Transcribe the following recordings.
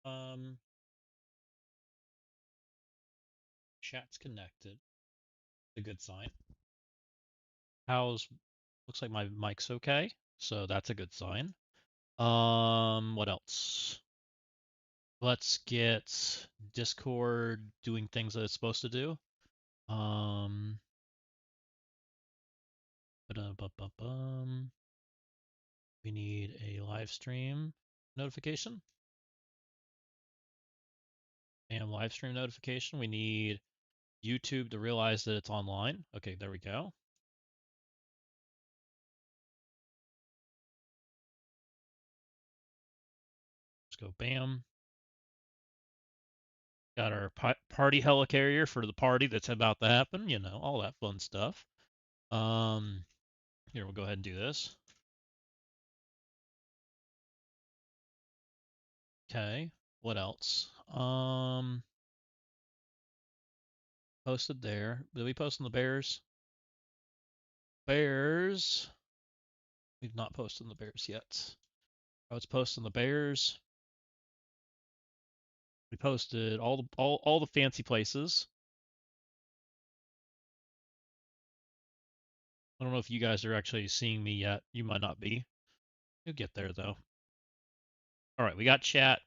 Um, Chat's connected. A good sign. Looks like my mic's okay, so that's a good sign. What else? Let's get Discord doing things that it's supposed to do. Um, we need a live stream notification and live stream notification. We need YouTube to realize that it's online. Okay, there we go. Let's go bam. Got our party helicarrier for the party that's about to happen, all that fun stuff. Um, Here, we'll go ahead and do this. Okay, what else? Posted there. Did we post on the Bears? Bears. We've not posted on the Bears yet. Oh, it's posted on the Bears. We posted all the fancy places. I don't know if you guys are actually seeing me yet. You might not be. You'll get there though. All right, we got chat.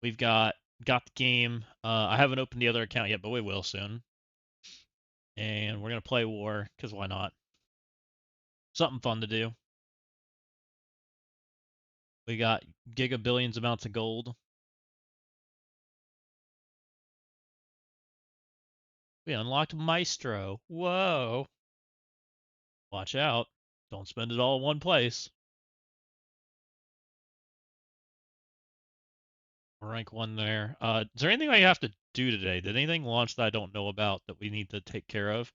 We've got the game. I haven't opened the other account yet, but we will soon. And we're gonna play war, because why not? Something fun to do. We got gigabillions amounts of gold. We unlocked Maestro. Whoa. Watch out. Don't spend it all in one place. Rank 1 there. Is there anything I have to do today? Did anything launch that I don't know about that we need to take care of?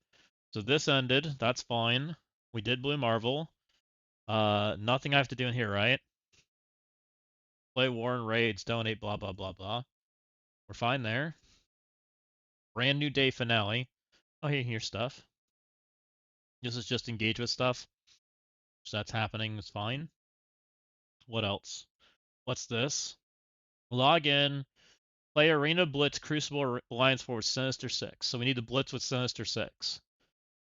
So this ended. That's fine. We did Blue Marvel. Nothing I have to do in here, right? Play war and raids, donate, blah, blah, blah, blah. We're fine there. Brand new day finale. Oh, hey, here's stuff. This is just engage with stuff. So that's happening. It's fine. What else? What's this? Log in. Play Arena Blitz Crucible Alliance Force Sinister 6. So we need to blitz with Sinister 6.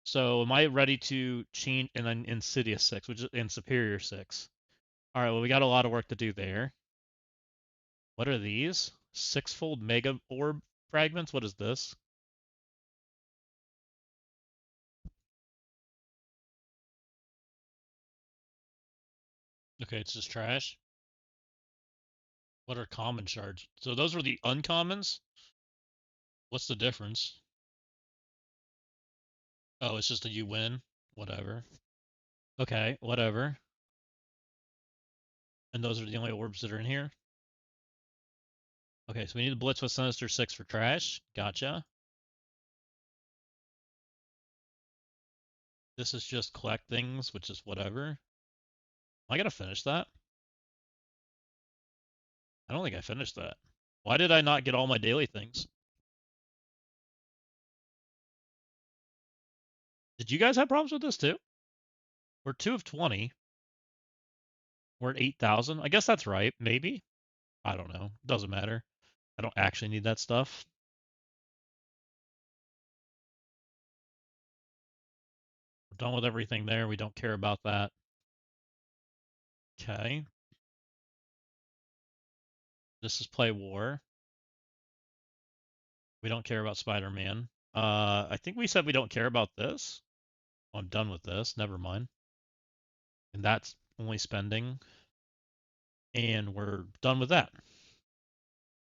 So am I ready to change and then Insidious 6, which is in Superior 6? All right, well we got a lot of work to do there. What are these? Sixfold Mega Orb fragments? What is this? Okay, it's just trash. What are common shards? So those were the uncommons? What's the difference? Oh, it's just that you win? Whatever. Okay, whatever. And those are the only orbs that are in here? Okay, so we need to blitz with Sinister 6 for trash. Gotcha. This is just collect things, which is whatever. I gotta finish that? I don't think I finished that. Why did I not get all my daily things? Did you guys have problems with this too? We're 2 of 20. We're at 8,000. I guess that's right. Maybe. I don't know. Doesn't matter. I don't actually need that stuff. We're done with everything there. We don't care about that. Okay. This is play war. We don't care about Spider-Man. I think we said we don't care about this. Oh, I'm done with this. Never mind. And that's only spending. And we're done with that.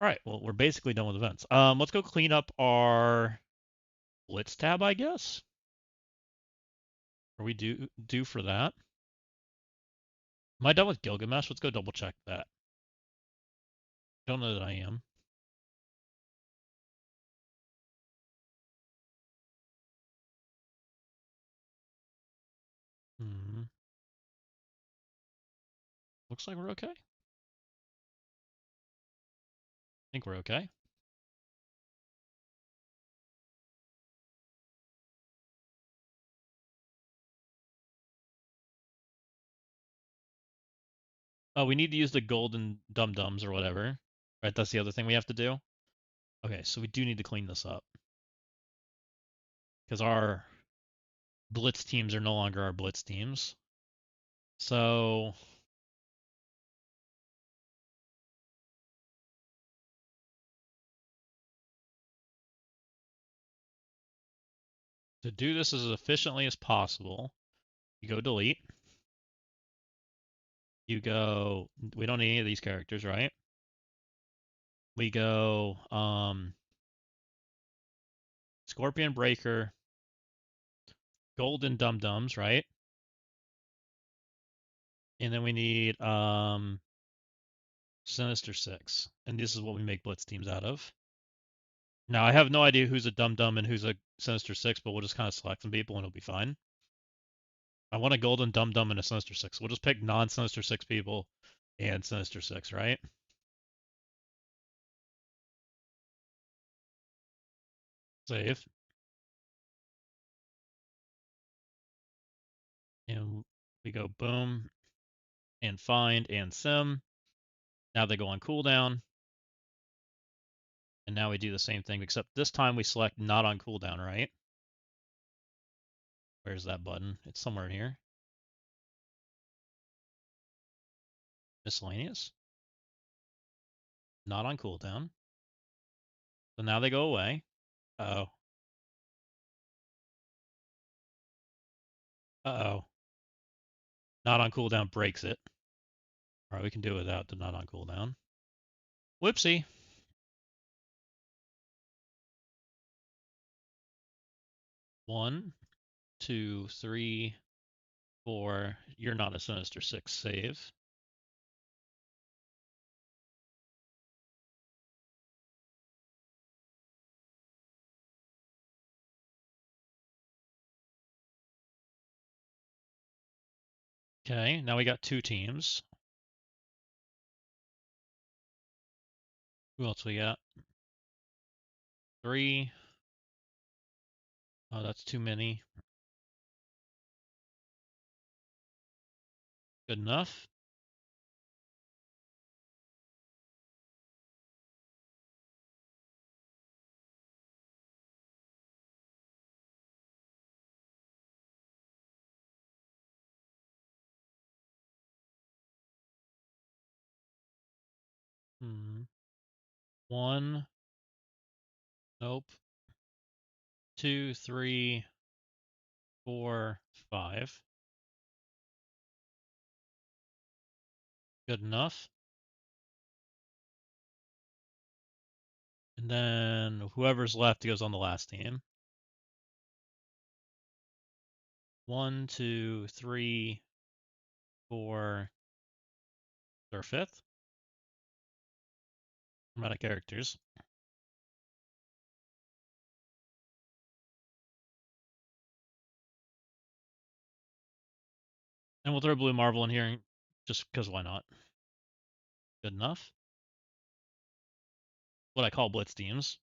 All right. Well, we're basically done with events. Let's go clean up our Blitz tab, I guess. Are we due for that? Am I done with Gilgamesh? Let's go double check that. Don't know that I am. Hmm. Looks like we're okay. I think we're okay. Oh, we need to use the golden dum-dums or whatever. Right, that's the other thing we have to do. Okay, so we do need to clean this up. Because our blitz teams are no longer our blitz teams. So to do this as efficiently as possible, you go delete. You go, we don't need any of these characters, right? We go Scorpion Breaker, Golden Dum Dums, right? And then we need Sinister Six. And this is what we make blitz teams out of. Now I have no idea who's a Dum Dum and who's a Sinister Six, but we'll just kind of select some people and it'll be fine. I want a Golden Dum Dum and a Sinister Six. We'll just pick non-Sinister Six people and Sinister Six, right? Save. And we go boom and find and sim. Now they go on cooldown. And now we do the same thing, except this time we select not on cooldown, right? Where's that button? It's somewhere in here. Miscellaneous. Not on cooldown. So now they go away. Uh-oh. Uh-oh. Not on cooldown breaks it. All right, we can do it without the not on cooldown. Whoopsie. One, two, three, four. You're not a Sinister Six save. Okay, now we got two teams. Who else we got? Three. Oh, that's too many. Good enough. Hmm. One. Nope. Two, three, four, five. Good enough. And then whoever's left goes on the last team. One, two, three, four. Or fifth? I'm out of characters. And we'll throw Blue Marvel in here just because why not? Good enough. What I call blitz teams.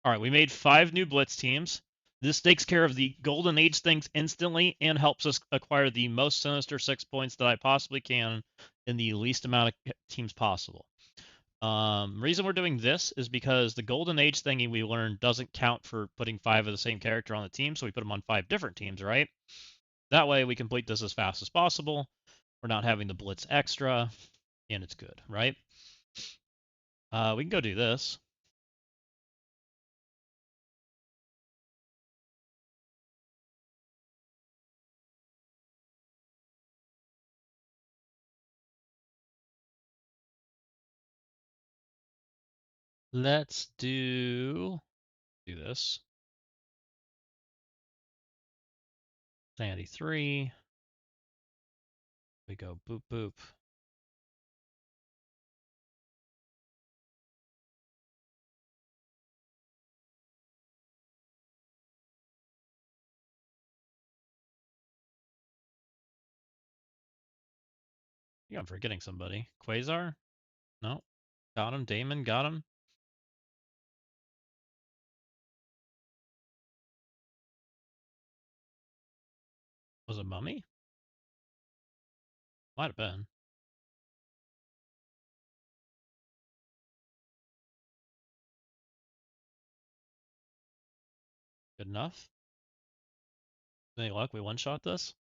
All right, we made 5 new blitz teams. This takes care of the golden age things instantly and helps us acquire the most sinister 6 points that I possibly can in the least amount of teams possible. Reason we're doing this is because the golden age thingy we learned doesn't count for putting 5 of the same character on the team, so we put them on 5 different teams, right? That way we complete this as fast as possible. We're not having the blitz extra, and it's good, right? We can go do this. Let's do this. Sandy 3. We go boop boop. Yeah, I'm forgetting somebody. Quasar? No. Got him. Damon, got him. Was it Mummy? Might have been. Good enough. Any luck? We one-shot this?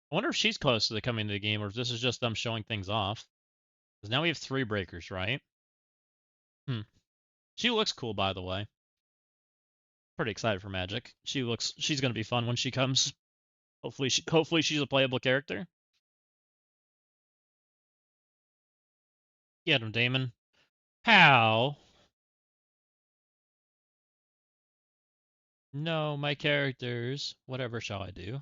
I wonder if she's close to the coming to the game, or if this is just them showing things off. Because now we have 3 breakers, right? She looks cool, by the way. Pretty excited for Magic. She's gonna be fun when she comes. Hopefully she's a playable character. Get him, Damon. How? No, my characters. Whatever shall I do?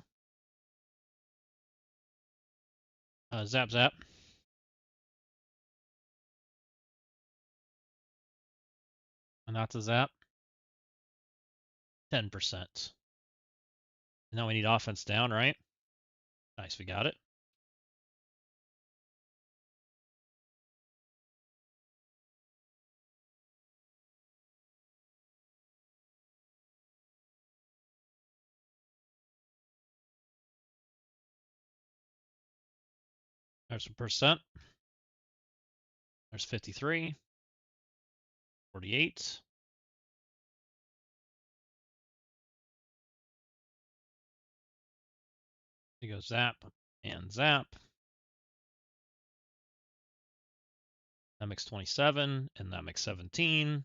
Zap zap. And that's a zap. 10%. Now we need offense down, right? Nice, we got it. There's some percent. There's 53. 48. He goes zap and zap. That makes 27, and that makes 17.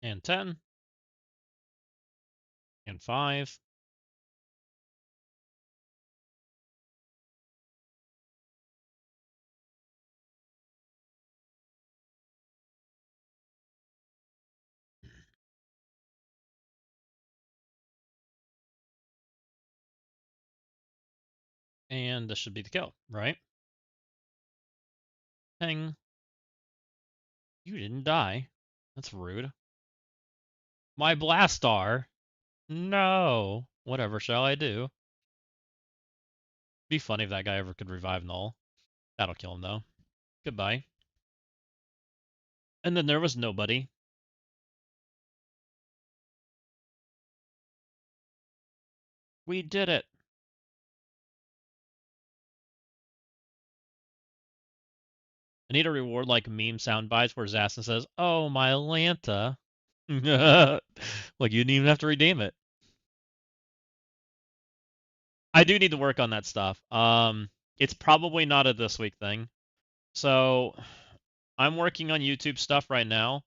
And 10. And 5. And this should be the kill, right? Ping. You didn't die. That's rude. My Blastar. No. Whatever shall I do? Be funny if that guy ever could revive Null. That'll kill him, though. Goodbye. And then there was nobody. We did it. I need a reward like meme sound bites where Zassin says, "Oh, my Atlanta." Like, you didn't even have to redeem it. I do need to work on that stuff. It's probably not a this week thing. So I'm working on YouTube stuff right now.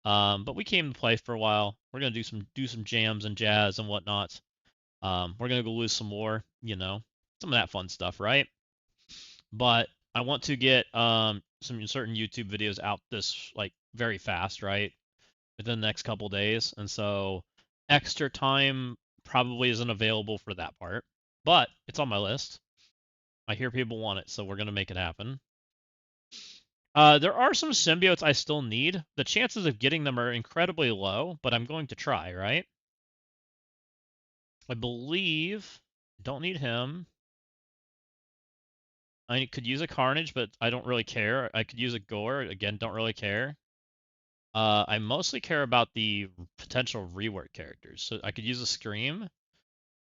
But we came to play for a while. We're gonna do some jams and jazz and whatnot. We're gonna go lose some more, some of that fun stuff, right? But I want to get some certain YouTube videos out this like very fast, right? Within the next couple days, and so extra time probably isn't available for that part, but it's on my list. I hear people want it, so we're gonna make it happen. There are some symbiotes I still need. The chances of getting them are incredibly low, but I'm going to try, right? I believe don't need him. I could use a Carnage, but I don't really care. I could use a Gore. Again, don't really care. I mostly care about the potential rework characters. So I could use a Scream.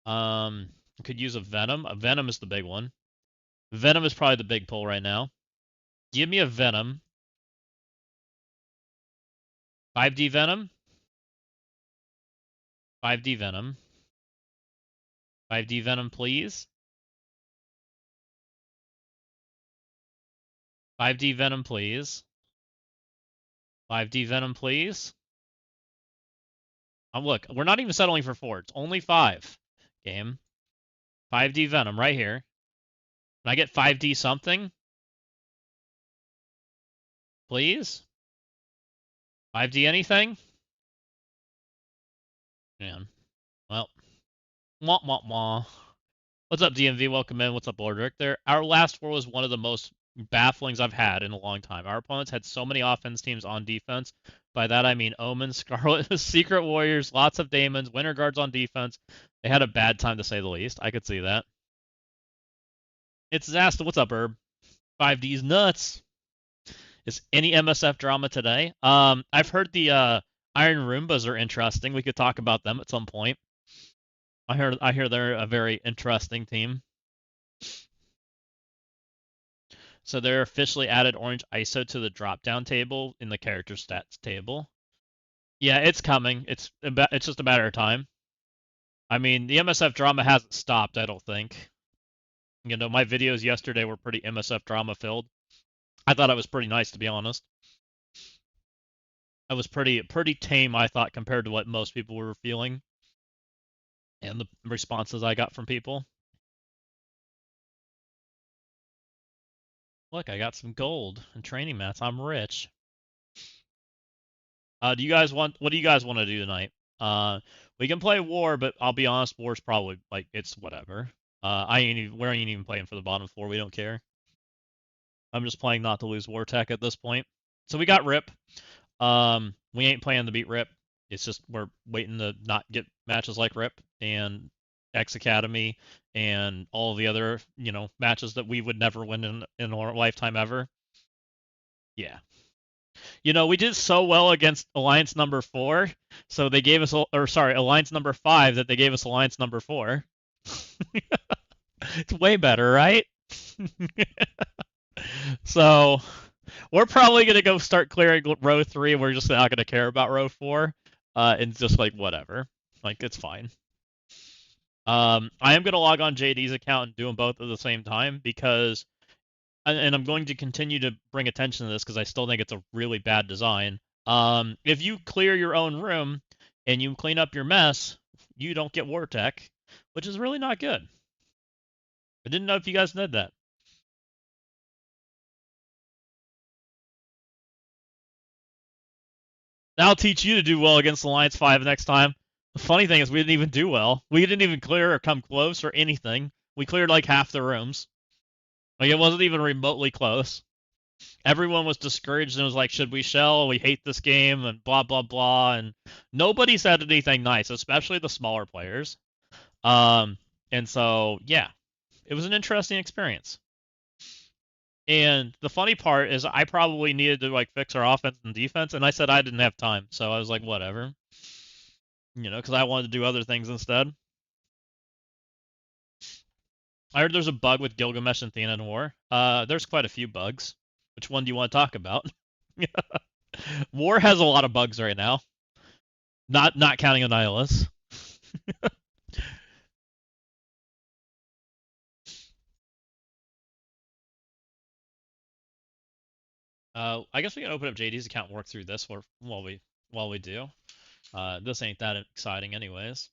I could use a Venom. A Venom is the big one. Venom is probably the big pull right now. Give me a Venom. 5D Venom. 5D Venom. 5D Venom, please. 5D Venom, please. 5D Venom, please. Look, we're not even settling for 4. It's only 5. Game. 5D Venom right here. Can I get 5D something? Please? 5D anything? Man. Well. Wah, wah, wah. What's up, DMV? Welcome in. What's up, Lord Rick there? Our last war was one of the most bafflings I've had in a long time. Our opponents had so many offense teams on defense. By that I mean Omen, Scarlet, Secret Warriors, lots of Daemons, Winter Guards on defense. They had a bad time to say the least. I could see that. It's Zasta. What's up, Herb? 5D's nuts. Is any MSF drama today? I've heard the Iron Roombas are interesting. We could talk about them at some point. I hear they're a very interesting team. So they're officially added orange ISO to the drop down table in the character stats table. Yeah, it's coming. It's just a matter of time. I mean, the MSF drama hasn't stopped, I don't think. You know, my videos yesterday were pretty MSF drama filled. I thought it was pretty nice, to be honest. I was pretty tame, I thought, compared to what most people were feeling and the responses I got from people. Look, I got some gold and training mats. I'm rich. Do you guys want? What do you guys want to do tonight? We can play war, but I'll be honest, war's probably like it's whatever. We ain't even playing for the bottom four. We don't care. I'm just playing not to lose war tech at this point. So we got Rip. We ain't playing to beat Rip. It's just we're waiting to not get matches like Rip and X Academy and all the other matches that we would never win in our lifetime ever. Yeah. We did so well against Alliance number 4, so they gave us, or sorry, Alliance number 5, that they gave us Alliance number 4. It's way better, right? So we're probably gonna go start clearing row 3. We're just not gonna care about row 4, and just like whatever, like it's fine. I am gonna log on JD's account and do them both at the same time because, and I'm going to continue to bring attention to this because I still think it's a really bad design. If you clear your own room and you clean up your mess, you don't get war tech, which is really not good. I didn't know if you guys did that. That'll teach you to do well against Alliance 5 next time. The funny thing is we didn't even do well. We didn't even clear or come close or anything. We cleared like half the rooms. Like it wasn't even remotely close. Everyone was discouraged and was like, should we shell? We hate this game and blah, blah, blah. And nobody said anything nice, especially the smaller players. And so, yeah, it was an interesting experience. And the funny part is I probably needed to like fix our offense and defense, and I said I didn't have time. So I was like, whatever. Because I wanted to do other things instead. I heard there's a bug with Gilgamesh and Athena in War. There's quite a few bugs. Which one do you want to talk about? War has a lot of bugs right now. Not counting Annihilus. I guess we can open up JD's account and work through this while we do. This ain't that exciting, anyways.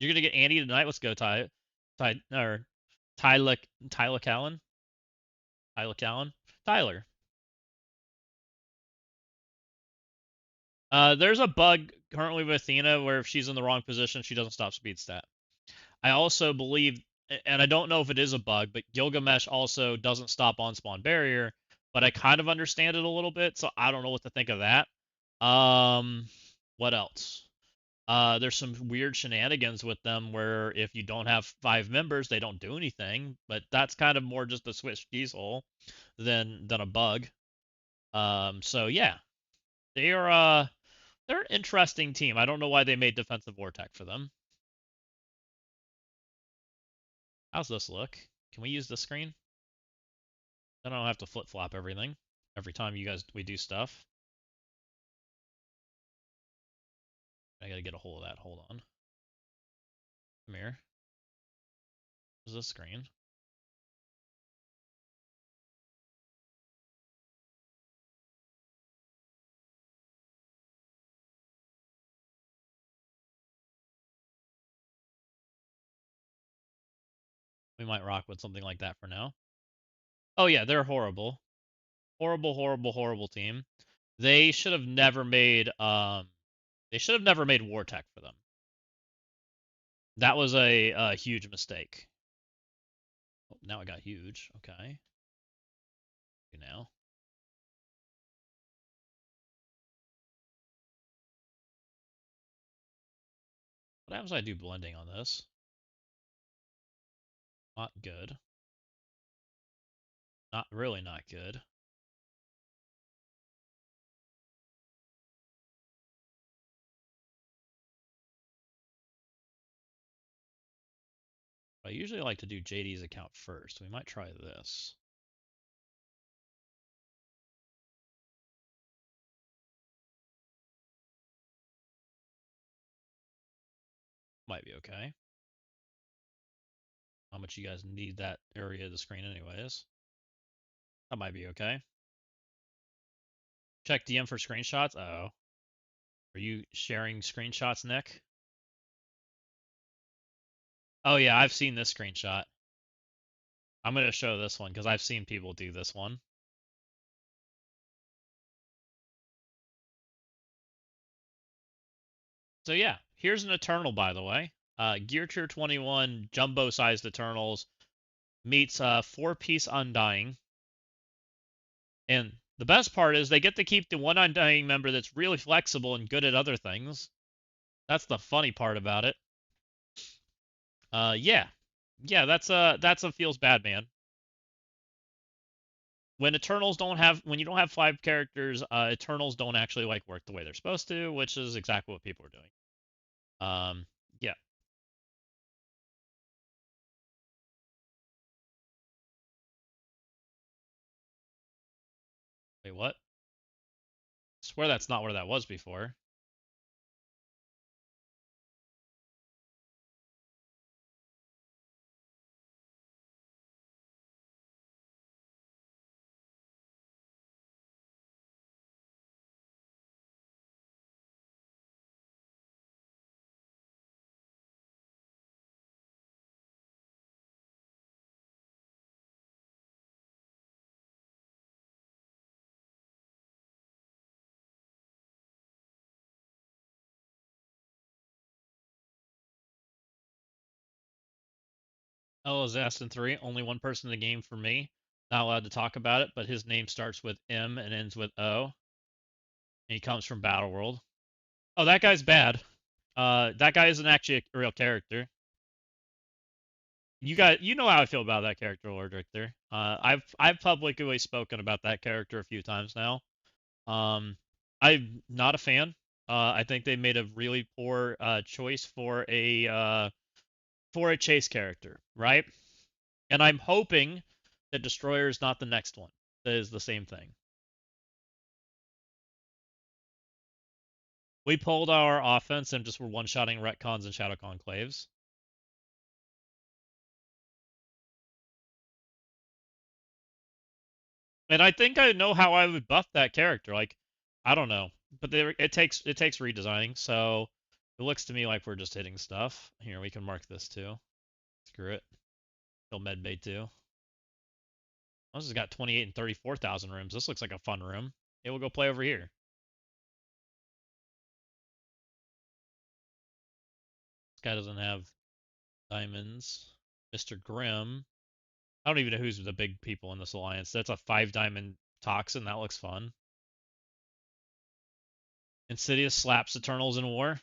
You're gonna get Andy tonight. Let's go, Tyler Callan. Tyler Callan. Tyler. There's a bug currently with Athena where if she's in the wrong position, she doesn't stop speed stat. I also believe, and I don't know if it is a bug, but Gilgamesh also doesn't stop on spawn barrier, but I kind of understand it a little bit, so I don't know what to think of that. What else? There's some weird shenanigans with them where if you don't have 5 members, they don't do anything, but that's kind of more just a Swiss cheese hole than a bug. So yeah, they are they're an interesting team. I don't know why they made defensive Vortec for them. How's this look? Can we use this screen? Then I don't have to flip-flop everything every time we do stuff. I gotta get a hold of that. Hold on. Come here. Where's this screen? We might rock with something like that for now. Oh yeah, they're horrible. Horrible, horrible, horrible team. They should have never made War Tech for them. That was a huge mistake. Oh, now I got huge. Okay. Now. What happens if I do blending on this? Not good. Really not good. I usually like to do JD's account first. We might try this. Might be okay. How much you guys need that area of the screen anyways? That might be okay. Check DM for screenshots. Oh. Are you sharing screenshots, Nick? Oh yeah, I've seen this screenshot. I'm going to show this one because I've seen people do this one. So yeah, here's an Eternal, by the way. Gear Tier 21 jumbo-sized Eternals meets 4-piece Undying. And the best part is they get to keep the one Undying member that's really flexible and good at other things. That's the funny part about it. Yeah. Yeah, that's a feels bad, man. When Eternals don't have when you don't have 5 characters, Eternals don't actually like work the way they're supposed to, which is exactly what people are doing. Yeah. Wait, what? I swear that's not where that was before. Oh, Assassin 3, only one person in the game for me. Not allowed to talk about it, but his name starts with M and ends with O. And he comes from Battle World. Oh, that guy's bad. That guy isn't actually a real character. You know how I feel about that character, Lord Richter. I've publicly spoken about that character a few times now. I'm not a fan. I think they made a really poor choice for a chase character, right? And I'm hoping that Destroyer is not the next one. That is the same thing. We pulled our offense and just were one-shotting retcons and shadow conclaves. And I think I know how I would buff that character. Like, I don't know, but it takes redesigning. So it looks to me like we're just hitting stuff. Here, we can mark this too. Screw it. Kill medbay too. This has got 28 and 34,000 rooms. This looks like a fun room. Yeah, we'll go play over here. This guy doesn't have diamonds. Mr. Grimm. I don't even know who's the big people in this alliance. That's a 5-diamond toxin. That looks fun. Insidious slaps Eternals in war.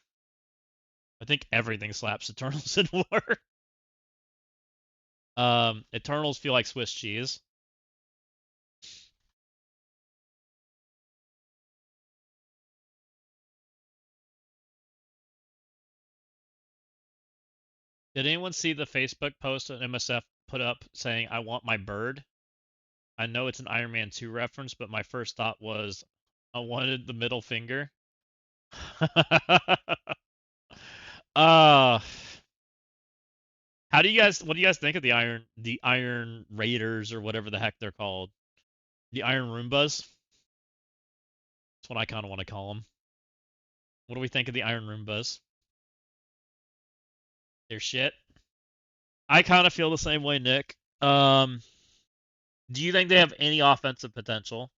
I think everything slaps Eternals in war. Eternals feel like Swiss cheese. Did anyone see the Facebook post that MSF put up saying, I want my bird? I know it's an Iron Man 2 reference, but my first thought was, I wanted the middle finger. uh, what do you guys think of the Iron Raiders or whatever the heck they're called? The Iron Roombas? That's what I kind of want to call them. What do we think of the Iron Roombas? They're shit. I kind of feel the same way, Nick. Do you think they have any offensive potential?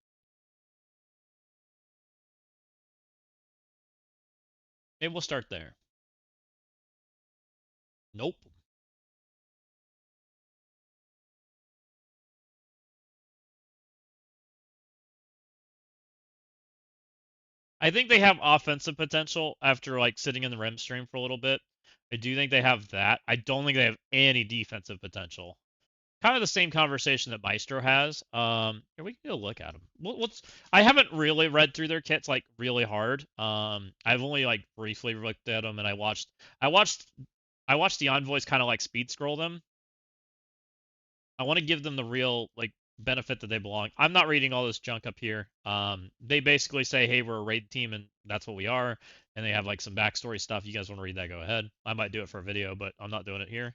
Maybe we'll start there. Nope. I think they have offensive potential after like sitting in the REM stream for a little bit. I do think they have that. I don't think they have any defensive potential kind of the same conversation that Maestro has. Here, we can go look at them. I haven't really read through their kits like really hard. I've only like briefly looked at them, and I watched the envoys kind of like speed scroll them. I want to give them the real like benefit that they belong. I'm not reading all this junk up here. They basically say, hey, we're a raid team, and that's what we are. And they have like some backstory stuff. You guys want to read that? Go ahead. I might do it for a video, but I'm not doing it here.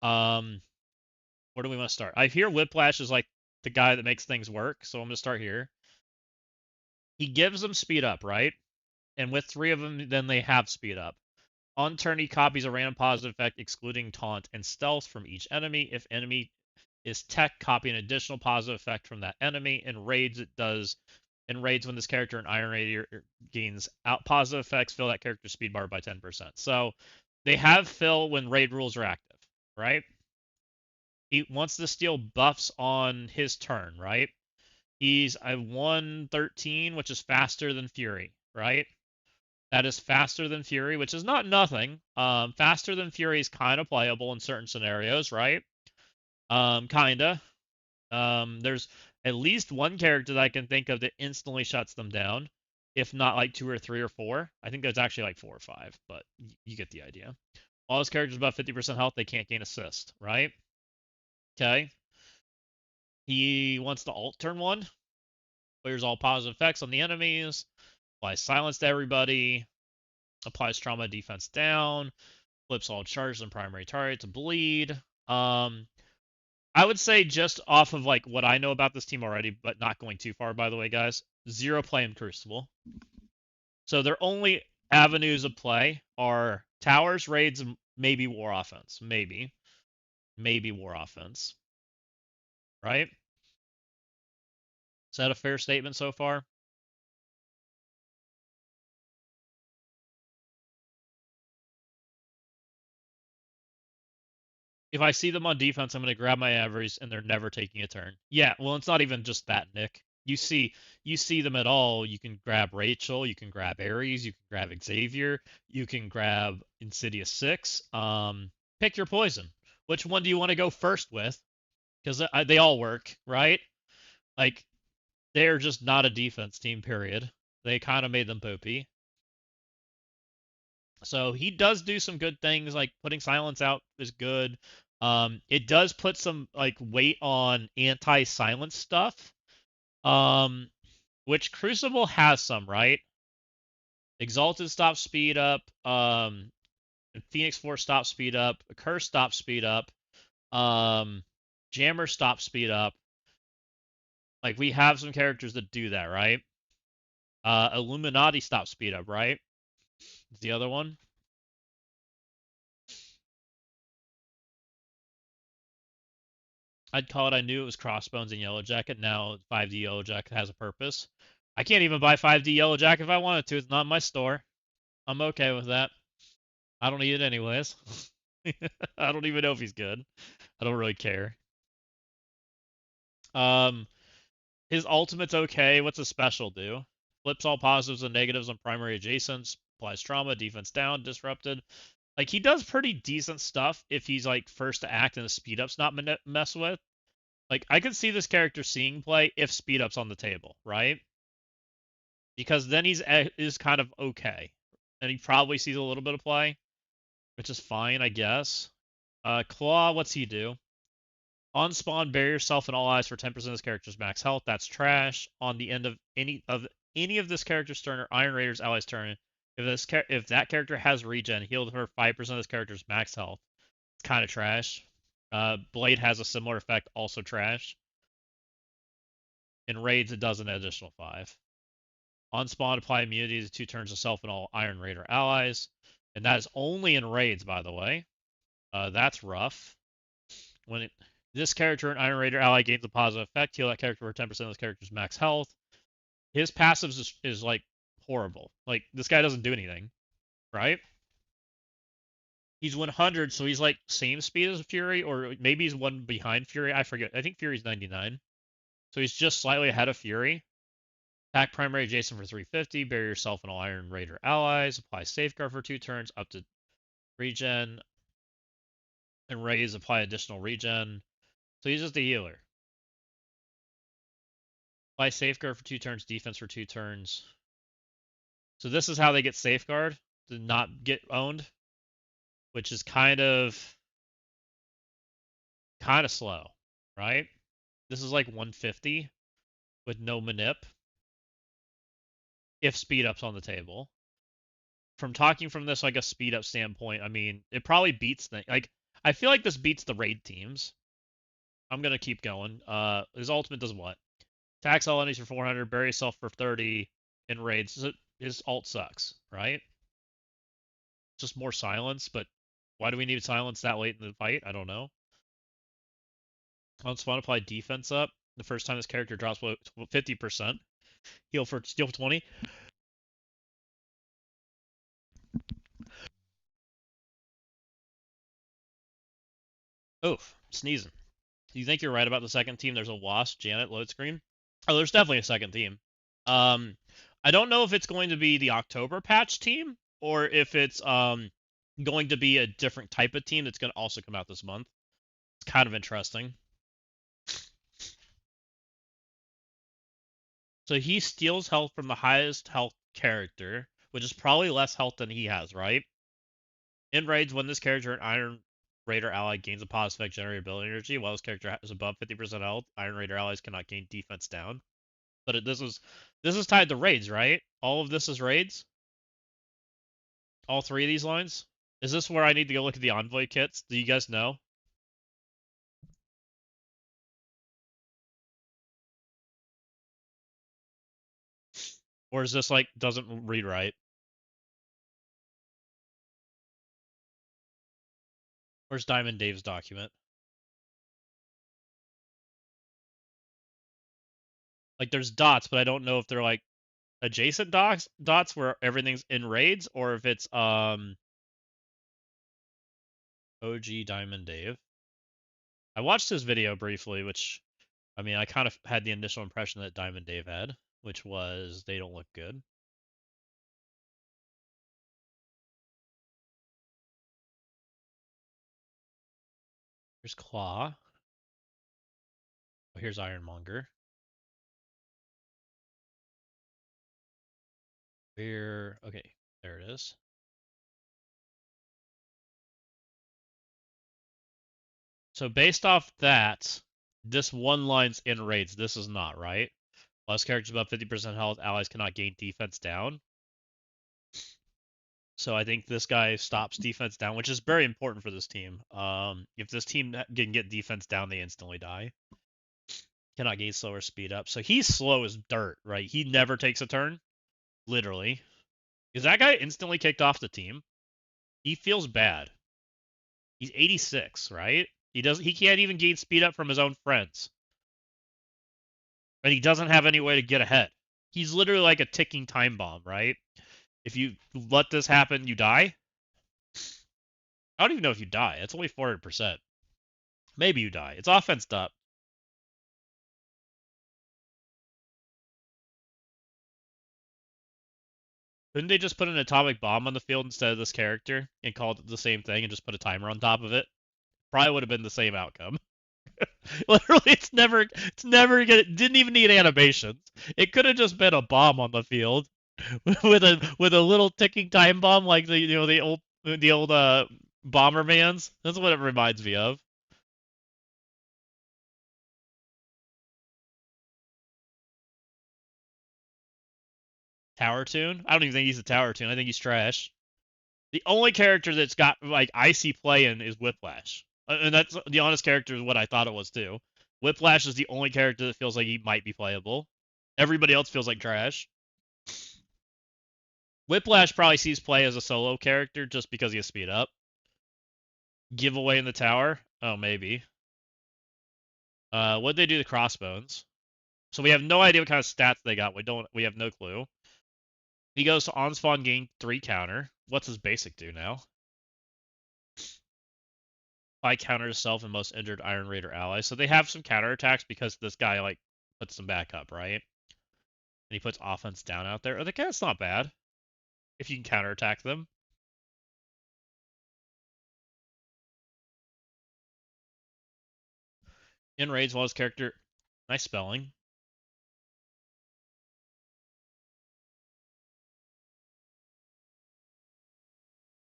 Where do we want to start? I hear Whiplash is like the guy that makes things work, so I'm gonna start here. He gives them speed up, right? And with 3 of them, then they have speed up. On turn, he copies a random positive effect, excluding taunt and stealth from each enemy. If enemy is tech, copy an additional positive effect from that enemy. In raids, it does. In raids, when this character in Iron Raider gains out positive effects, fill that character's speed bar by 10%. So they have fill when raid rules are active, right? He wants to steal buffs on his turn, right? He's a 113, which is faster than Fury, right? That is faster than Fury, which is not nothing. Faster than Fury is kind of playable in certain scenarios, right? Kinda. There's at least one character that I can think of that instantly shuts them down, if not like 2 or 3 or 4. I think there's actually like 4 or 5, but you get the idea. All his characters above 50% health, they can't gain assist, right? Okay. He wants to alt turn 1. Clears all positive effects on the enemies. Applies silence to everybody. Applies trauma defense down. Flips all charges and primary target to bleed. I would say just off of like what I know about this team already, but not going too far, by the way, guys. 0 play in Crucible. So their only avenues of play are towers, raids, and maybe war offense. Maybe war offense. Right? Is that a fair statement so far? If I see them on defense, I'm going to grab my average, and they're never taking a turn. Yeah, well, it's not even just that, Nick. You see them at all. You can grab Rachel, you can grab Ares, you can grab Xavier, you can grab Insidious 6. Pick your poison. Which one do you want to go first with? Because they all work, right? Like, they're just not a defense team, period. They kind of made them poopy. So he does do some good things, like putting silence out is good. It does put some like weight on anti-silence stuff, which Crucible has some, right? Exalted stops speed up. Phoenix Force stops speed up. Curse stops speed up. Jammer stops speed up. Like we have some characters that do that, right? Illuminati stops speed up, right? Is the other one? I'd call it. I knew it was Crossbones and Yellow Jacket. Now 5D Yellow Jacket has a purpose. I can't even buy 5D Yellow Jacket if I wanted to. It's not in my store. I'm okay with that. I don't need it anyways. I don't even know if he's good. I don't really care. Um, his ultimate's okay. What's his special do? Flips all positives and negatives on primary adjacents. Applies trauma, defense down, disrupted. Like he does pretty decent stuff if he's like first to act and the speed up's not mess with. Like I could see this character seeing play if speed up's on the table, right? Because then he's is kind of okay, and he probably sees a little bit of play, which is fine, I guess. Claw, what's he do? On spawn, bury yourself and all eyes for 10% of this character's max health. That's trash. On the end of any of this character's turn or Iron Raider's ally's turn, if that character has regen, heal for 5% of this character's max health. It's kind of trash. Blade has a similar effect, also trash. In raids, it does an additional 5. On spawn, apply immunity to 2 turns of self and all Iron Raider allies. And that is only in raids, by the way. That's rough. This character, an Iron Raider ally, gains a positive effect, heal that character for 10% of this character's max health. His passives is like horrible. Like this guy doesn't do anything, right? He's 100, so he's like same speed as Fury, or maybe he's one behind Fury. I forget. I think Fury's 99, so he's just slightly ahead of Fury. Attack primary adjacent for 350. Bury yourself and all Iron Raider allies. Apply safeguard for 2 turns up to regen. And raise. Apply additional regen. So he's just a healer. Apply safeguard for 2 turns, defense for 2 turns. So this is how they get safeguard to not get owned, which is kind of slow, right? This is like 150 with no manip if speed up's on the table. From talking from this like a speed up standpoint, I mean, it probably beats like I feel like this beats the raid teams. I'm gonna keep going. His ultimate does what? Attacks all enemies for 400, bury yourself for 30 in raids. So his ult sucks, right? Just more silence, but why do we need silence that late in the fight? I don't know. On spawn, apply defense up. The first time this character drops 50%. Heal for 20. Oof, sneezing. Do you think you're right about the second team? There's a Wasp, Janet, load screen. Oh, there's definitely a second team. I don't know if it's going to be the October patch team or if it's going to be a different type of team that's going to also come out this month. It's kind of interesting. So he steals health from the highest health character, which is probably less health than he has, right? In raids, when this character, an Iron Raider ally, gains a positive effect generated ability energy, while this character is above 50% health, Iron Raider allies cannot gain defense down. But this is tied to raids, right? All of this is raids? All 3 of these lines? Is this where I need to go look at the envoy kits? Do you guys know? Or is this like doesn't read right? Where's Diamond Dave's document? Like there's dots, but I don't know if they're like adjacent dots where everything's in raids or if it's OG Diamond Dave. I watched his video briefly, which I mean I kind of had the initial impression that Diamond Dave had, which was they don't look good. Here's Claw. Oh, here's Ironmonger. Okay, there it is. So based off that, this one line's in raids. This is not, right? Less characters above 50% health, allies cannot gain defense down. So I think this guy stops defense down, which is very important for this team. If this team can get defense down, they instantly die. Cannot gain slower speed up. So he's slow as dirt, right? He never takes a turn, literally. Is that guy instantly kicked off the team? He feels bad. He's 86, right? He can't even gain speed up from his own friends. And he doesn't have any way to get ahead. He's literally like a ticking time bomb, right? If you let this happen, you die. I don't even know if you die. It's only 400%. Maybe you die. It's offensed up. Couldn't they just put an atomic bomb on the field instead of this character and call it the same thing and just put a timer on top of it? Probably would have been the same outcome. Literally, didn't even need animations. It could have just been a bomb on the field with a little ticking time bomb like the old Bombermans. That's what it reminds me of. Tower Tune? I don't even think he's a Tower Tune. I think he's trash. The only character that's got like icy play in is Whiplash, and that's the honest character is what I thought it was too. Whiplash is the only character that feels like he might be playable. Everybody else feels like trash. Whiplash probably sees play as a solo character just because he has speed up. Giveaway in the tower? Oh, maybe. What'd they do to Crossbones? So we have no idea what kind of stats they got. We have no clue. He goes to on spawn, gain 3 counter. What's his basic do now? By counter self and most injured Iron Raider allies. So they have some counter attacks because this guy like puts them back up, right? And he puts offense down out there. That's not bad if you can counterattack them. In raids, while his character, nice spelling.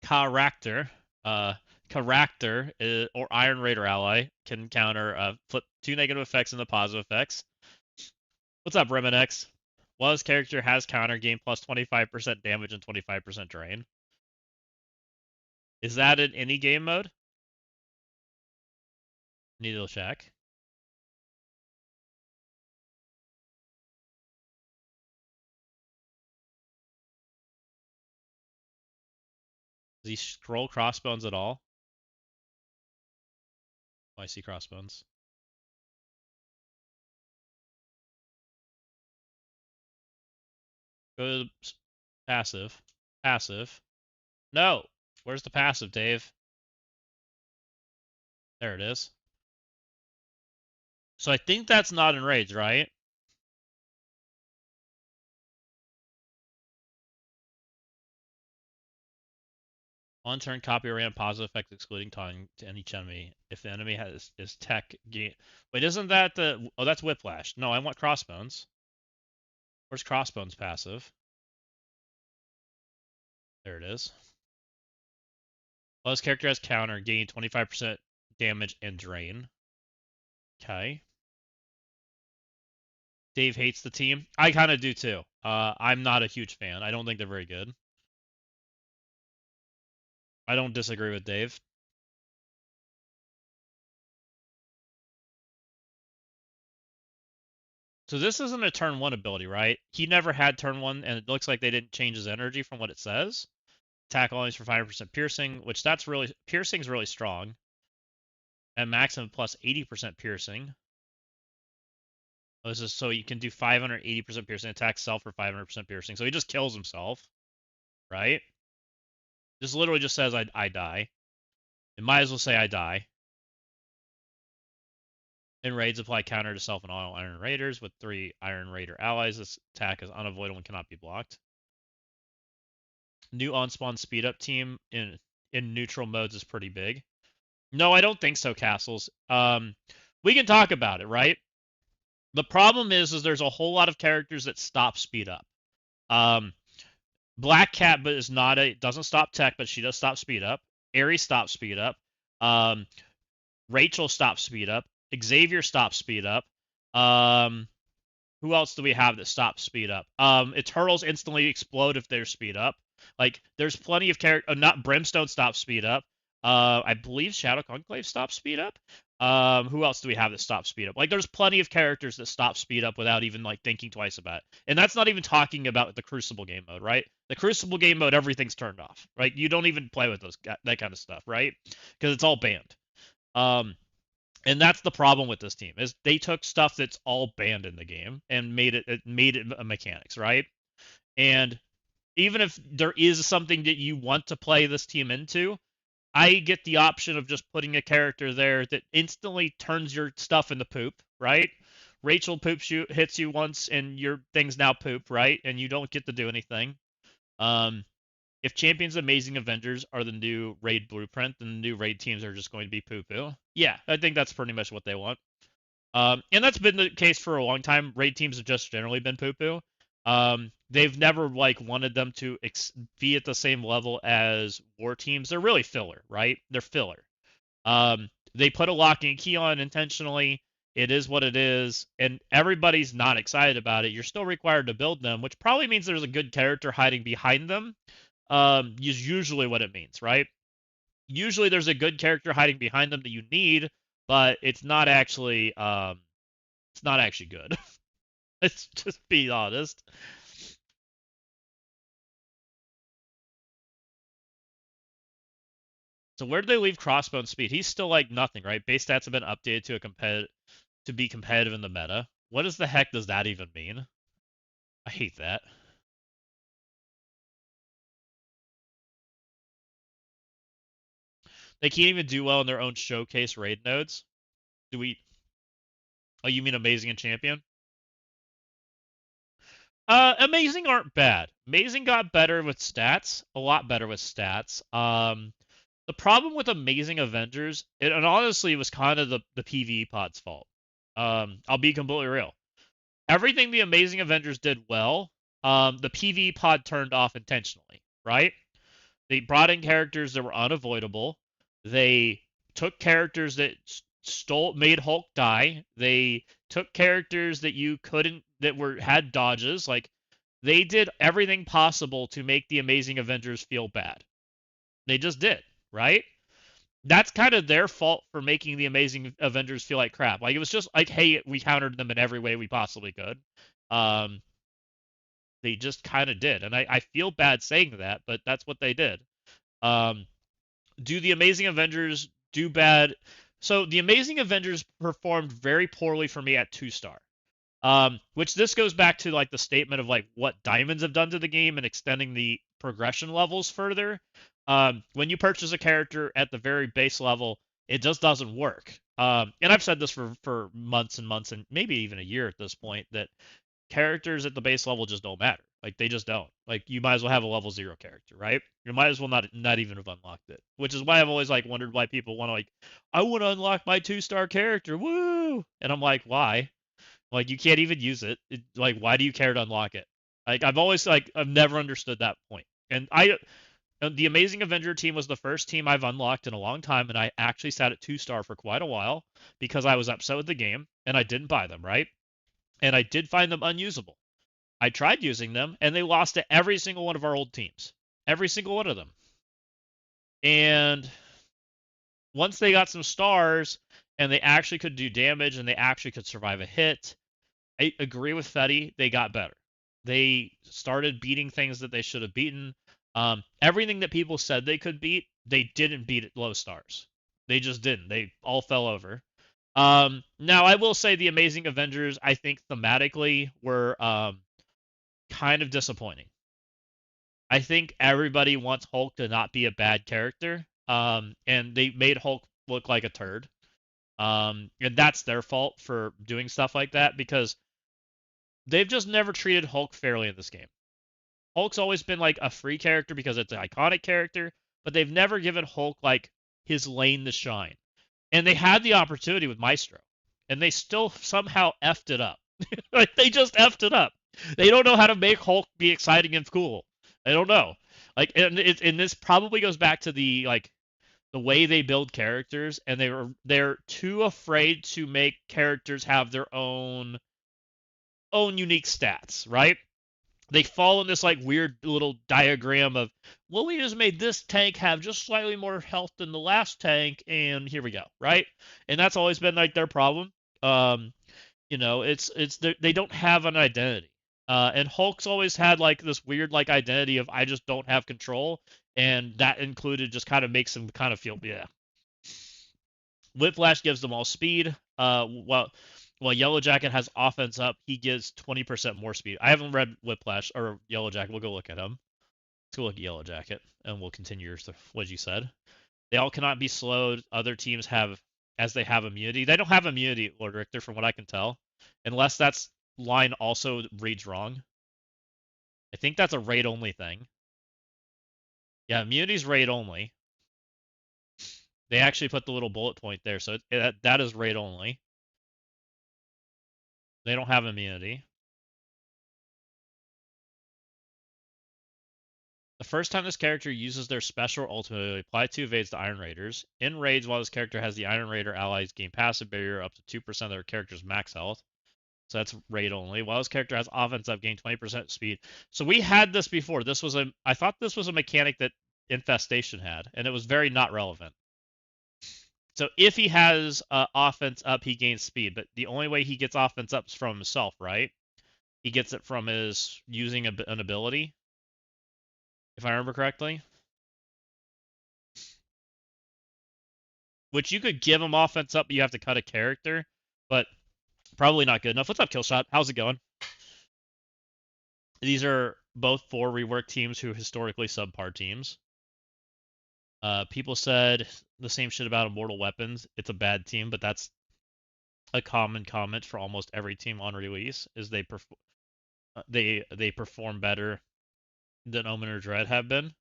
Character, uh, character or Iron Raider ally can counter flip 2 negative effects into positive effects. What's up, Remedex? While his character has counter, gain plus 25% damage and 25% drain. Is that in any game mode? Need to check. Does he scroll crossbones at all? Oh, I see crossbones. Go to passive. Passive. No! Where's the passive, Dave? There it is. So I think that's not in raids, right? On turn, copy ran positive effect excluding taunting to any enemy. If the enemy is tech gain. Wait, isn't that the? Oh, that's whiplash. No, I want crossbones. Where's crossbones passive? There it is. Well, his character has counter, gain 25% damage and drain. Okay. Dave hates the team. I kind of do too. I'm not a huge fan. I don't think they're very good. I don't disagree with Dave. So this isn't a turn 1 ability, right? He never had turn 1, and it looks like they didn't change his energy from what it says. Attack only for 5% piercing, which that's really... Piercing's really strong. And maximum plus 80% piercing. Oh, this is so you can do 580% piercing, attack self for 500% piercing. So he just kills himself, right? This literally just says I die. It might as well say I die. In raids, apply counter to self and all Iron Raiders with 3 Iron Raider allies. This attack is unavoidable and cannot be blocked. New on-spawn speed up team in neutral modes is pretty big. No, I don't think so, Castles. We can talk about it, right? The problem is there's a whole lot of characters that stop speed up. Black Cat, but is not doesn't stop tech, but she does stop speed up. Ares stops speed up. Rachel stops speed up. Xavier stops speed up. Who else do we have that stops speed up? Eternals instantly explode if they're speed up. Like, there's plenty of character. Not Brimstone stops speed up. I believe Shadow Conclave stops speed up. Who else do we have that stops speed up? Like, there's plenty of characters that stop speed up without even like thinking twice about it. And that's not even talking about the Crucible game mode, right? The Crucible game mode, everything's turned off, right? You don't even play with that kind of stuff, right? Because it's all banned. And that's the problem with this team is they took stuff that's all banned in the game and made it a mechanics, right? And even if there is something that you want to play this team into, I get the option of just putting a character there that instantly turns your stuff into poop, right? Rachel hits you once, and your thing's now poop, right? And you don't get to do anything. If Champions Amazing Avengers are the new raid blueprint, then the new raid teams are just going to be poo-poo. Yeah, I think that's pretty much what they want. And that's been the case for a long time. Raid teams have just generally been poo-poo. They've never like wanted them to be at the same level as war teams. They're really filler, right? They're filler. They put a locking key on intentionally. It is what it is, and everybody's not excited about it. You're still required to build them, which probably means there's a good character hiding behind them. Is usually what it means, right? Usually there's a good character hiding behind them that you need, but it's not actually good. Let's just be honest. So where do they leave Crossbone speed? He's still like nothing, right? Base stats have been updated to be competitive in the meta. What the heck does that even mean? I hate that. They can't even do well in their own showcase raid nodes. Do we? Oh, you mean Amazing and Champion? Amazing aren't bad. Amazing got better with stats, a lot better with stats. The problem with Amazing Avengers, and honestly, it was kind of the PvE pod's fault. I'll be completely real. Everything the Amazing Avengers did well, the PV pod turned off intentionally, right? They brought in characters that were unavoidable. They took characters that made Hulk die. They took characters that you couldn't, that had dodges. Like, they did everything possible to make the Amazing Avengers feel bad. They just did, right? That's kind of their fault for making the Amazing Avengers feel like crap. Like, it was just like, hey, we countered them in every way we possibly could. Um, they just kind of did, and I feel bad saying that, but that's what they did. Um, do the Amazing Avengers do bad? So the Amazing Avengers performed very poorly for me at 2-star. Which this goes back to like the statement of like what diamonds have done to the game and extending the progression levels further. When you purchase a character at the very base level, it just doesn't work. And I've said this for months and months and maybe even a year at this point, that characters at the base level just don't matter. Like, they just don't. Like, you might as well have a level 0 character, right? You might as well not even have unlocked it. Which is why I've always like wondered why people want to like, I want to unlock my 2-star character, woo! And I'm like, why? Like, you can't even use it. Like, why do you care to unlock it? Like, I've never understood that point. And the Amazing Avenger team was the first team I've unlocked in a long time, and I actually sat at 2-star for quite a while because I was upset with the game and I didn't buy them, right? And I did find them unusable. I tried using them, and they lost to every single one of our old teams. Every single one of them. And once they got some stars, and they actually could do damage, and they actually could survive a hit, I agree with Fetty. They got better. They started beating things that they should have beaten. Everything that people said they could beat, they didn't beat at low stars. They just didn't. They all fell over. Now, I will say the Amazing Avengers, I think thematically, were kind of disappointing. I think everybody wants Hulk to not be a bad character, and they made Hulk look like a turd. And that's their fault for doing stuff like that, because they've just never treated Hulk fairly in this game. Hulk's always been like a free character because it's an iconic character, but they've never given Hulk like his lane to shine. And they had the opportunity with Maestro, and they still somehow effed it up. Like, they just effed it up. They don't know how to make Hulk be exciting and cool. I don't know. Like, and this probably goes back to the like the way they build characters, and they're too afraid to make characters have their own unique stats, right? They fall in this like weird little diagram of, well, we just made this tank have just slightly more health than the last tank, and here we go, right? And that's always been like their problem. It's they don't have an identity. And Hulk's always had like this weird like identity of, I just don't have control, and that included just kind of makes him kind of feel, yeah. Whiplash gives them all speed. While Yellow Jacket has offense up, he gives 20% more speed. I haven't read Whiplash or Yellow Jacket. We'll go look at him. Let's go look at Yellow Jacket, and we'll continue what you said. They all cannot be slowed. Other teams have, as they have immunity. They don't have immunity, Lord Richter, from what I can tell, unless that's line also reads wrong. I think that's a raid only thing. Yeah, immunity's raid only. They actually put the little bullet point there, so that is raid only. They don't have immunity. The first time this character uses their special ultimate, apply 2 evades to Iron Raiders. In raids, while this character has the Iron Raider allies gain passive barrier up to 2% of their character's max health. So that's raid only. While this character has offense up, gain 20% speed. So we had this before. I thought this was a mechanic that Infestation had, and it was very not relevant. So if he has offense up, he gains speed, but the only way he gets offense up is from himself, right? He gets it from his using an ability, if I remember correctly. Which you could give him offense up, but you have to cut a character, but probably not good enough. What's up, Killshot? How's it going? These are both 4 rework teams who historically subpar teams. People said the same shit about Immortal Weapons. It's a bad team, but that's a common comment for almost every team on release. Is they perform better than Omen or Dread have been.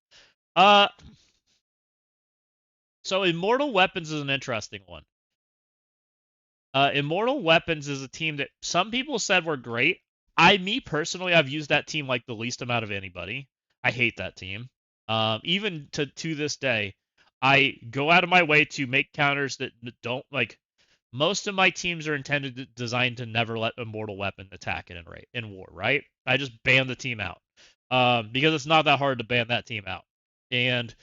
So Immortal Weapons is an interesting one. Immortal Weapons is a team that some people said were great. Me personally, I've used that team like the least amount of anybody. I hate that team. Even to this day, I go out of my way to make counters that don't like. Most of my teams are designed to never let Immortal Weapon attack in war, right? I just ban the team out because it's not that hard to ban that team out. And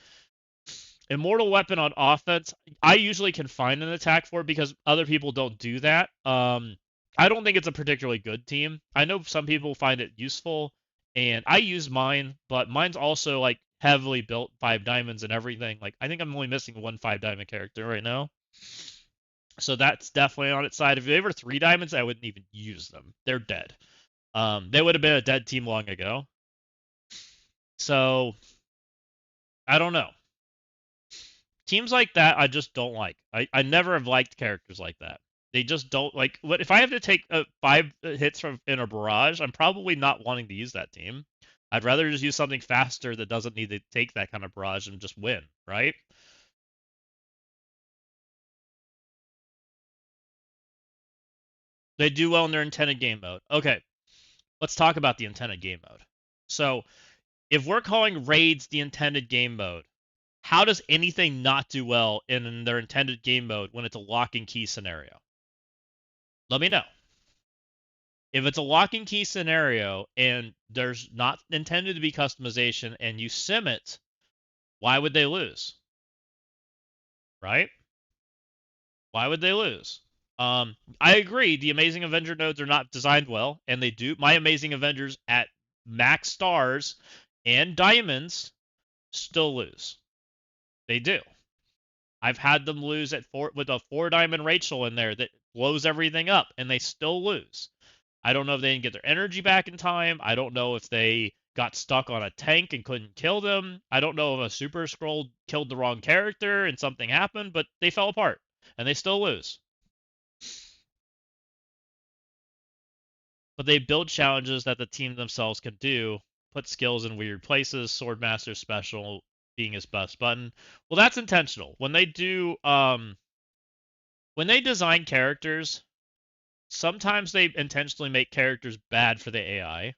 Immortal Weapon on offense, I usually can find an attack for it because other people don't do that. I don't think it's a particularly good team. I know some people find it useful, and I use mine, but mine's also like heavily built 5 diamonds and everything. Like I think I'm only missing one 5 diamond character right now. So that's definitely on its side. If they were 3 diamonds, I wouldn't even use them. They're dead. They would have been a dead team long ago. So I don't know. Teams like that I just don't like. I never have liked characters like that. They just don't like what if I have to take 5 hits from in a barrage, I'm probably not wanting to use that team. I'd rather just use something faster that doesn't need to take that kind of barrage and just win, right? They do well in their intended game mode. Okay, let's talk about the intended game mode. So, if we're calling raids the intended game mode, how does anything not do well in their intended game mode when it's a lock and key scenario? Let me know. If it's a lock and key scenario and there's not intended to be customization and you sim it, why would they lose? Right? Why would they lose? I agree. The Amazing Avenger nodes are not designed well, and they do. My Amazing Avengers at max stars and diamonds still lose. They do. I've had them lose at with a 4 diamond Rachel in there that blows everything up, and they still lose. I don't know if they didn't get their energy back in time. I don't know if they got stuck on a tank and couldn't kill them. I don't know if a Super Scroll killed the wrong character and something happened, but they fell apart and they still lose. But they build challenges that the team themselves can do, put skills in weird places, Swordmaster special being his best button. Well, that's intentional. When they design characters, sometimes they intentionally make characters bad for the AI.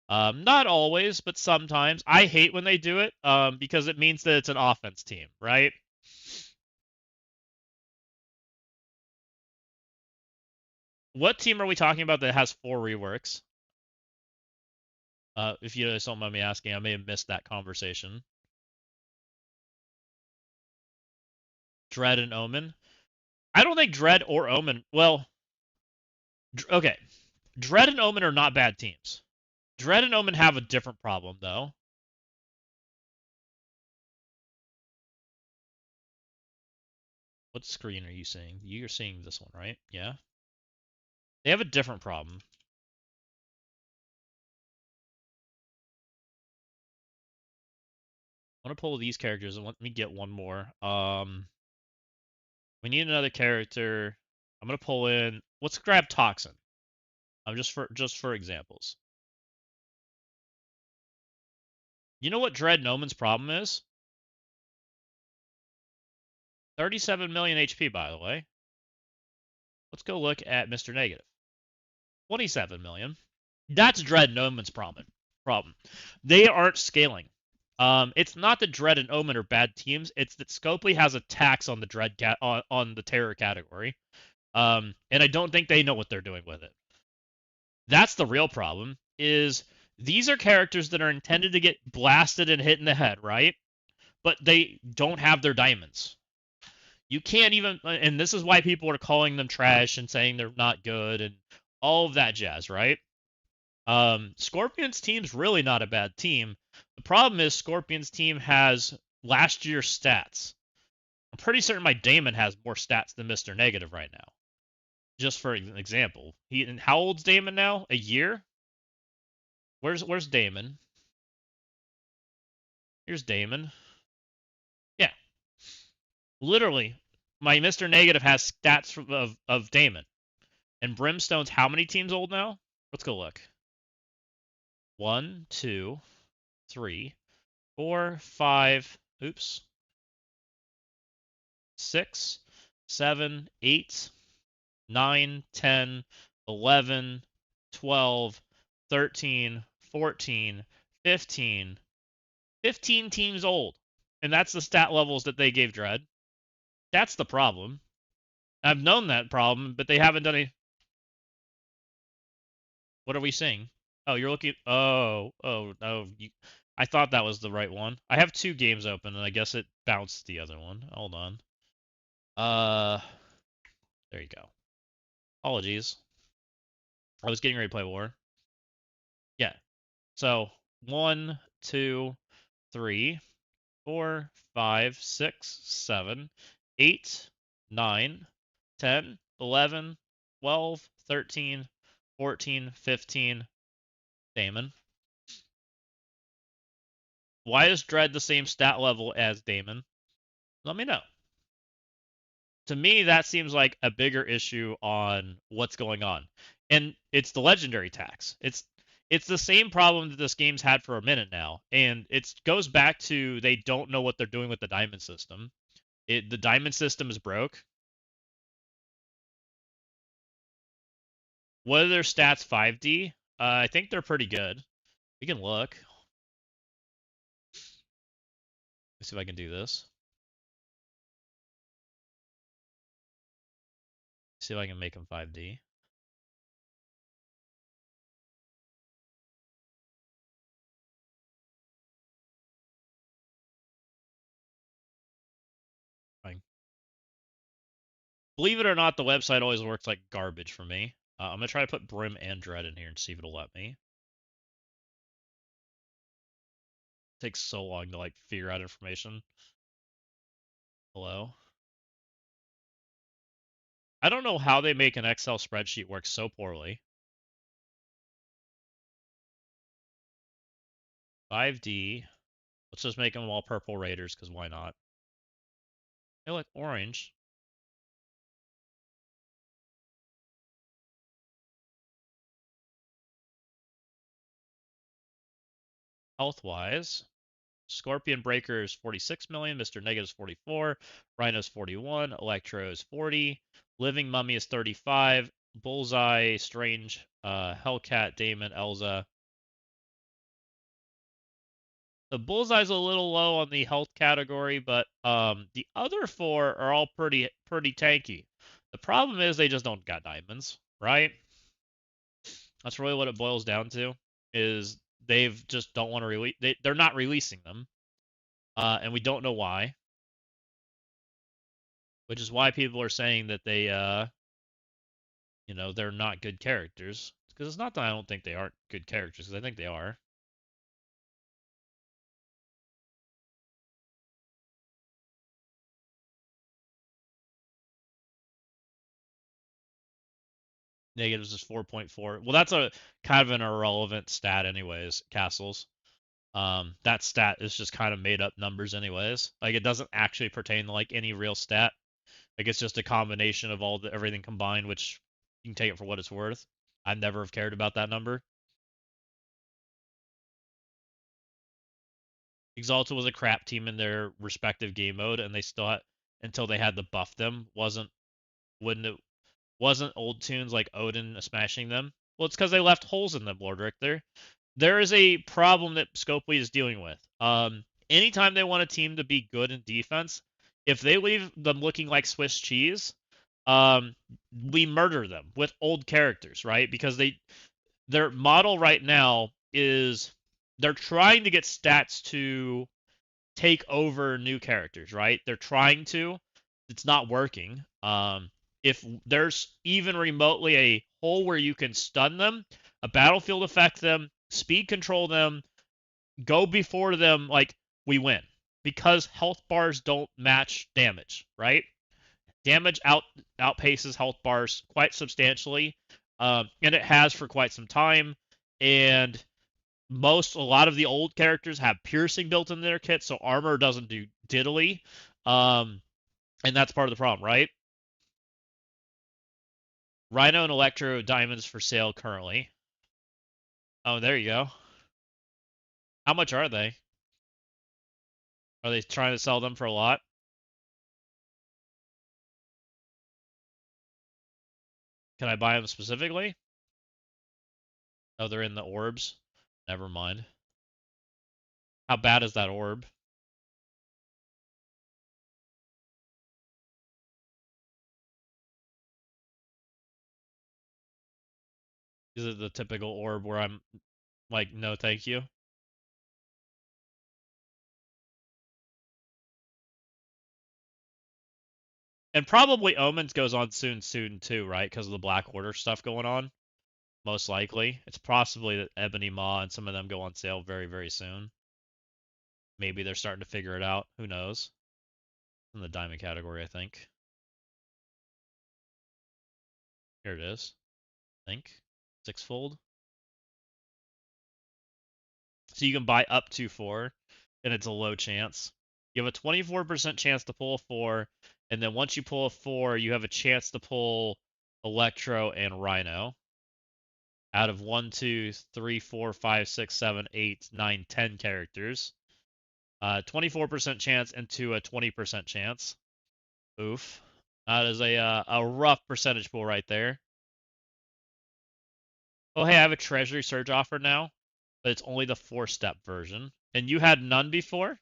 Not always, but sometimes. I hate when they do it because it means that it's an offense team, right? What team are we talking about that has 4 reworks? If you don't mind me asking, I may have missed that conversation. Dread and Omen. I don't think Dread or Omen. Well, okay. Dread and Omen are not bad teams. Dread and Omen have a different problem, though. What screen are you seeing? You're seeing this one, right? Yeah. They have a different problem. I want to pull these characters and let me get one more. We need another character. I'm gonna pull in. Let's grab Toxin. Just for examples. You know what Dread Noman's problem is? 37 million HP, by the way. Let's go look at Mr. Negative. 27 million. That's Dread Noman's Problem. They aren't scaling. It's not that Dread and Omen are bad teams. It's that Scopely has a tax on the on the terror category. And I don't think they know what they're doing with it. That's the real problem. Is these are characters that are intended to get blasted and hit in the head, right? But they don't have their diamonds. You can't even, and this is why people are calling them trash and saying they're not good and all of that jazz, right? Scorpion's team's really not a bad team. The problem is Scorpion's team has last year's stats. I'm pretty certain my Damon has more stats than Mr. Negative right now. Just for an example, and how old's Damon now? A year? Where's Damon? Here's Damon. Yeah, literally, my Mr. Negative has stats of Damon. And Brimstone's how many teams old now? Let's go look. 1, 2, 3, 4, 5. Oops. 6, 7, 8. 9, 10, 11, 12, 13, 14, 15. 15 teams old. And that's the stat levels that they gave Dread. That's the problem. I've known that problem, but they haven't done any. What are we seeing? Oh, you're looking. Oh. I thought that was the right one. I have two games open, and I guess it bounced the other one. Hold on. Uh, there you go. Apologies. I was getting ready to play War. Yeah. So 1, 2, 3, 4, 5, 6, 7, 8, 9, 10, 11, 12, 13, 14, 15. Damon. Why is Dread the same stat level as Damon? Let me know. To me, that seems like a bigger issue on what's going on. And it's the legendary tax. It's the same problem that this game's had for a minute now. And it goes back to they don't know what they're doing with the diamond system. The diamond system is broke. What are their stats 5D? I think they're pretty good. We can look. Let's see if I can do this. See if I can make them 5D. Fine. Believe it or not, the website always works like garbage for me. I'm gonna try to put Brim and Dread in here and see if it'll let me. It takes so long to like figure out information. Hello. I don't know how they make an Excel spreadsheet work so poorly. 5D. Let's just make them all purple raiders, because why not? They look orange. Health-wise, Scorpion Breaker is 46 million, Mr. Negative is 44, Rhino's 41, Electro is 40, Living Mummy is 35, Bullseye, Strange, Hellcat, Damon, Elza. The Bullseye's a little low on the health category, but the other four are all pretty tanky. The problem is they just don't got diamonds, right? That's really what it boils down to. Is they've just don't want to release. They're not releasing them, and we don't know why. Which is why people are saying that they, they're not good characters. Because it's not that I don't think they aren't good characters, because I think they are. Negatives is 4.4. Well, that's a kind of an irrelevant stat, anyways. Castles. That stat is just kind of made up numbers, anyways. Like it doesn't actually pertain to like any real stat. Like it's just a combination of everything combined, which you can take it for what it's worth. I never have cared about that number. Exalted was a crap team in their respective game mode, and they still had until they had to buff them. Wouldn't it wasn't old tunes like Odin smashing them? Well, it's because they left holes in them, Lord Richter. There is a problem that Scopely is dealing with. Anytime they want a team to be good in defense, if they leave them looking like Swiss cheese, we murder them with old characters, right? Because their model right now is they're trying to get stats to take over new characters, right? They're trying to. It's not working. If there's even remotely a hole where you can stun them, a battlefield affect them, speed control them, go before them, like we win. Because health bars don't match damage, right? Damage outpaces health bars quite substantially, and it has for quite some time. And a lot of the old characters have piercing built in their kit, so armor doesn't do diddly. And that's part of the problem, right? Rhino and Electro diamonds for sale currently. Oh, there you go. How much are they? Are they trying to sell them for a lot? Can I buy them specifically? Oh, they're in the orbs. Never mind. How bad is that orb? Is it the typical orb where I'm like, no, thank you? And probably Omens goes on soon too, right? Because of the Black Order stuff going on. Most likely. It's possibly that Ebony Maw and some of them go on sale very soon. Maybe they're starting to figure it out. Who knows? In the diamond category, I think. Here it is. I think. Sixfold. So you can buy up to 4, and it's a low chance. You have a 24% chance to pull a 4, and then once you pull a 4, you have a chance to pull Electro and Rhino. Out of 1, 2, 3, 4, 5, 6, 7, 8, 9, 10 characters. 24% chance into a 20% chance. Oof. That is a rough percentage pool right there. Oh, hey, I have a Treasury Surge offer now, but it's only the 4-step version. And you had none before?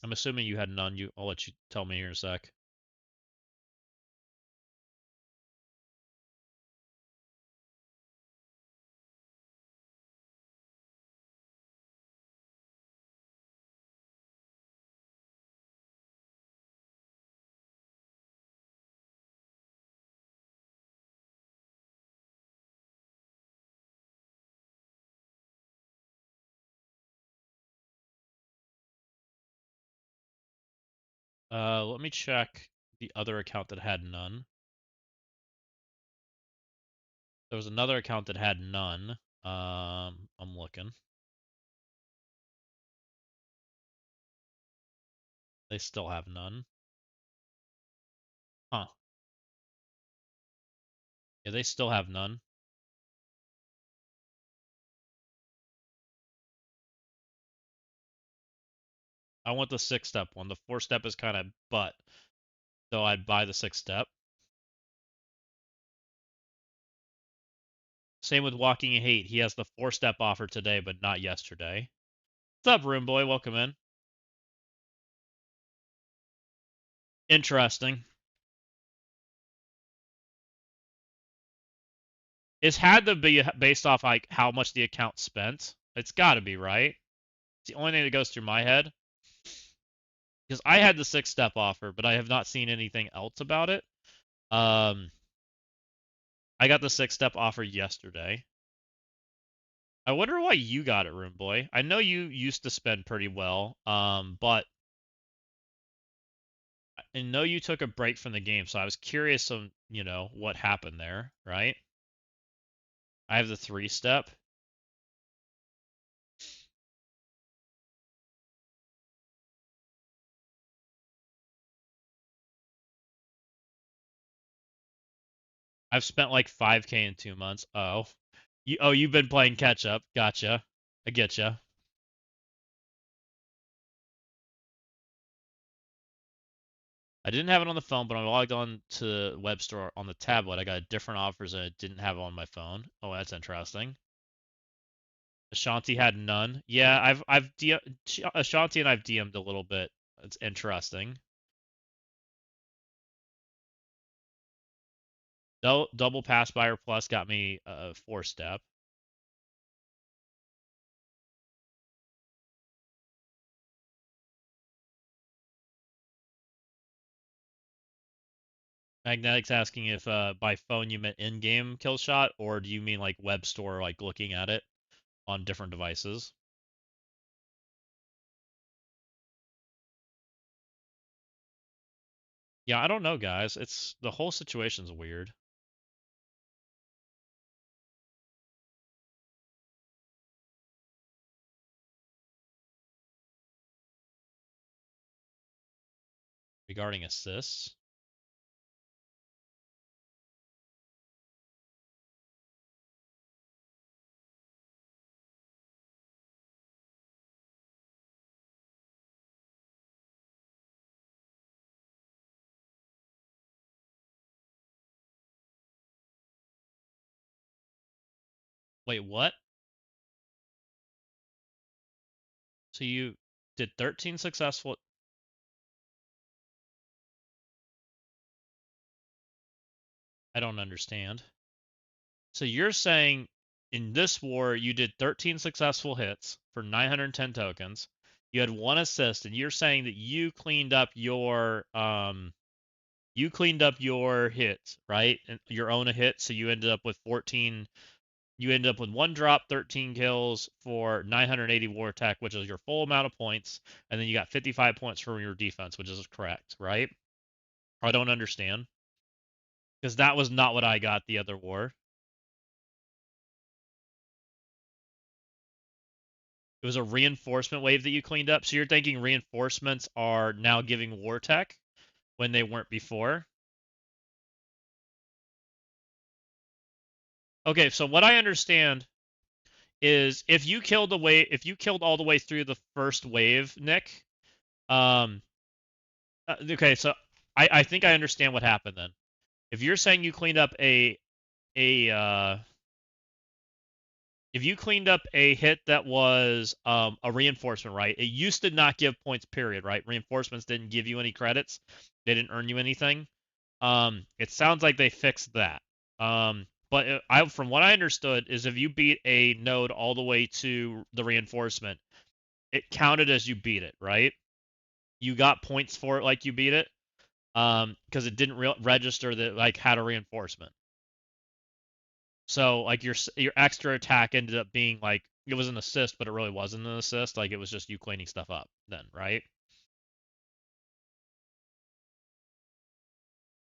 I'm assuming you had none. I'll let you tell me here in a sec. Let me check the other account that had none. There was another account that had none. I'm looking. They still have none. Huh. Yeah, they still have none. I want the 6-step one. The 4-step is kind of butt, so I'd buy the 6-step. Same with Walking in Hate. He has the 4-step offer today, but not yesterday. What's up, Room Boy? Welcome in. Interesting. It's had to be based off like how much the account spent. It's got to be, right? It's the only thing that goes through my head. Because I had the 6-step offer, but I have not seen anything else about it. Um, I got the 6-step offer yesterday. I wonder why you got it, Room Boy. I know you used to spend pretty well, but I know you took a break from the game, so I was curious on, what happened there, right? I have the 3-step. I've spent like 5K in 2 months. Oh, you've been playing catch up. Gotcha. I getcha. I didn't have it on the phone, but I logged on to web store on the tablet. I got different offers and I didn't have it on my phone. Oh, that's interesting. Ashanti had none. Yeah, Ashanti and I've DM'd a little bit. It's interesting. Double pass buyer plus got me a 4-step. Magnetic's asking if by phone you meant in-game kill shot, or do you mean like web store, like looking at it on different devices? Yeah, I don't know, guys. It's the whole situation's weird. Regarding assists. Wait, what? So you did 13 successful. I don't understand. So you're saying in this war you did 13 successful hits for 910 tokens. You had one assist, and you're saying that you cleaned up your hits, right? And your own hit, so you ended up with 14. You ended up with one drop, 13 kills for 980 war attack, which is your full amount of points, and then you got 55 points for your defense, which is correct, right? I don't understand because that was not what I got the other war. It was a reinforcement wave that you cleaned up. So you're thinking reinforcements are now giving war tech when they weren't before. Okay, so what I understand is if you killed all the way through the first wave, Nick. Um, okay, so I think I understand what happened then. If you're saying you cleaned up a if you cleaned up a hit that was a reinforcement, right? It used to not give points, period, right? Reinforcements didn't give you any credits. They didn't earn you anything. It sounds like they fixed that. But from what I understood is if you beat a node all the way to the reinforcement, it counted as you beat it, right? You got points for it like you beat it, because it didn't register that like had a reinforcement. So like your extra attack ended up being like it was an assist, but it really wasn't an assist. Like it was just you cleaning stuff up then, right?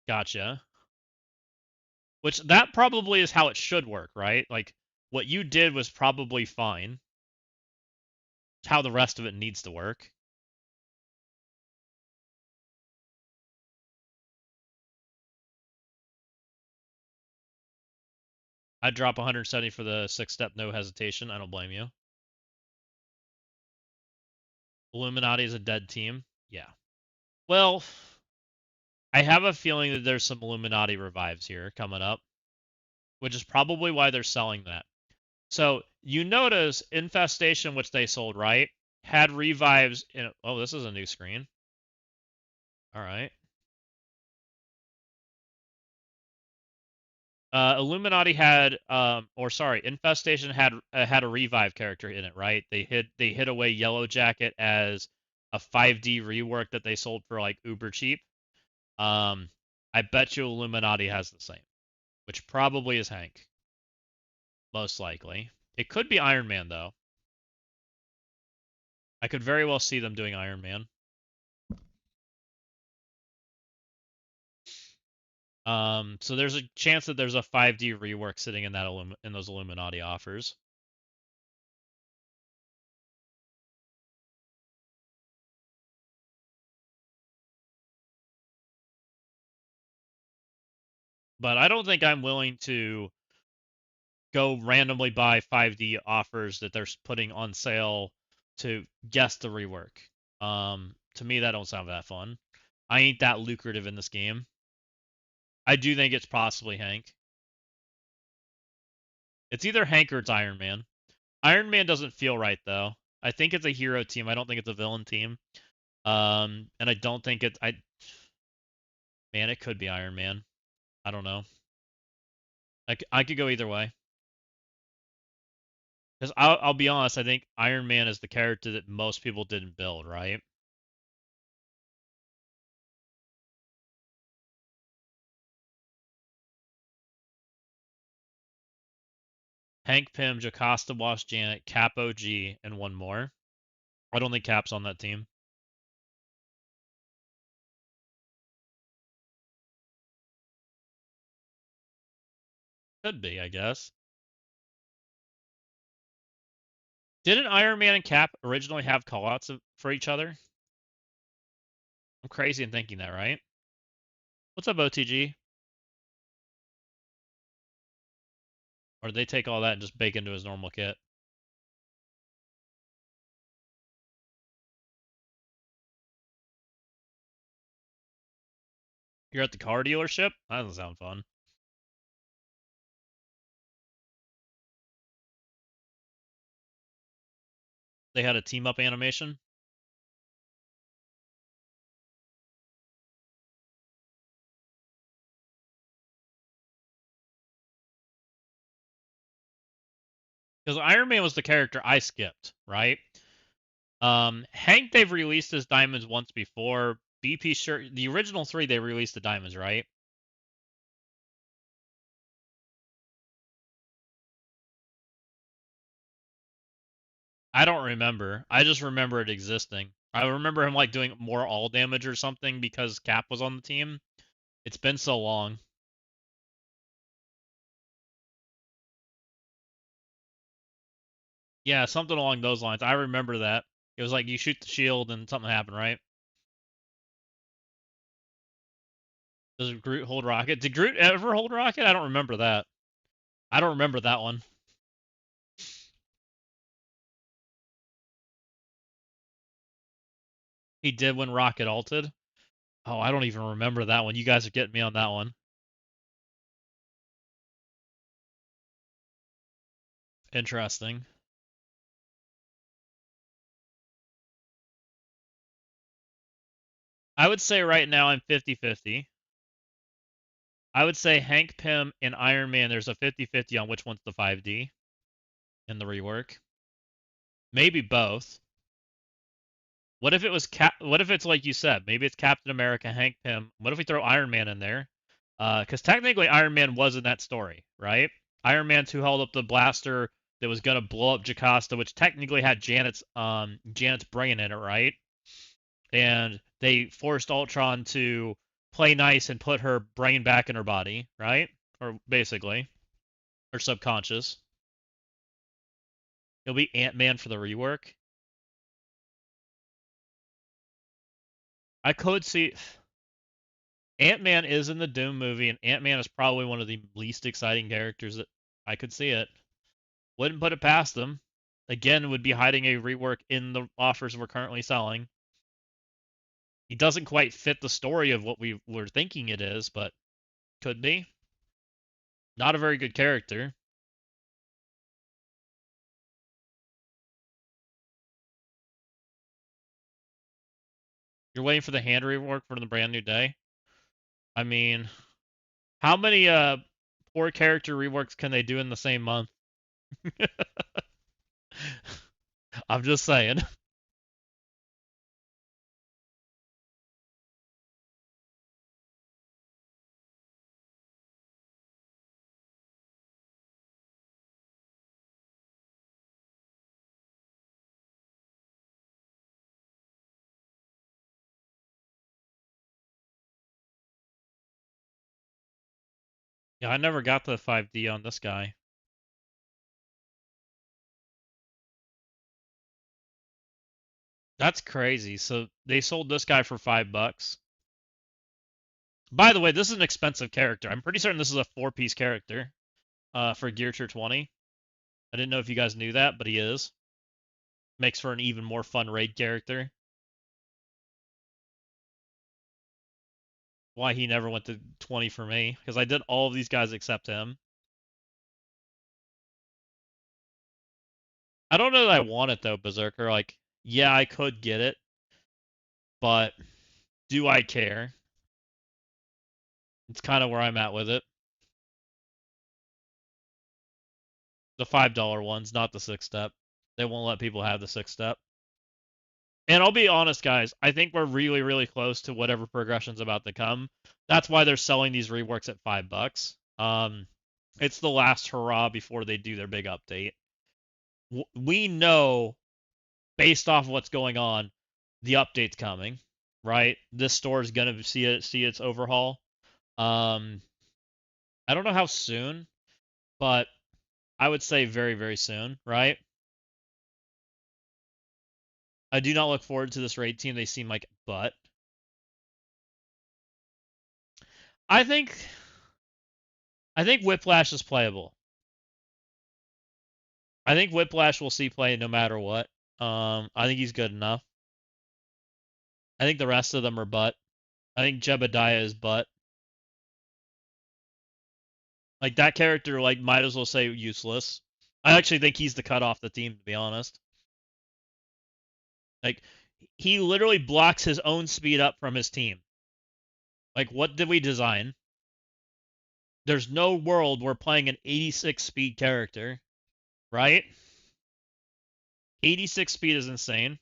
Gotcha. Which that probably is how it should work, right? Like what you did was probably fine. It's how the rest of it needs to work. I'd drop 170 for the six step no hesitation. I don't blame you. Illuminati is a dead team. Yeah. Well, I have a feeling that there's some Illuminati revives here coming up, which is probably why they're selling that. So you notice Infestation, which they sold, right? Had revives in. Oh, this is a new screen. All right. Illuminati had, or sorry, Infestation had a revive character in it, right? They hid away Yellow Jacket as a 5D rework that they sold for like uber cheap. Um, I bet you Illuminati has the same, which probably is Hank, most likely. It could be Iron Man though. I could very well see them doing Iron Man. So there's a chance that there's a 5D rework sitting in that in those Illuminati offers. But I don't think I'm willing to go randomly buy 5D offers that they're putting on sale to guess the rework. To me, that don't sound that fun. I ain't that lucrative in this game. I do think it's possibly Hank. It's either Hank or it's Iron Man. Iron Man doesn't feel right though. I think it's a hero team. I don't think it's a villain team. And I don't think it's man, it could be Iron Man. I don't know. I could go either way. Because I'll be honest, I think Iron Man is the character that most people didn't build, right? Hank Pym, Jocasta Wash Janet, Cap OG, and one more. I don't think Cap's on that team. Could be, I guess. Didn't Iron Man and Cap originally have callouts for each other? I'm crazy in thinking that, right? What's up, OTG? Or did they take all that and just bake into his normal kit? You're at the car dealership? That doesn't sound fun. they had a team up animation? Because Iron Man was the character I skipped, right? Hank they've released as diamonds once before. BP sure the original three they released the diamonds, right? I don't remember. I just remember it existing. I remember him like doing more all damage or something because Cap was on the team. It's been so long. Yeah, something along those lines. I remember that. It was like you shoot the shield and something happened, right? Does Groot hold rocket? Did Groot ever hold rocket? I don't remember that. I don't remember that one. He did when Rocket ulted. Oh, I don't even remember that one. You guys are getting me on that one. Interesting. I would say right now I'm 50-50. I would say Hank Pym and Iron Man, there's a 50-50 on which one's the 5D in the rework. Maybe both. What if it was what if it's like you said, maybe it's Captain America, Hank Pym. What if we throw Iron Man in there? Cuz technically Iron Man was in that story, right? Iron Man's who held up the blaster that was going to blow up Jocasta, which technically had Janet's brain in it, right? And they forced Ultron to play nice and put her brain back in her body, right? Or basically, her subconscious. It'll be Ant-Man for the rework. I could see Ant-Man is in the Doom movie, and Ant-Man is probably one of the least exciting characters that I could see it. Wouldn't put it past them. Again, would be hiding a rework in the offers we're currently selling. He doesn't quite fit the story of what we were thinking it is, but could be. Not a very good character. You're waiting for the hand rework for the brand new day. I mean, how many poor character reworks can they do in the same month? I'm just saying. Yeah, I never got the 5D on this guy. That's crazy. So they sold this guy for $5. By the way, this is an expensive character. I'm pretty certain this is a four-piece character for Gear Tier 20. I didn't know if you guys knew that, but he is. Makes for an even more fun raid character. Why he never went to 20 for me, because I did all of these guys except him. I don't know that I want it though, Berserker. Like, yeah, I could get it, but do I care? It's kind of where I'm at with it. The $5 ones, not the 6-step. They won't let people have the 6-step. And I'll be honest, guys, I think we're really, really close to whatever progression's about to come. That's why they're selling these reworks at $5. It's the last hurrah before they do their big update. We know, based off of what's going on, the update's coming, right? This store is gonna see its overhaul. Um, I don't know how soon, but I would say very, very soon, right? I do not look forward to this raid team. They seem like butt. I think I think Whiplash is playable. I think Whiplash will see play no matter what. I think he's good enough. I think the rest of them are butt. I think Jebediah is butt. Like that character, like might as well say useless. I actually think he's the cut off the team, to be honest. Like, he literally blocks his own speed up from his team. Like, what did we design? There's no world we're playing an 86 speed character, right? 86 speed is insane.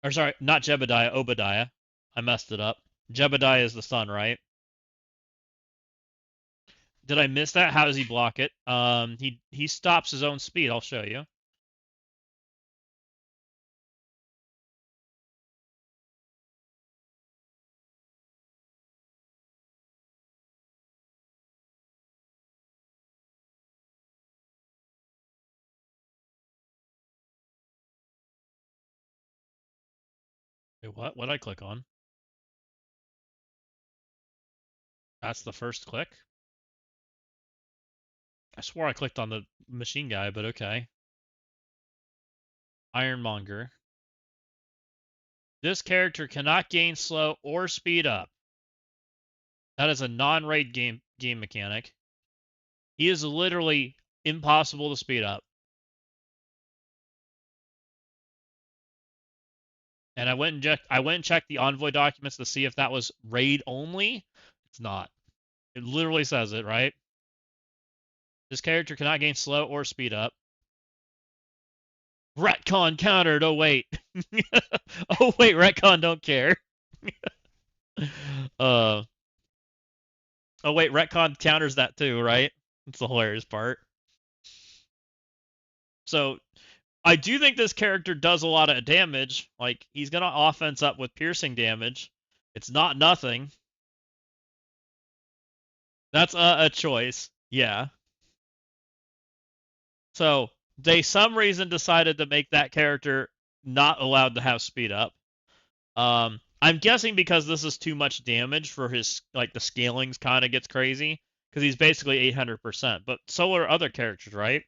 Or sorry, not Jebediah, Obadiah. I messed it up. Jebediah is the son, right? Did I miss that? How does he block it? He stops his own speed. I'll show you. Wait, what? What did I click on? That's the first click. I swore I clicked on the machine guy, but okay. Ironmonger. This character cannot gain slow or speed up. That is a non-raid game mechanic. He is literally impossible to speed up. And I went and checked the Envoy documents to see if that was raid only. It's not. It literally says it, right? This character cannot gain slow or speed up. Retcon countered. Oh wait. Oh wait, retcon don't care. uh oh wait, retcon counters that too, right? That's the hilarious part. So I do think this character does a lot of damage. Like, he's gonna offense up with piercing damage. It's not nothing. That's a choice. Yeah. So they some reason decided to make that character not allowed to have speed up. I'm guessing because this is too much damage for his, like, the scalings kind of gets crazy because he's basically 800%. But so are other characters, right?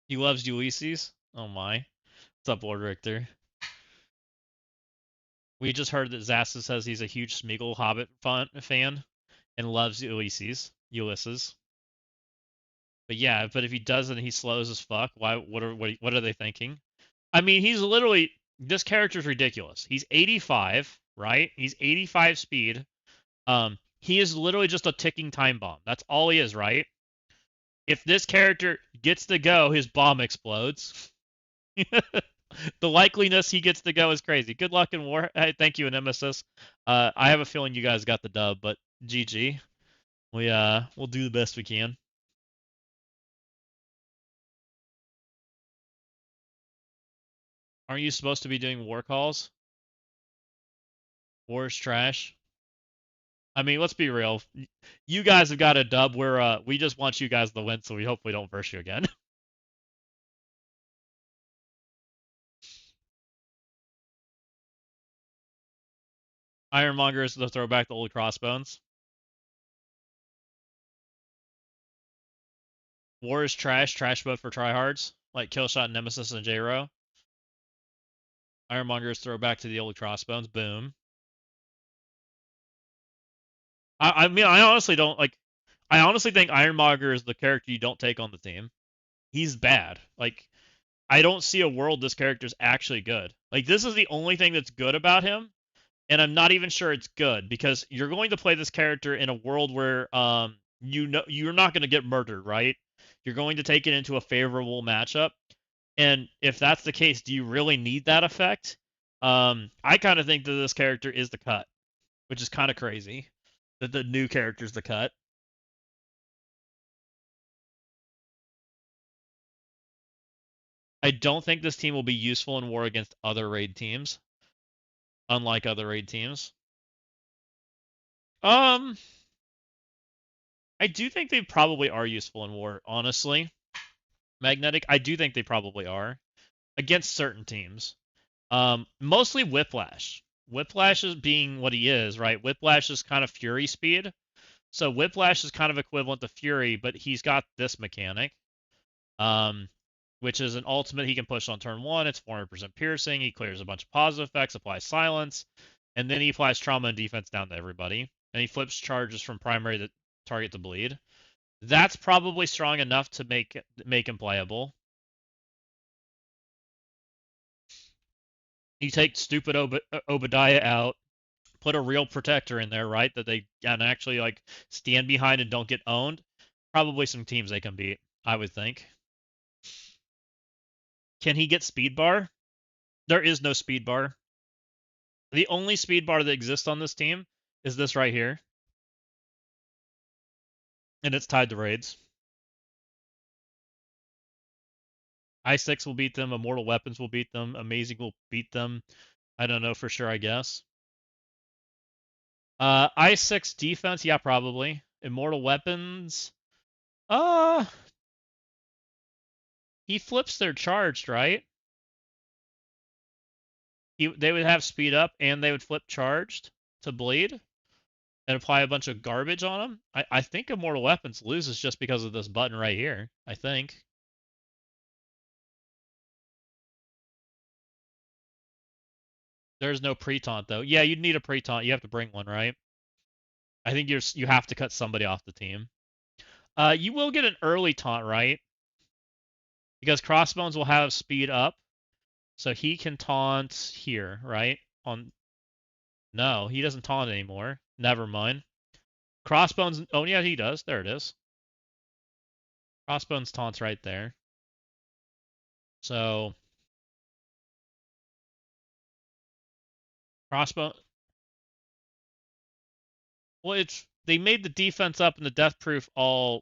He loves Ulysses. Oh my. What's up, Lord Richter? We just heard that Zasta says he's a huge Smeagol Hobbit fan and loves Ulysses. But yeah, but if he doesn't, he slows as fuck. Why? What are they thinking? I mean, he's literally, this character's ridiculous. He's 85, right? He's 85 speed. He is literally just a ticking time bomb. That's all he is, right? If this character gets to go, his bomb explodes. The likeliness he gets to go is crazy. Good luck in war. Hey, thank you in MSS. I have a feeling you guys got the dub, but GG. We'll do the best we can. Aren't you supposed to be doing war calls? War is trash. I mean, let's be real. You guys have got a dub. We just want you guys to win, so we hope we don't verse you again. Ironmonger is the throwback to old crossbones. War is trash. Trash mode for tryhards like Killshot, Nemesis, and J-Ro. Ironmonger is throwback to the old crossbones. Boom. I mean, I honestly don't like. I honestly think Ironmonger is the character you don't take on the team. He's bad. Like, I don't see a world this character's actually good. Like, this is the only thing that's good about him, and I'm not even sure it's good because you're going to play this character in a world where you know you're not going to get murdered, right? You're going to take it into a favorable matchup, and if that's the case, do you really need that effect? I kind of think that this character is the cut, which is kind of crazy that the new character's the cut. I don't think this team will be useful in war against other raid teams, unlike other raid teams. Um, I do think they probably are useful in war, honestly. Magnetic, I do think they probably are against certain teams. Mostly Whiplash. Whiplash is being what he is, right? Whiplash is kind of Fury speed. So Whiplash is kind of equivalent to Fury, but he's got this mechanic. Um, which is an ultimate he can push on turn 1. It's 400% piercing. He clears a bunch of positive effects, applies silence, and then he applies trauma and defense down to everybody. And he flips charges from primary to target to bleed. That's probably strong enough to make him playable. You take stupid Obadiah out, put a real protector in there, right? That they can actually like stand behind and don't get owned. Probably some teams they can beat, I would think. Can he get speed bar? There is no speed bar. The only speed bar that exists on this team is this right here. And it's tied to raids. I6 will beat them. Immortal Weapons will beat them. Amazing will beat them. I don't know for sure, I guess. I6 defense, yeah, probably. Immortal Weapons. He flips their charged, right? They would have speed up and they would flip charged to bleed and apply a bunch of garbage on them. I think Immortal Weapons loses just because of this button right here. I think. There's no pre-taunt though. Yeah, you'd need a pre-taunt. You have to bring one, right? I think you have to cut somebody off the team. You will get an early taunt, right? Because Crossbones will have speed up, so he can taunt here, right? No, he doesn't taunt anymore. Never mind. Crossbones. Oh yeah, he does. There it is. Crossbones taunts right there. So Crossbone. Well, they made the defense up and the death proof all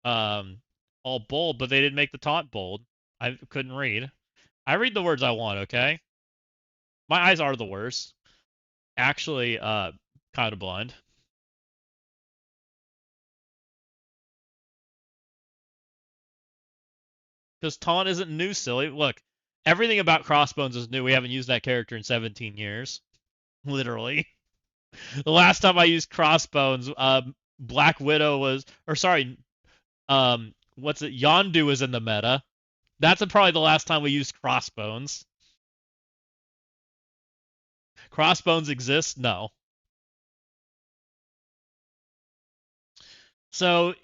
bold, but they didn't make the taunt bold. I couldn't read. I read the words I want, okay? My eyes are the worst. Actually, kind of blind. Because taunt isn't new, silly. Look, everything about Crossbones is new. We haven't used that character in 17 years. Literally. The last time I used Crossbones, Black Widow was, or sorry, what's it? Yondu was in the meta. That's probably the last time we used Crossbones. Crossbones exists? No. So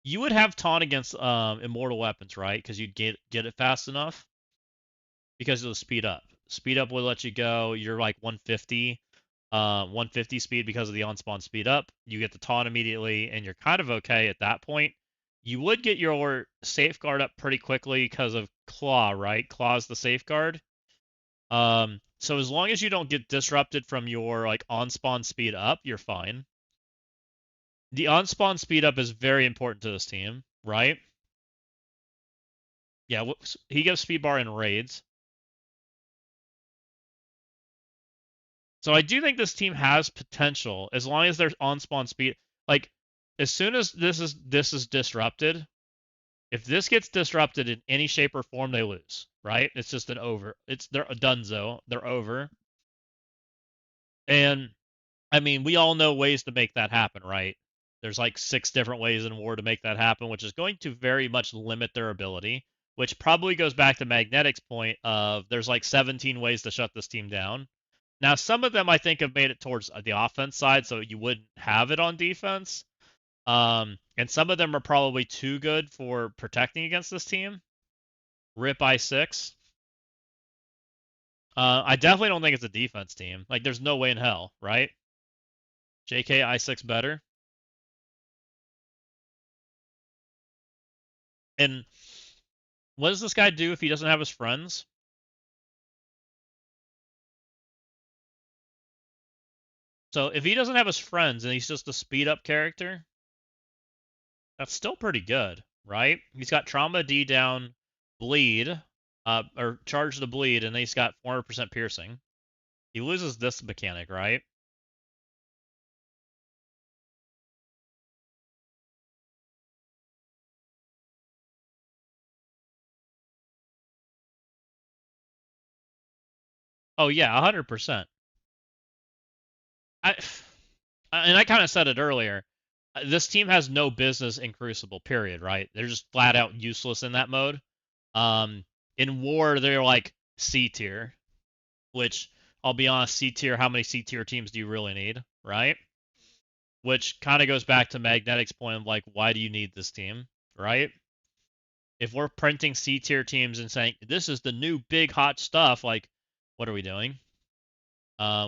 you would have taunt against immortal weapons, right? Because you'd get it fast enough because of the speed up. Speed up would let you go. You're like 150, 150 speed because of the on spawn speed up. You get the taunt immediately, and you're kind of okay at that point. You would get your safeguard up pretty quickly because of Claw, right? Claw's the safeguard. So as long as you don't get disrupted from your like on spawn speed up, you're fine. The on spawn speed up is very important to this team, right? Yeah, he gives speed bar in raids. So I do think this team has potential as long as there's on spawn speed. Like as soon as this is disrupted, if this gets disrupted in any shape or form, they lose, right? It's just an over. They're a dunzo. They're over. And I mean, we all know ways to make that happen, right? There's like 6 different ways in war to make that happen, which is going to very much limit their ability, which probably goes back to Magnetic's point of there's like 17 ways to shut this team down. Now, some of them I think have made it towards the offense side, so you wouldn't have it on defense. And some of them are probably too good for protecting against this team. Rip I6. I definitely don't think it's a defense team. Like, there's no way in hell, right? JK I6 better. And what does this guy do if he doesn't have his friends? So if he doesn't have his friends and he's just a speed up character, that's still pretty good, right? He's got trauma D down, bleed, or charge to bleed, and then he's got 400% piercing. He loses this mechanic, right? Oh yeah, 100%. I and I kind of said it earlier. This team has no business in Crucible, period, right? They're just flat out useless in that mode. In war, they're like C tier, which I'll be honest, C tier, how many C tier teams do you really need, right? Which kind of goes back to Magnetic's point of like, why do you need this team, right? If we're printing C tier teams and saying this is the new big hot stuff, like, what are we doing?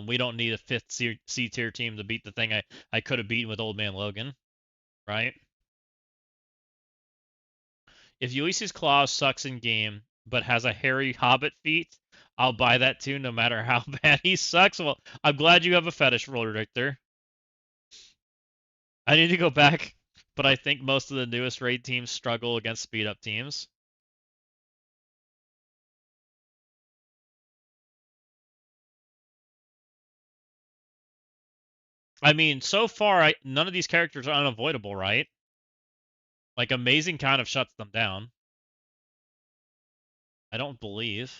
We don't need a fifth C tier team to beat the thing I could have beaten with Old Man Logan, right? If Ulysses Claus sucks in game but has a hairy hobbit feet, I'll buy that too, no matter how bad he sucks. Well, I'm glad you have a fetish for Richter. I need to go back, but I think most of the newest raid teams struggle against speed up teams. I mean, so far, none of these characters are unavoidable, right? Like, Amazing kind of shuts them down. I don't believe.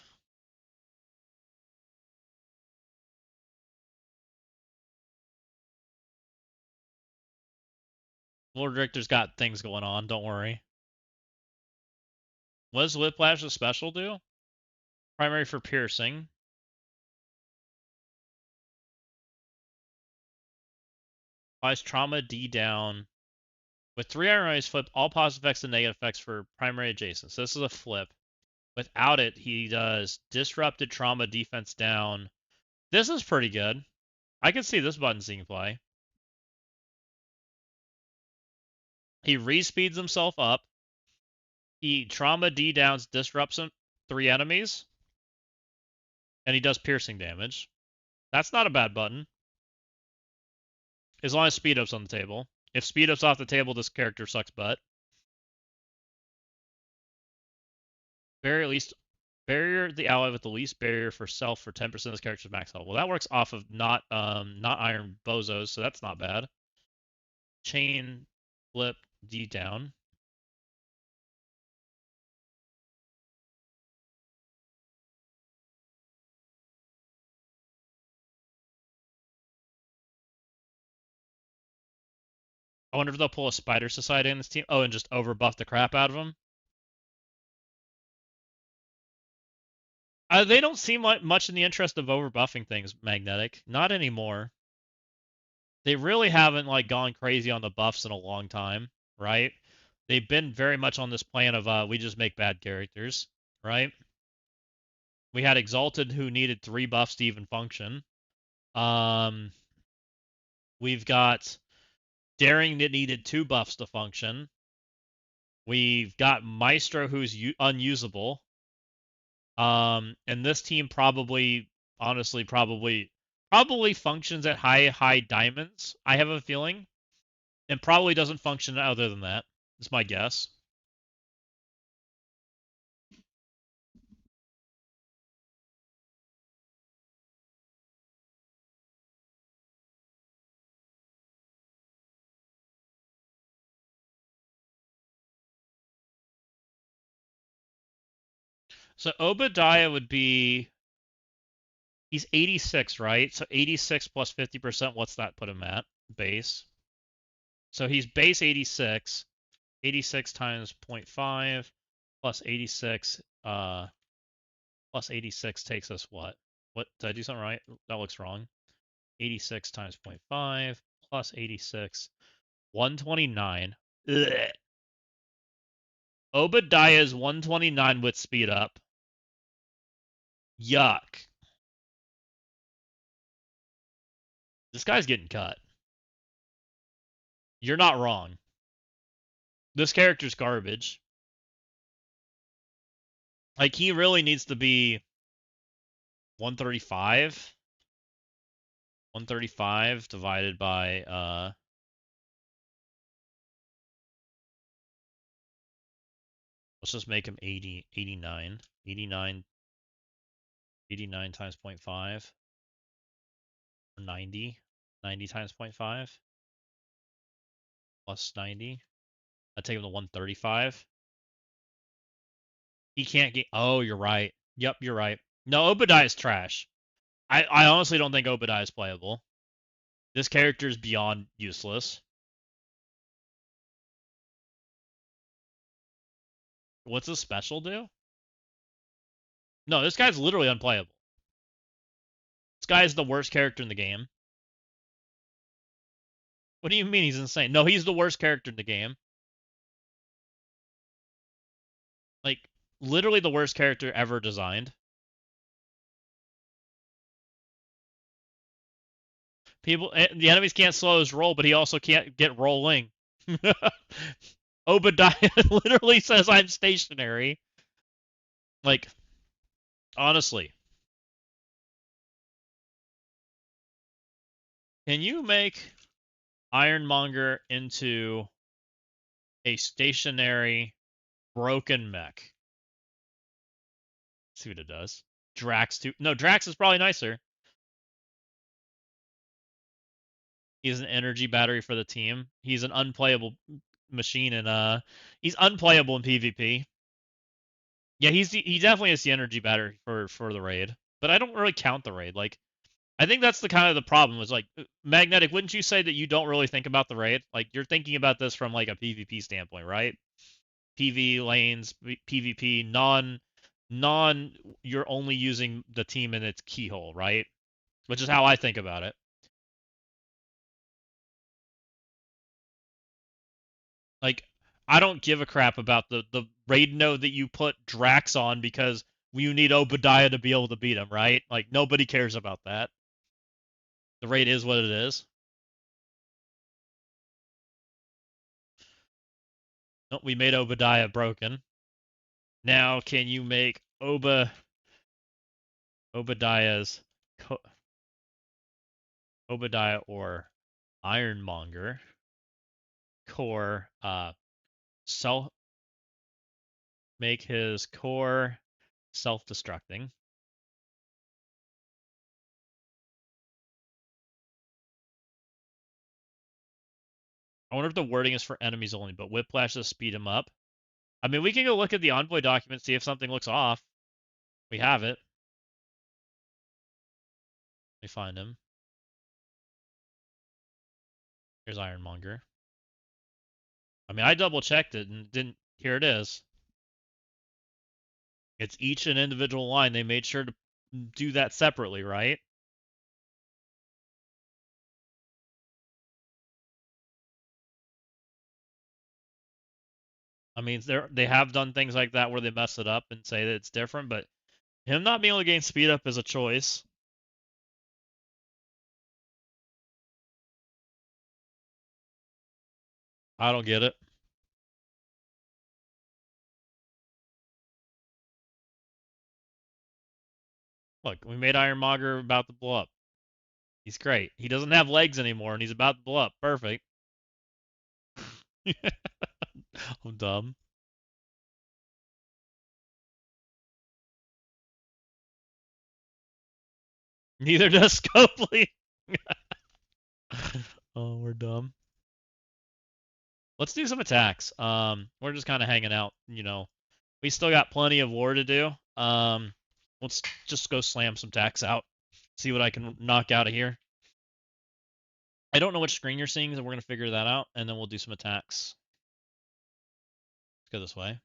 Lord Richter's got things going on, don't worry. What does Whiplash's special do? Primary for piercing. Applies trauma D down. With 3 iron eyes, flip all positive effects and negative effects for primary adjacent. So this is a flip. Without it, he does disrupted trauma defense down. This is pretty good. I can see this button seeing play. He respeeds himself up. He trauma D downs, disrupts 3 enemies. And he does piercing damage. That's not a bad button. As long as speed up's on the table. If speed up's off the table, this character sucks butt. Barrier the ally with the least barrier for self for 10% of this character's max health. Well, that works off of not iron bozos, so that's not bad. Chain flip D down. I wonder if they'll pull a Spider Society in this team. Oh, and just overbuff the crap out of them. They don't seem like much in the interest of overbuffing things, Magnetic. Not anymore. They really haven't like gone crazy on the buffs in a long time, right? They've been very much on this plan of we just make bad characters, right? We had Exalted who needed 3 buffs to even function. We've got Daring that needed 2 buffs to function. We've got Maestro who's unusable. And this team probably, honestly, probably functions at high diamonds. I have a feeling, and probably doesn't function other than that. Is my guess. So Obadiah would be. He's 86, right? So 86 plus 50%. What's that put him at? Base. So he's base 86. 86 times 0.5 plus 86 plus 86 takes us what? What, did I do something right? That looks wrong. 86 times 0.5 plus 86, 129. Ugh. Obadiah is 129 with speed up. Yuck. This guy's getting cut. You're not wrong. This character's garbage. Like, he really needs to be 135. 135 divided by, let's just make him 80, 89. 89, 89 times 0.5. 90. 90 times 0.5. Plus 90. I take him to 135. He can't get. Oh, you're right. Yep, you're right. No, Obadiah's trash. I honestly don't think Obadiah's playable. This character is beyond useless. What's his special do? No, this guy's literally unplayable. This guy is the worst character in the game. What do you mean he's insane? No, he's the worst character in the game. Like, literally the worst character ever designed. The enemies can't slow his roll, but he also can't get rolling. Obadiah literally says I'm stationary. Like, honestly, can you make Ironmonger into a stationary broken mech? Let's see what it does. Drax too. No, Drax is probably nicer. He's an energy battery for the team. He's an unplayable machine and he's unplayable in PvP. Yeah, he definitely is the energy battery for the raid. But I don't really count the raid. Like, I think that's the kind of the problem is like Magnetic, wouldn't you say that you don't really think about the raid? Like you're thinking about this from like a PvP standpoint, right? PV lanes, PvP, non you're only using the team in its keyhole, right? Which is how I think about it. Like I don't give a crap about the raid node that you put Drax on because you need Obadiah to be able to beat him, right? Like nobody cares about that. The raid is what it is. Oh, we made Obadiah broken. Now can you make Obadiah's Obadiah or Ironmonger core self make his core self-destructing. I wonder if the wording is for enemies only, but Whiplash to speed him up. I mean, we can go look at the Envoy document, see if something looks off. We have it. We find him. Here's Ironmonger. I mean, I double checked it and didn't. Here it is. It's each an individual line. They made sure to do that separately, right? I mean, they have done things like that where they mess it up and say that it's different, but him not being able to gain speed up is a choice. I don't get it. Look, we made Ironmonger about to blow up. He's great. He doesn't have legs anymore, and he's about to blow up. Perfect. I'm dumb. Neither does Scopely. Oh, we're dumb. Let's do some attacks. We're just kind of hanging out. We still got plenty of war to do. Let's just go slam some attacks out. See what I can knock out of here. I don't know which screen you're seeing, so we're gonna figure that out, and then we'll do some attacks. Let's go this way.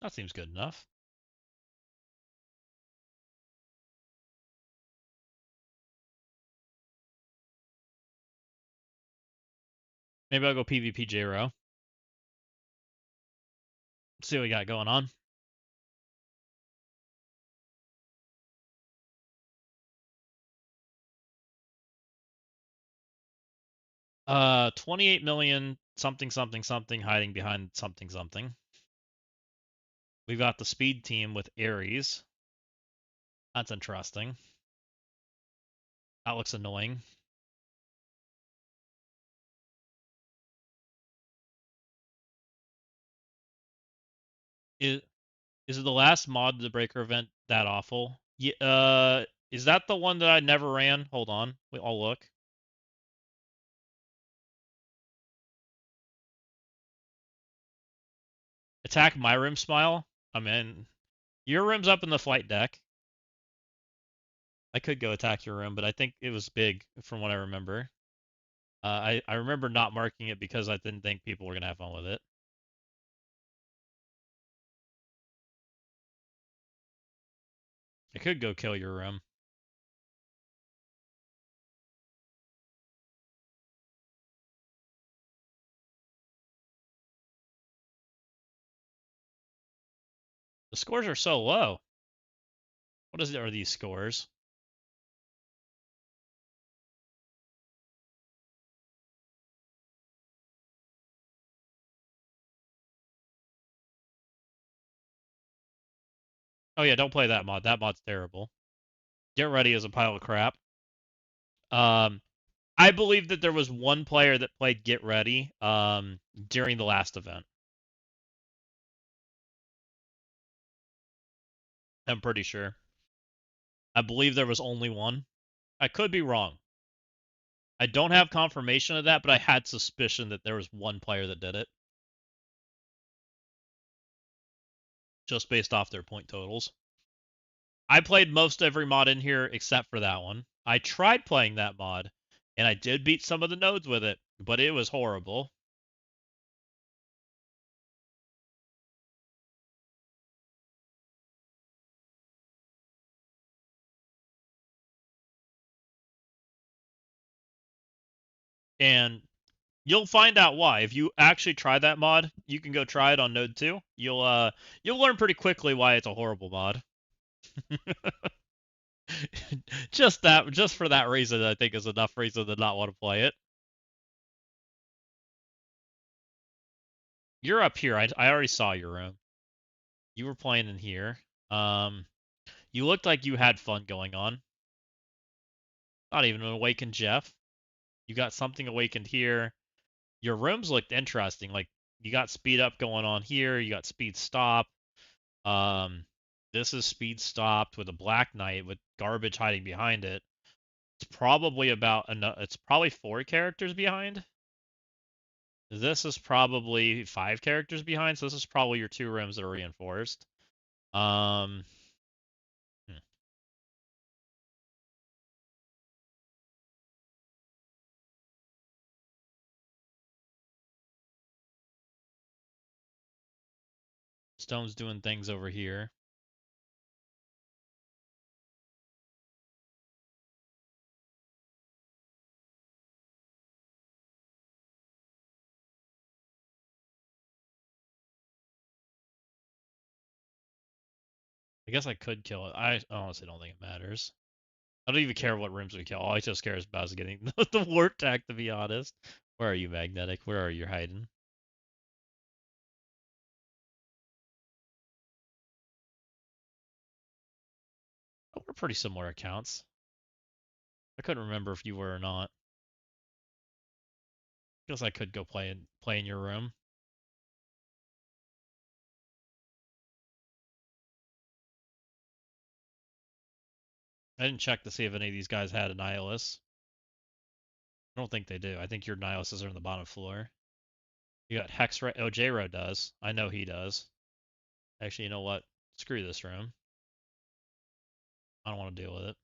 That seems good enough. Maybe I'll go PvP J-Row. See what we got going on. 28 million something something something hiding behind something something. We've got the speed team with Ares. That's interesting. That looks annoying. Is is it the last mod the breaker event that awful? Yeah, is that the one that I never ran? Hold on. I'll look. Attack my room smile. I mean, your room's up in the flight deck. I could go attack your room, but I think it was big from what I remember. I remember not marking it because I didn't think people were gonna have fun with it. I could go kill your room. The scores are so low. Are these scores? Oh yeah, don't play that mod. That mod's terrible. Get Ready is a pile of crap. Um, I believe that there was one player that played Get Ready during the last event. I'm pretty sure. I believe there was only one. I could be wrong. I don't have confirmation of that, but I had suspicion that there was one player that did it. Just based off their point totals. I played most every mod in here except for that one. I tried playing that mod, and I did beat some of the nodes with it, but it was horrible. And you'll find out why. If you actually try that mod, you can go try it on Node 2. You'll learn pretty quickly why it's a horrible mod. Just for that reason, I think is enough reason to not want to play it. You're up here. I already saw your room. You were playing in here. Um, you looked like you had fun going on. Not even an awakened Jeff. You got something awakened here. Your rooms looked interesting. Like you got speed up going on here. You got speed stop. Um, this is speed stopped with a Black Knight with garbage hiding behind it. It's probably 4 characters behind. This is probably 5 characters behind, so this is probably your 2 rooms that are reinforced. Um, hmm. Stone's doing things over here. I guess I could kill it. I honestly don't think it matters. I don't even care what rooms we kill. All I just care about is getting the warp tag, to be honest. Where are you, Magnetic? Where are you hiding? Oh, we're pretty similar accounts. I couldn't remember if you were or not. Guess I could go play in your room. I didn't check to see if any of these guys had a Nihilus. I don't think they do. I think your Nihiluses are on the bottom floor. You got Hex right. Oh, J-Ro does. I know he does. Actually, you know what? Screw this room. I don't want to deal with it.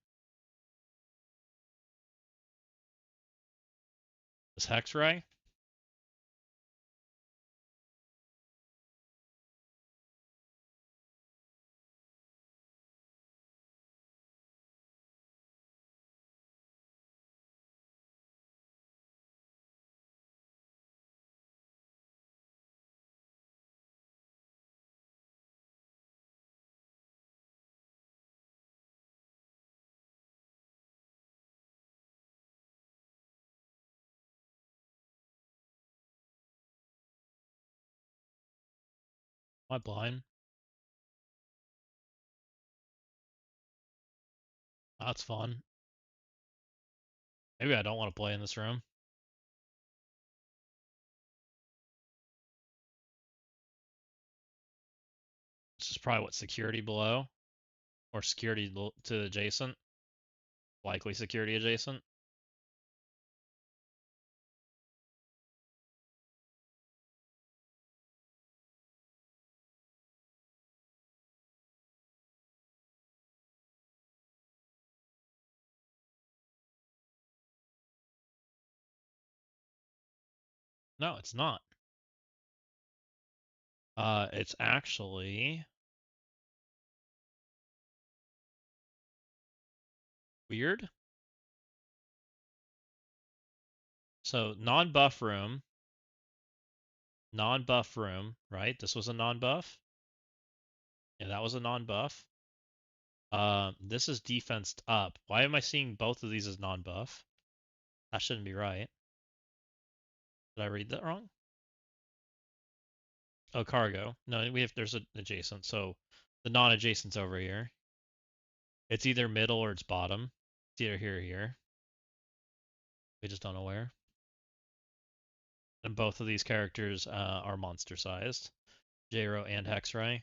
This Hex Ray? Am I blind? That's fun. Maybe I don't want to play in this room. This is probably what, security below? Or security to adjacent? Likely security adjacent. No, it's not. It's actually weird. So non-buff room, right? This was a non-buff. Yeah, that was a non-buff. This is defensed up. Why am I seeing both of these as non-buff? That shouldn't be right. Did I read that wrong? Oh, cargo. No, there's an adjacent. So the non-adjacent's over here. It's either middle or it's bottom. It's either here or here. We just don't know where. And both of these characters are monster sized. Jero and Hexray.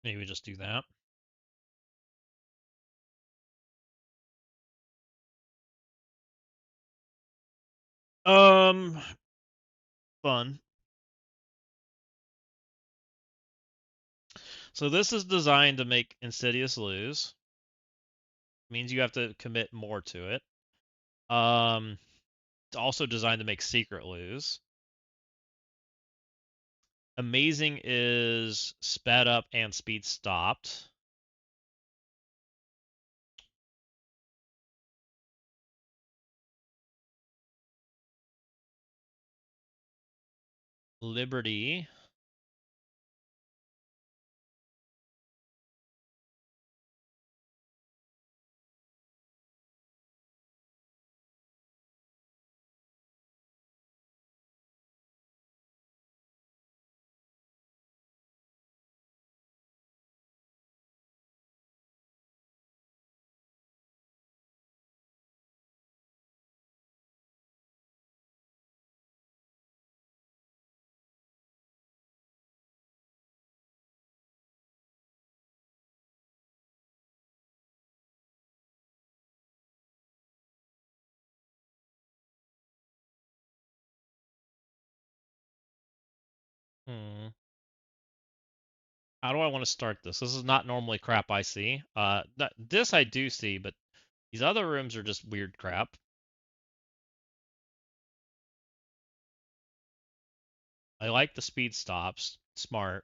Maybe we just do that. Um, Fun. So this is designed to make Insidious lose. Means you have to commit more to it. It's also designed to make Secret lose. Amazing is sped up and speed stopped. Liberty. Hmm. How do I want to start this? This is not normally crap I see. This I do see, but these other rooms are just weird crap. I like the speed stops. Smart.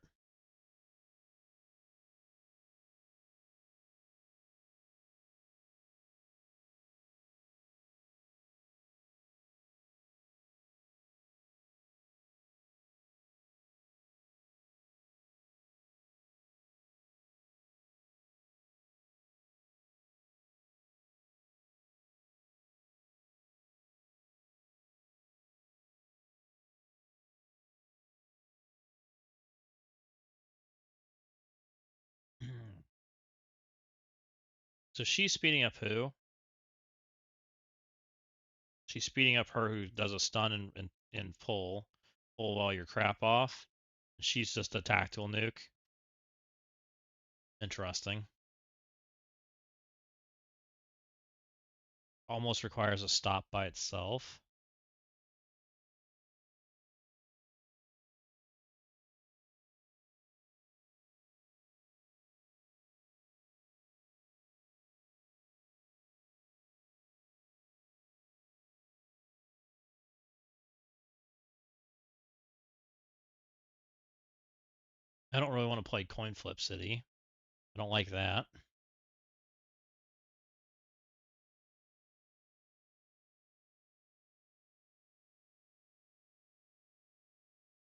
So she's speeding up who? She's speeding up her who does a stun and pull all your crap off. She's just a tactical nuke. Interesting. Almost requires a stop by itself. I don't really want to play Coin Flip City. I don't like that.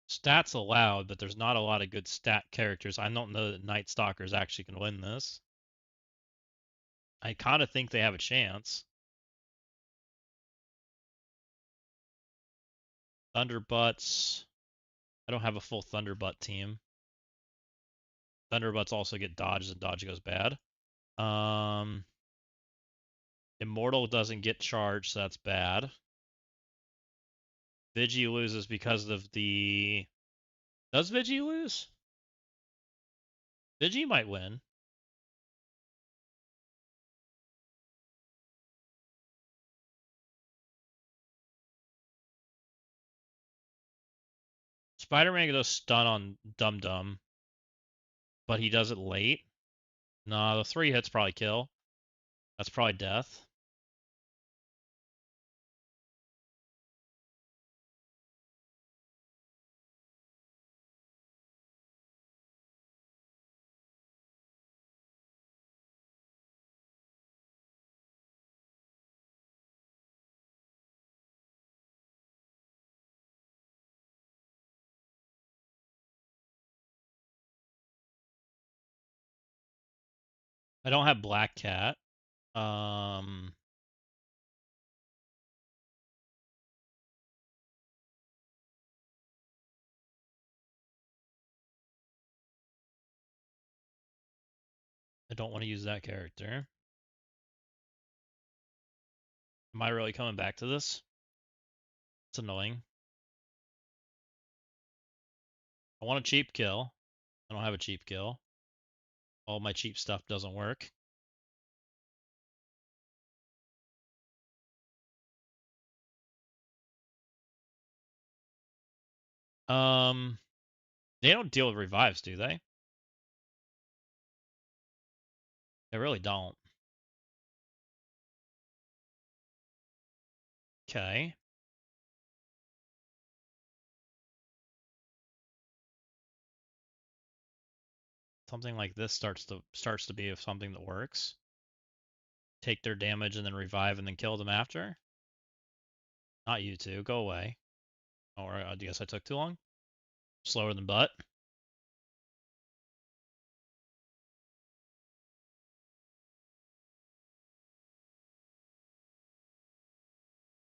Stats allowed, but there's not a lot of good stat characters. I don't know that Night Stalkers actually can win this. I kind of think they have a chance. Thunderbutts. I don't have a full Thunderbutt team. Thunderbutts also get dodges and dodge goes bad. Um, Immortal doesn't get charged, so that's bad. Vigi loses because of the. Does Vigi lose? Vigi might win. Spider-Man does stun on Dum Dum. but he does it late. Nah, the 3 hits probably kill. That's probably death. I don't have Black Cat. Um, I don't want to use that character. Am I really coming back to this? It's annoying. I want a cheap kill. I don't have a cheap kill. All my cheap stuff doesn't work. Um, they don't deal with revives, do they? They really don't. Okay. Something like this starts to be something that works. Take their damage and then revive and then kill them after. Not you two. Go away. Or I guess I took too long. Slower than butt.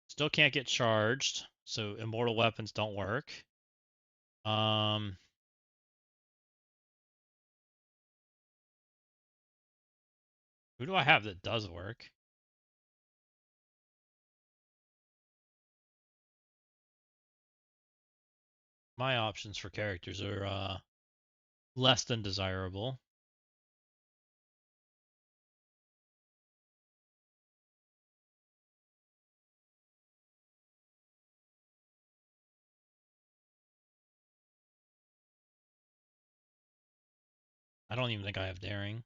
Still can't get charged, so immortal weapons don't work. Um, who do I have that does work? My options for characters are less than desirable. I don't even think I have daring.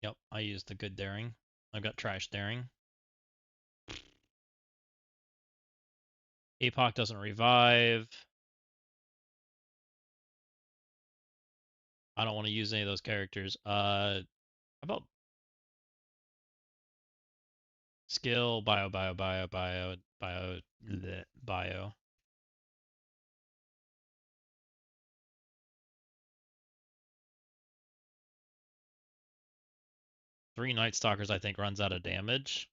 Yep, I used the good daring. I've got trash daring. APOC doesn't revive. I don't want to use any of those characters. How about skill, bio. 3 Night Stalkers, I think, runs out of damage.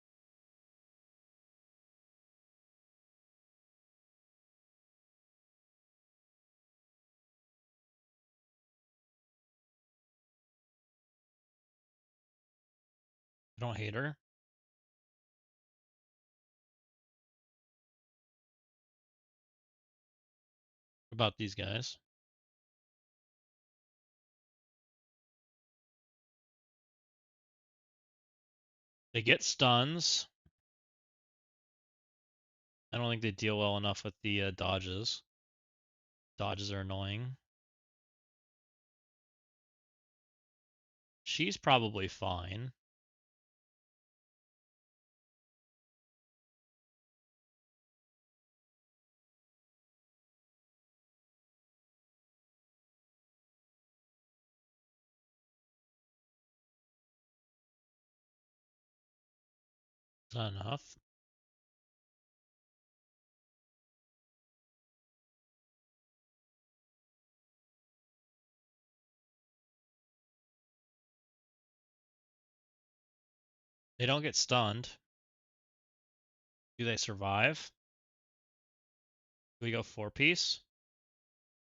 I don't hate her. What about these guys? They get stuns. I don't think they deal well enough with the dodges. Dodges are annoying. She's probably fine. Is that enough? They don't get stunned. Do they survive? Do we go 4-piece?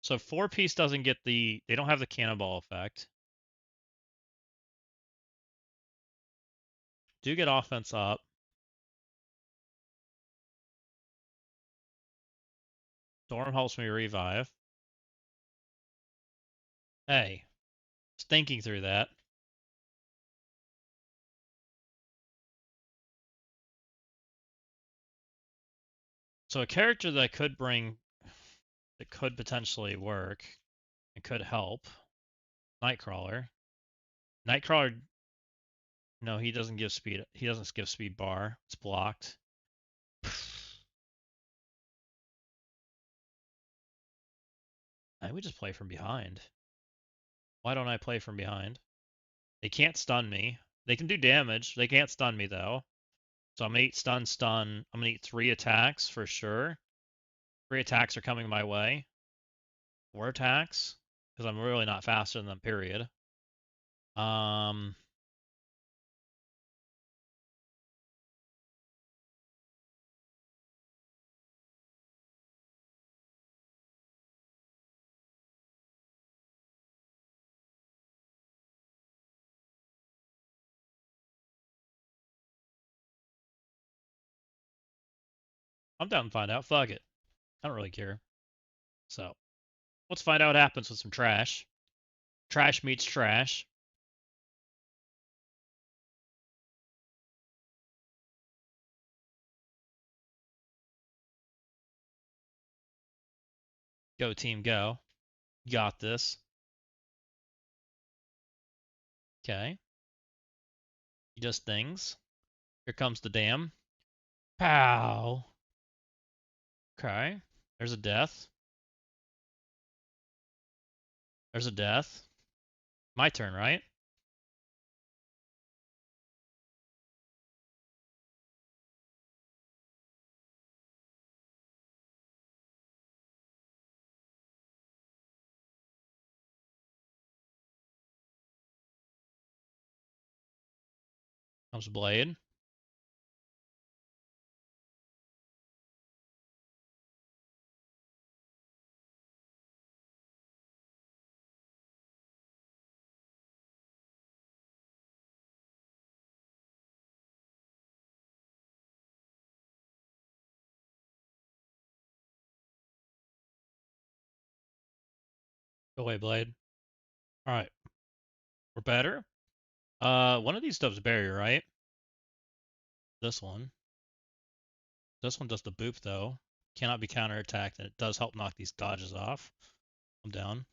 So 4-piece doesn't get they don't have the cannonball effect. Do get offense up. Storm helps me revive. Hey, just thinking through that. So a character that I could bring that could potentially work. It could help. Nightcrawler. Nightcrawler. No, he doesn't give speed. He doesn't give speed bar. It's blocked. I would just play from behind. Why don't I play from behind? They can't stun me. They can do damage. They can't stun me though. So I'm gonna eat stun. I'm gonna eat 3 attacks for sure. 3 attacks are coming my way. 4 attacks because I'm really not faster than them. Period. Um, I'm down to find out. Fuck it. I don't really care. So let's find out what happens with some trash. Trash meets trash. Go team, go. You got this. Okay. He does things. Here comes the dam. Pow. Okay. There's a death. There's a death. My turn, right? Comes Blade. Go away, Blade. Alright. We're better. One of these does barrier, right? This one. This one does the boop, though. Cannot be counterattacked, and it does help knock these dodges off. I'm down.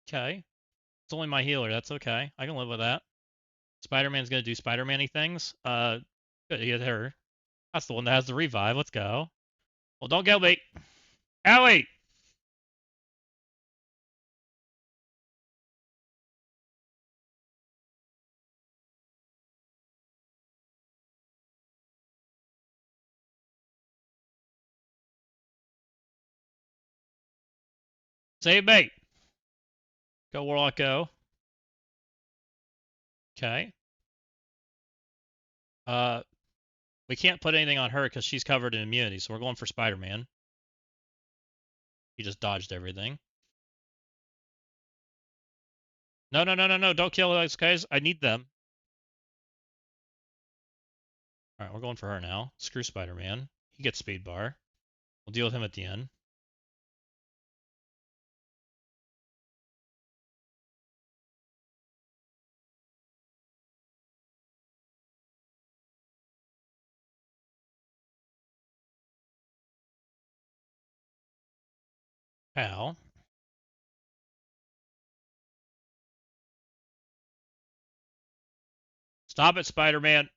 Okay. It's only my healer. That's okay. I can live with that. Spider-Man's gonna do Spider-Man-y things. Good to get her. That's the one that has the revive. Let's go. Well, don't go, mate. Owie! Save me! Go, Warlock, go. Okay. Uh, we can't put anything on her because she's covered in immunity, so we're going for Spider-Man. He just dodged everything. No, no, no, no, no. Don't kill those guys. I need them. Alright, we're going for her now. Screw Spider-Man. He gets speed bar. We'll deal with him at the end. Pal. Stop it, Spider-Man.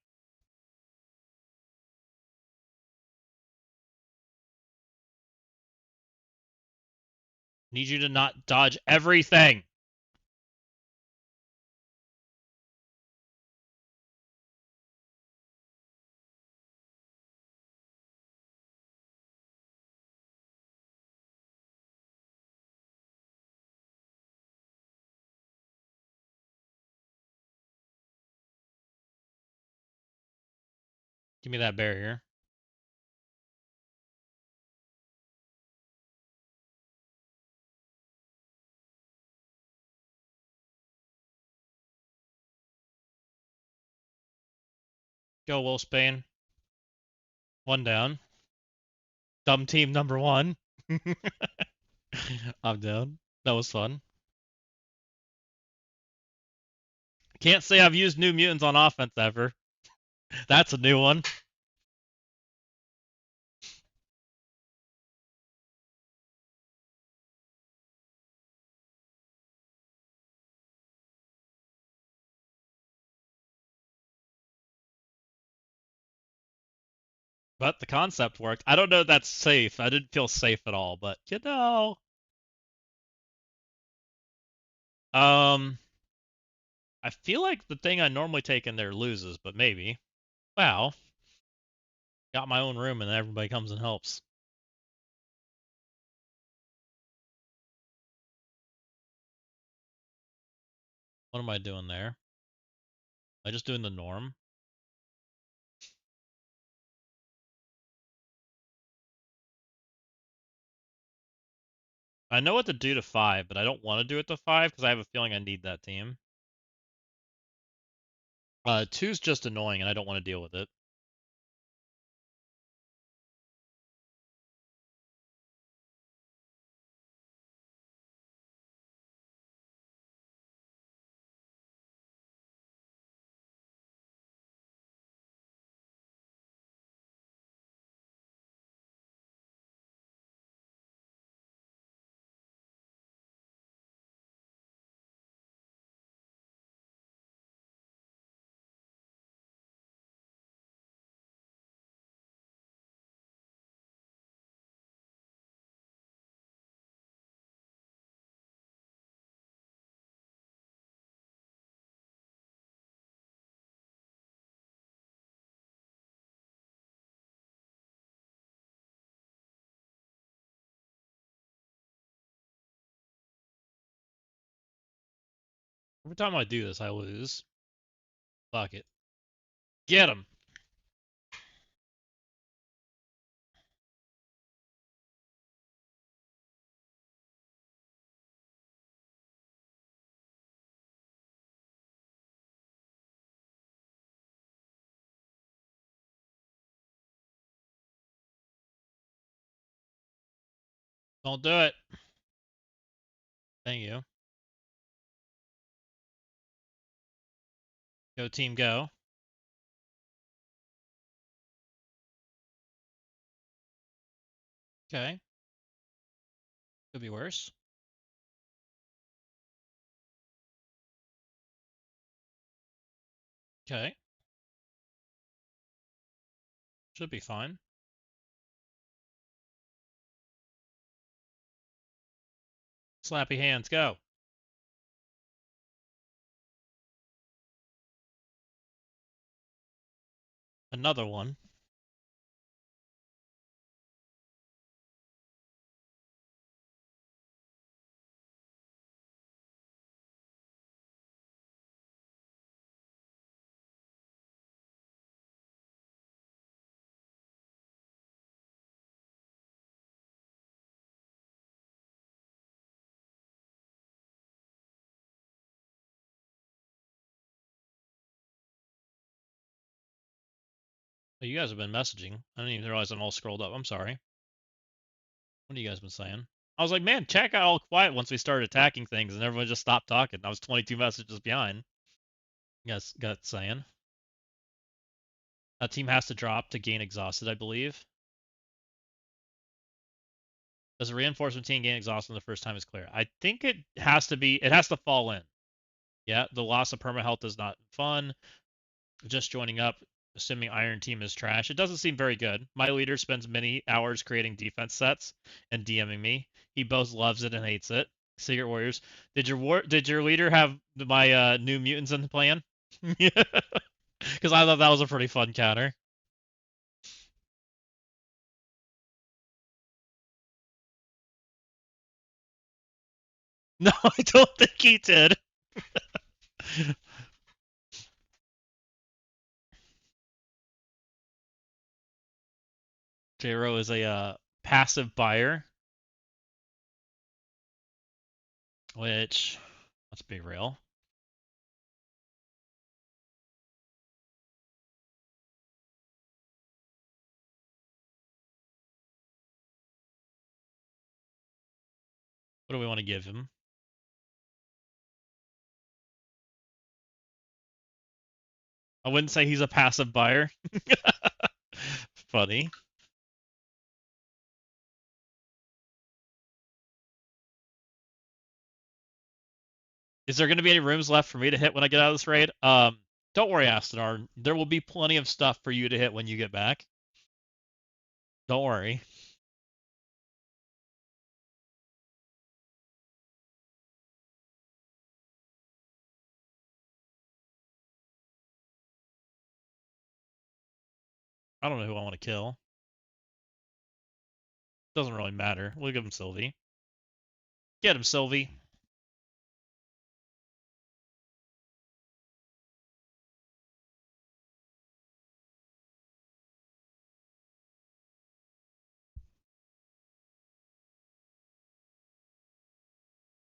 Need you to not dodge everything. Give me that barrier. Go, Wolfsbane. One down. Dumb team number 1. I'm down. That was fun. Can't say I've used New Mutants on offense ever. That's a new one. But the concept worked. I don't know if that's safe. I didn't feel safe at all, but um, I feel like the thing I normally take in there loses, but maybe. Wow, got my own room and everybody comes and helps. What am I doing there? Am I just doing the norm? I know what to do to 5, but I don't want to do it to 5 because I have a feeling I need that team. 2's just annoying and I don't want to deal with it. Every time I do this, I lose. Fuck it. Get him. Don't do it. Thank you. Go team, go. Okay. Could be worse. Okay. Should be fine. Slappy hands, go. Another one. Oh, you guys have been messaging. I didn't even realize I'm all scrolled up. I'm sorry. What have you guys been saying? I was like, man, chat got all quiet once we started attacking things, and everyone just stopped talking. I was 22 messages behind. You guys got saying. That team has to drop to gain exhausted, I believe. Does a reinforcement team gain exhausted the first time is clear? I think it has to be. It has to fall in. Yeah, the loss of perma health is not fun. Just joining up, assuming Iron Team is trash. It doesn't seem very good. My leader spends many hours creating defense sets and DMing me. He both loves it and hates it. Secret Warriors. Did your leader have my new mutants in the plan? Yeah, because I thought that was a pretty fun counter. No, I don't think he did. J-Ro is a passive buyer, which, let's be real. What do we want to give him? I wouldn't say he's a passive buyer. Funny. Is there going to be any rooms left for me to hit when I get out of this raid? Don't worry, Astanar. There will be plenty of stuff for you to hit when you get back. Don't worry. I don't know who I want to kill. Doesn't really matter. We'll give him Sylvie. Get him, Sylvie.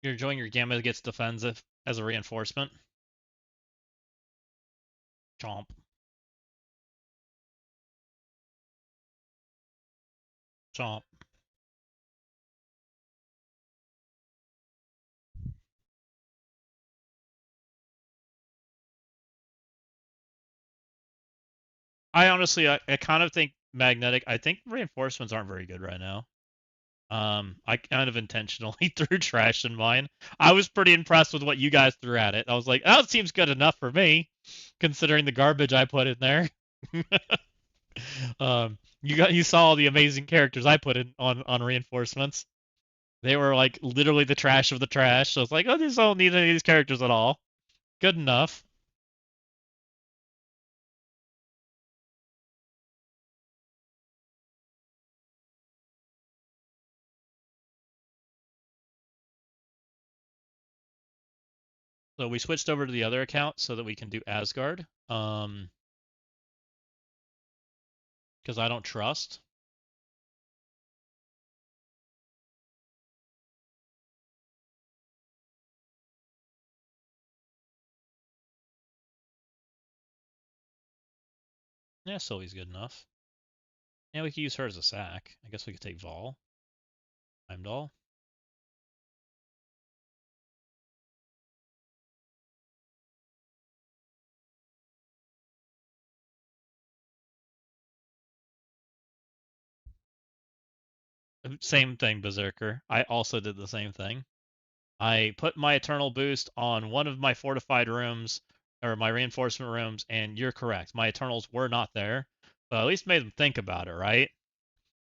You're enjoying your Gamma gets defensive as a reinforcement. Chomp. Chomp. I kind of think magnetic. I think reinforcements aren't very good right now. I kind of intentionally threw trash in mine. I was pretty impressed with what you guys threw at it. I was like, oh, it seems good enough for me, considering the garbage I put in there. You saw all the amazing characters I put in on reinforcements. They were like literally the trash of the trash. So it's like, oh, these don't need any of these characters at all. Good enough. So we switched over to the other account so that we can do Asgard. Because I don't trust. Yeah, Sylvie's good enough. Yeah, we could use her as a sack. I guess we could take Vol. Heimdall. Same thing, Berserker. I also did the same thing. I put my Eternal Boost on one of my fortified rooms, or my reinforcement rooms, and you're correct. My Eternals were not there, but at least made them think about it, right?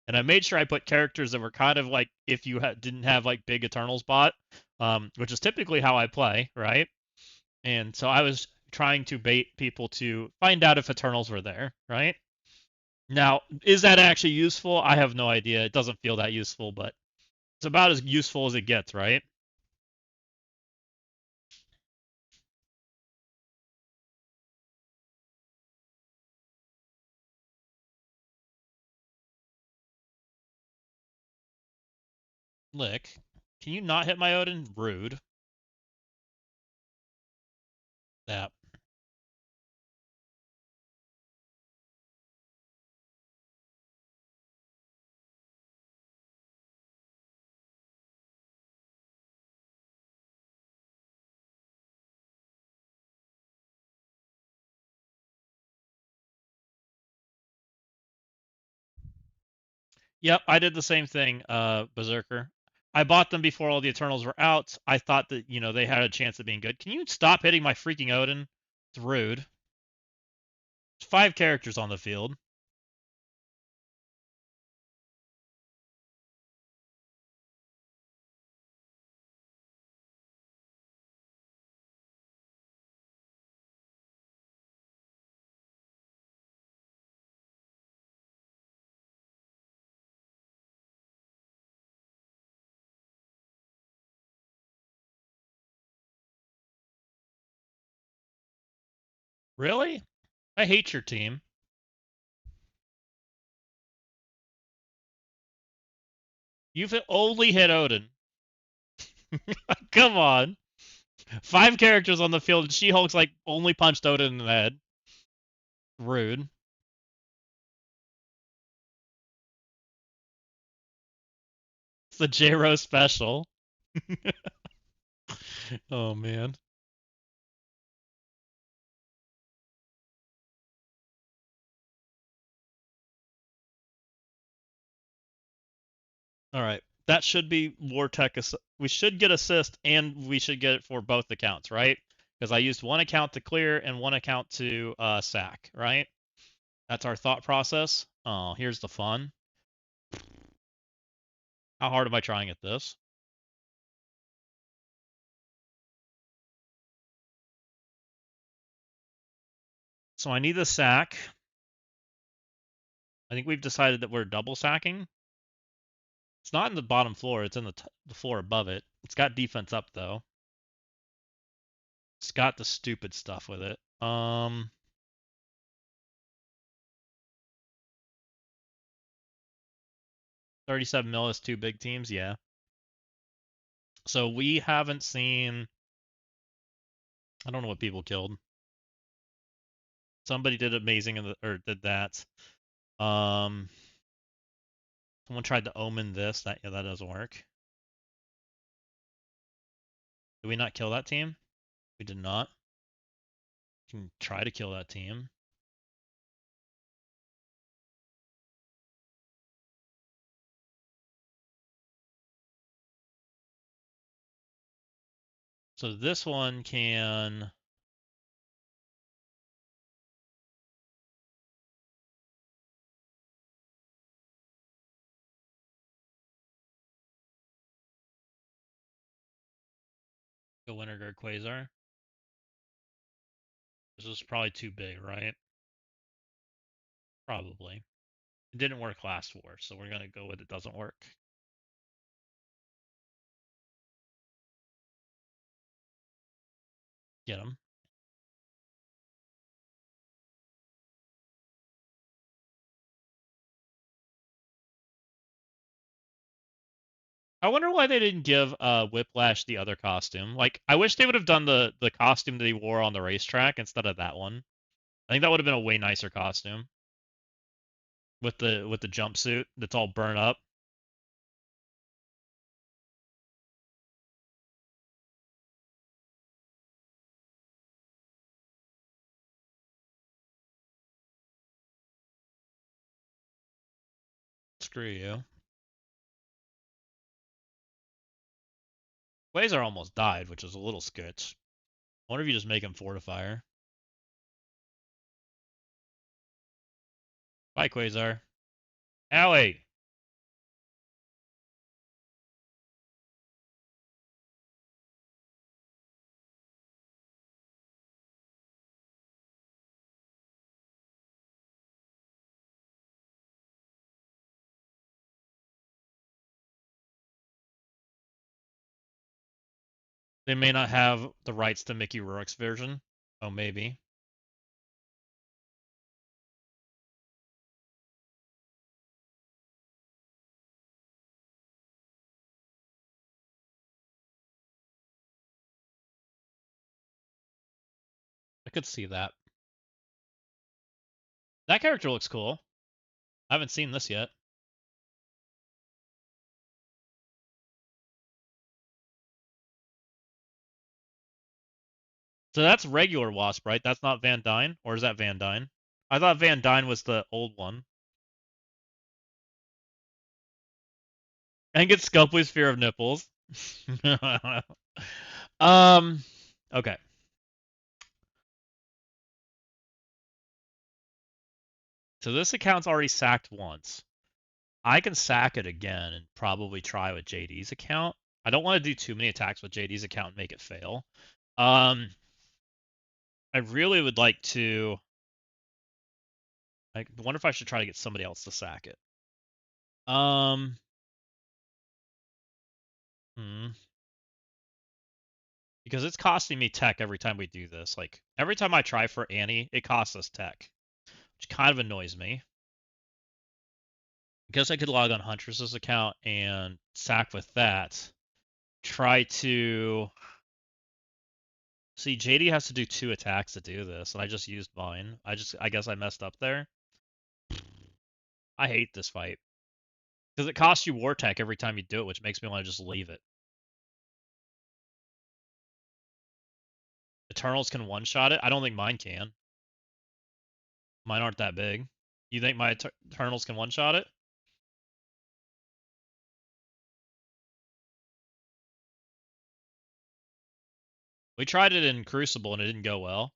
And I made sure I put characters that were kind of like if you didn't have like big Eternals bot, which is typically how I play, right? And so I was trying to bait people to find out if Eternals were there, right? Now, is that actually useful? I have no idea. It doesn't feel that useful, but it's about as useful as it gets, right? Lick. Can you not hit my Odin? Rude. That. Yep, I did the same thing, Berserker. I bought them before all the Eternals were out. I thought that, they had a chance of being good. Can you stop hitting my freaking Odin? It's rude. There's 5 characters on the field. Really? I hate your team. You've only hit Odin. Come on. 5 characters on the field, and She-Hulk's like only punched Odin in the head. Rude. It's the J-Ro special. Oh man. All right. That should be Vortec. We should get assist, and we should get it for both accounts, right? Because I used one account to clear and one account to sack, right? That's our thought process. Oh, here's the fun. How hard am I trying at this? So I need the sack. I think we've decided that we're double sacking. It's not in the bottom floor. It's in the floor above it. It's got defense up, though. It's got the stupid stuff with it. 37 mil is two big teams, yeah. So we haven't seen. I don't know what people killed. Somebody did amazing or did that. Um, someone tried to omen this. That doesn't work. Did we not kill that team? We did not. We can try to kill that team. So this one can. Go Winterguard Quasar. This is probably too big, right? Probably. It didn't work last war, so we're gonna go with it doesn't work. Get him. I wonder why they didn't give Whiplash the other costume. Like, I wish they would have done the costume that he wore on the racetrack instead of that one. I think that would have been a way nicer costume with the jumpsuit that's all burnt up. Screw you. Quasar almost died, which is a little sketch. I wonder if you just make him Fortifier. Bye, Quasar. Owie! They may not have the rights to Mickey Rourke's version. Oh, maybe. I could see that. That character looks cool. I haven't seen this yet. So that's regular Wasp, right? That's not Van Dyne? Or is that Van Dyne? I thought Van Dyne was the old one. And get Scopely's Fear of Nipples. um, okay. So this account's already sacked once. I can sack it again and probably try with JD's account. I don't want to do too many attacks with JD's account and make it fail. I really would like to. I wonder if I should try to get somebody else to sack it. Um, hmm. Because it's costing me tech every time we do this. Like every time I try for Annie, it costs us tech, which kind of annoys me. I guess I could log on Huntress's account and sack with that. Try to see JD has to do 2 attacks to do this, and I just used mine. I guess I messed up there. I hate this fight because it costs you war tech every time you do it, which makes me want to just leave it. Eternals can one-shot it. I don't think mine can. Mine aren't that big. You think my Eternals can one-shot it? We tried it in Crucible and it didn't go well.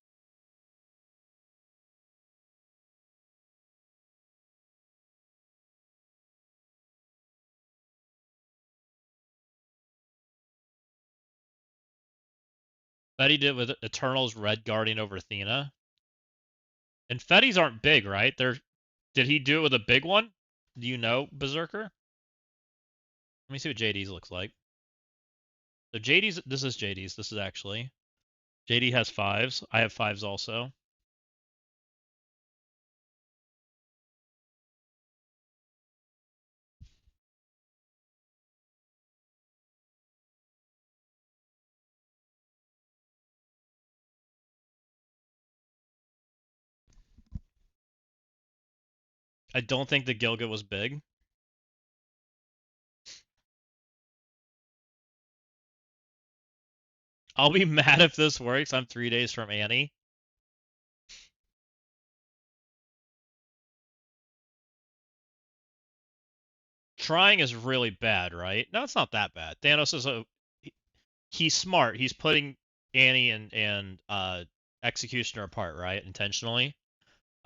Fetty did with Eternal's Red Guardian over Athena. And Fetties aren't big, right? Did he do it with a big one? Do you know, Berserker? Let me see what JD's looks like. So JD's, this is JD's. This is actually. JD has fives. I have fives also. I don't think the Gilga was big. I'll be mad if this works. I'm 3 days from Annie. Trying is really bad, right? No, it's not that bad. Thanos is he's smart. He's putting Annie and Executioner apart, right? Intentionally.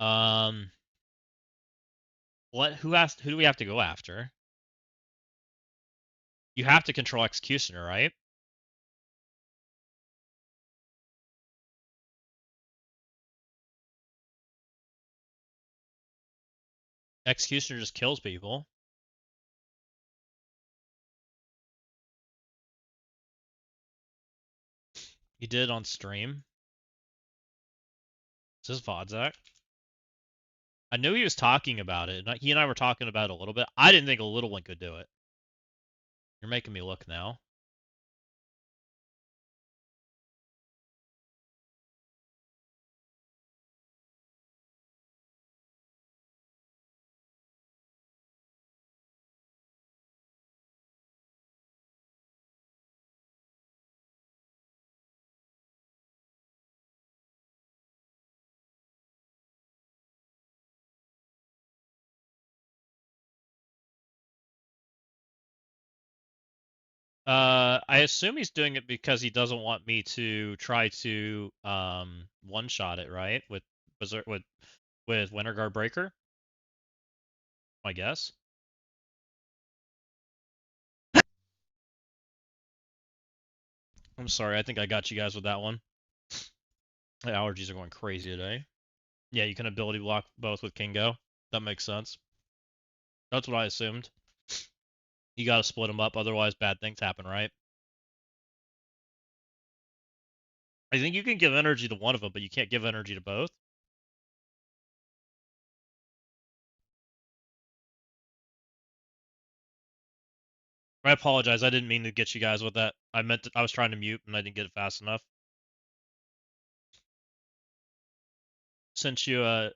Um, who do we have to go after? You have to control Executioner, right? Executioner just kills people. He did on stream. Is this Vodzak? I knew he was talking about it. He and I were talking about it a little bit. I didn't think a little one could do it. You're making me look now. I assume he's doing it because he doesn't want me to try to one-shot it, right? With Winter Guard Breaker, I guess. I'm sorry, I think I got you guys with that one. The allergies are going crazy today. Yeah, you can ability block both with Kingo. That makes sense. That's what I assumed. You gotta split them up, otherwise bad things happen, right? I think you can give energy to one of them, but you can't give energy to both. I apologize. I didn't mean to get you guys with that. I was trying to mute and I didn't get it fast enough. Since you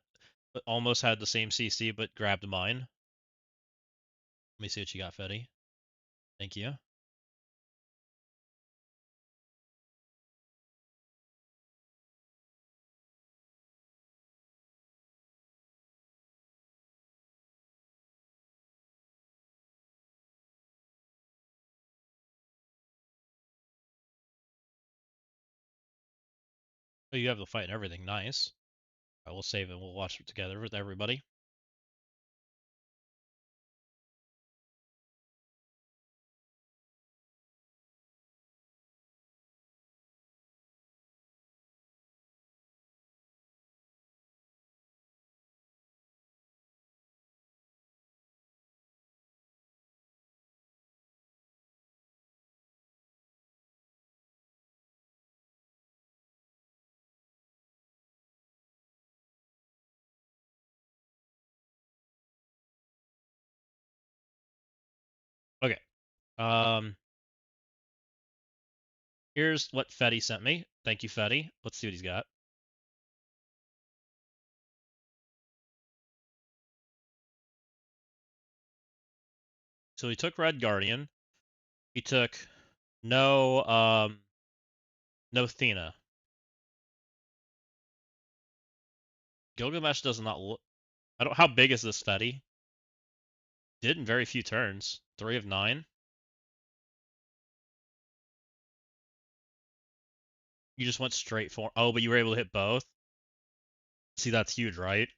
almost had the same CC but grabbed mine. Let me see what you got, Fetty. Thank you. Oh, you have the fight and everything. Nice. I will save it. We'll watch it together with everybody. Okay. Um, Here's what Fetty sent me. Thank you, Fetty. Let's see what he's got. So he took Red Guardian. He took no no Athena. Gilgamesh does not look. I don't. How big is this Fetty? Did in very few turns. 3 of 9. You just went straight for. Oh, but you were able to hit both. See, that's huge, right?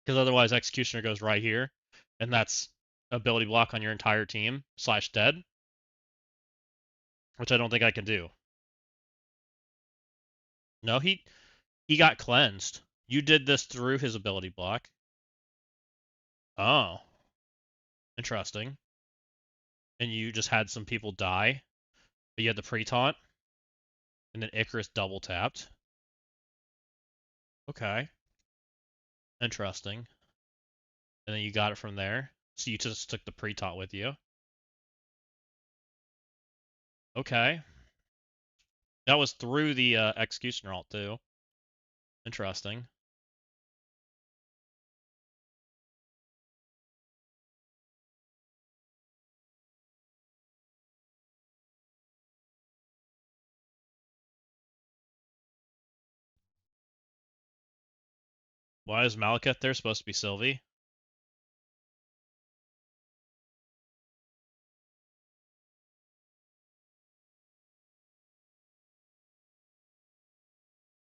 Because otherwise, Executioner goes right here, and that's ability block on your entire team / dead, which I don't think I can do. No, he got cleansed. You did this through his ability block. Oh, interesting. And you just had some people die, but you had the pre-taunt, and then Icarus double tapped. Okay, interesting. And then you got it from there. So you just took the pre-taunt with you. Okay. That was through the Executioner ult too. Interesting. Why is Malekith there supposed to be Sylvie?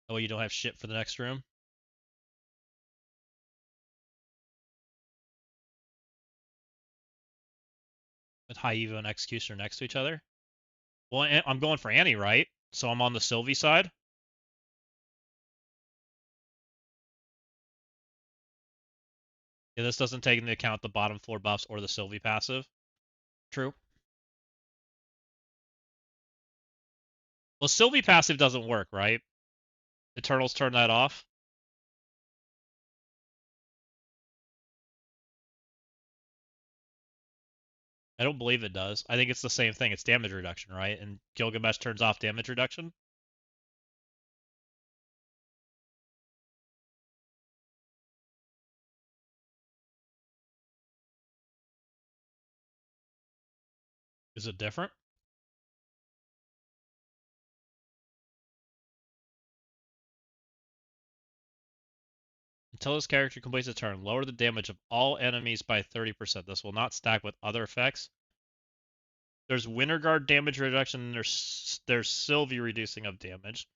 Oh, you don't have shit for the next room? With High Evo and Executioner next to each other? Well, I'm going for Annie, right? So I'm on the Sylvie side? Yeah, this doesn't take into account the bottom floor buffs or the Sylvie passive. True. Well, Sylvie passive doesn't work, right? Eternals turn that off. I don't believe it does. I think it's the same thing. It's damage reduction, right? And Gilgamesh turns off damage reduction. Is it different? Until this character completes a turn, lower the damage of all enemies by 30%. This will not stack with other effects. There's Winterguard damage reduction, and there's Sylvie reducing of damage.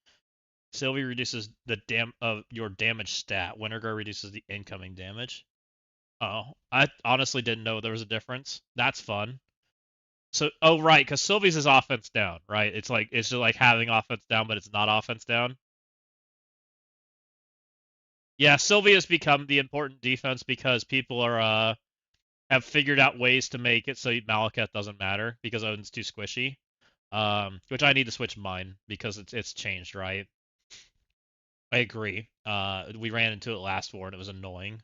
Sylvie reduces the of your damage stat. Winterguard reduces the incoming damage. Oh, I honestly didn't know there was a difference. That's fun. So, oh right, because Sylvie's is offense down, right? It's just like having offense down, but it's not offense down. Yeah, Sylvie has become the important defense because people are have figured out ways to make it so Malekith doesn't matter because Odin's too squishy. Which I need to switch mine because it's changed, right? I agree. We ran into it last war and it was annoying.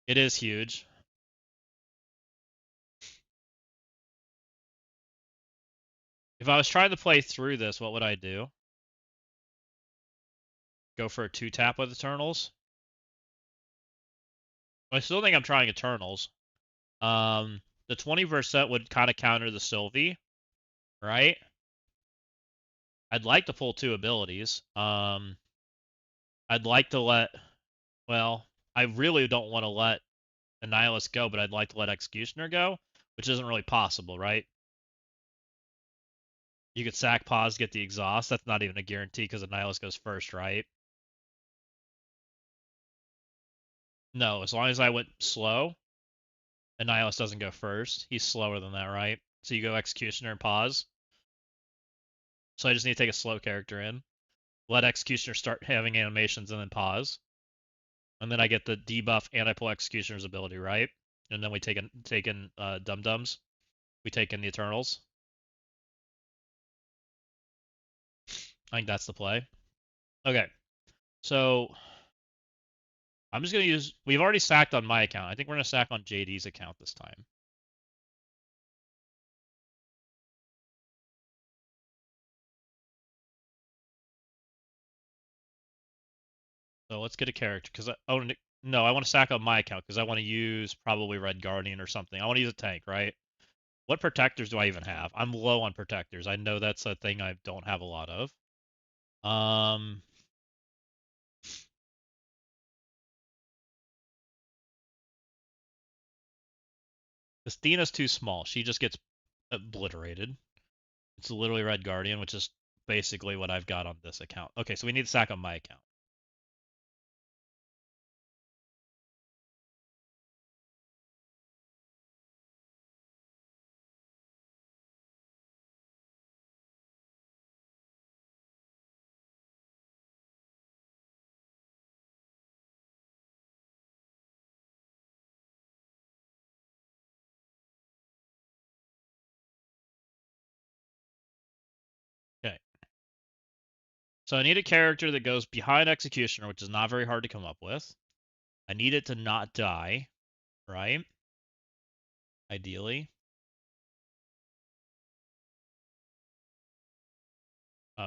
It is huge. If I was trying to play through this, what would I do? Go for a 2-tap with Eternals? I still think I'm trying Eternals. The 20% would kind of counter the Sylvie, right? I'd like to pull 2 abilities. I'd like to well, I really don't want to let Annihilus go, but I'd like to let Executioner go, which isn't really possible, right? You could sack pause, get the exhaust. That's not even a guarantee because Annihilus goes first, right? No, as long as I went slow, Annihilus doesn't go first. He's slower than that, right? So you go Executioner and pause. So I just need to take a slow character in, let Executioner start having animations, and then pause. And then I get the debuff and I pull Executioner's ability, right? And then we take in Dum Dums. We take in the Eternals. I think that's the play. Okay, so I'm just gonna use. We've already sacked on my account. I think we're gonna sack on JD's account this time. So let's get a character because oh no, I want to sack on my account because I want to use probably Red Guardian or something. I want to use a tank, right? What protectors do I even have? I'm low on protectors. I know that's a thing I don't have a lot of. Um, Athena's too small. She just gets obliterated. It's literally Red Guardian, which is basically what I've got on this account. Okay, so we need to sack on my account. Okay. So I need a character that goes behind Executioner, which is not very hard to come up with. I need it to not die, right? Ideally.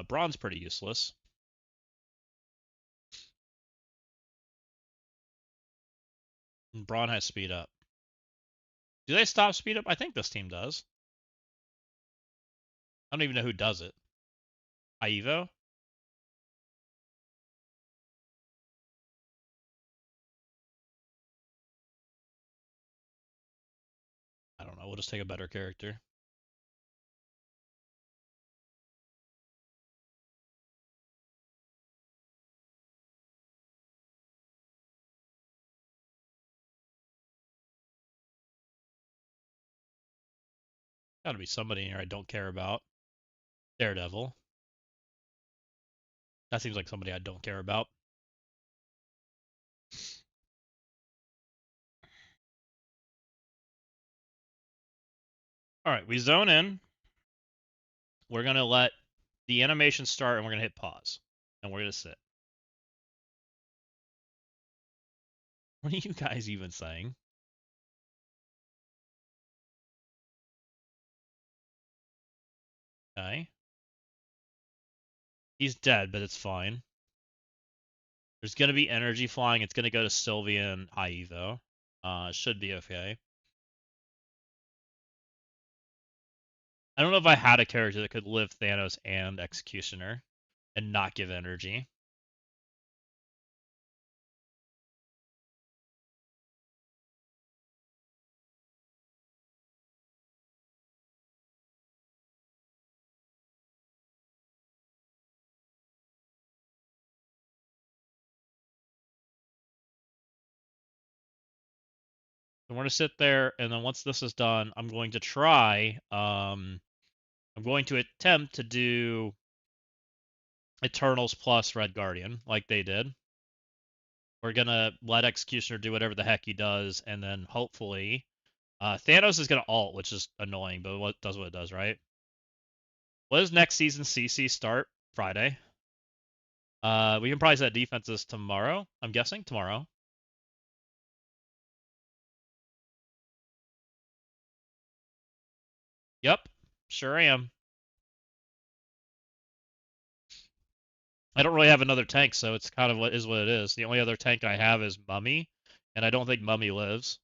Braun's pretty useless. And Braun has speed up. Do they stop speed up? I think this team does. I don't even know who does it. Ivo? I don't know. We'll just take a better character. Gotta be somebody in here I don't care about. Daredevil. That seems like somebody I don't care about. Alright, we zone in. We're gonna let the animation start and we're gonna hit pause. And we're gonna sit. What are you guys even saying? Okay. He's dead, but it's fine. There's gonna be energy flying. It's gonna go to Sylvia and Ai, though. Should be okay. I don't know if I had a character that could live Thanos and Executioner and not give energy. So we're gonna sit there, and then once this is done, I'm going to try. I'm going to attempt to do Eternals plus Red Guardian, like they did. We're gonna let Executioner do whatever the heck he does, and then hopefully, Thanos is gonna ult, which is annoying, but what it does, right? What does next season CC start? Friday. We can probably set defenses tomorrow. I'm guessing tomorrow. Yep, sure am. I don't really have another tank, so it's kind of what it is. The only other tank I have is Mummy, and I don't think Mummy lives.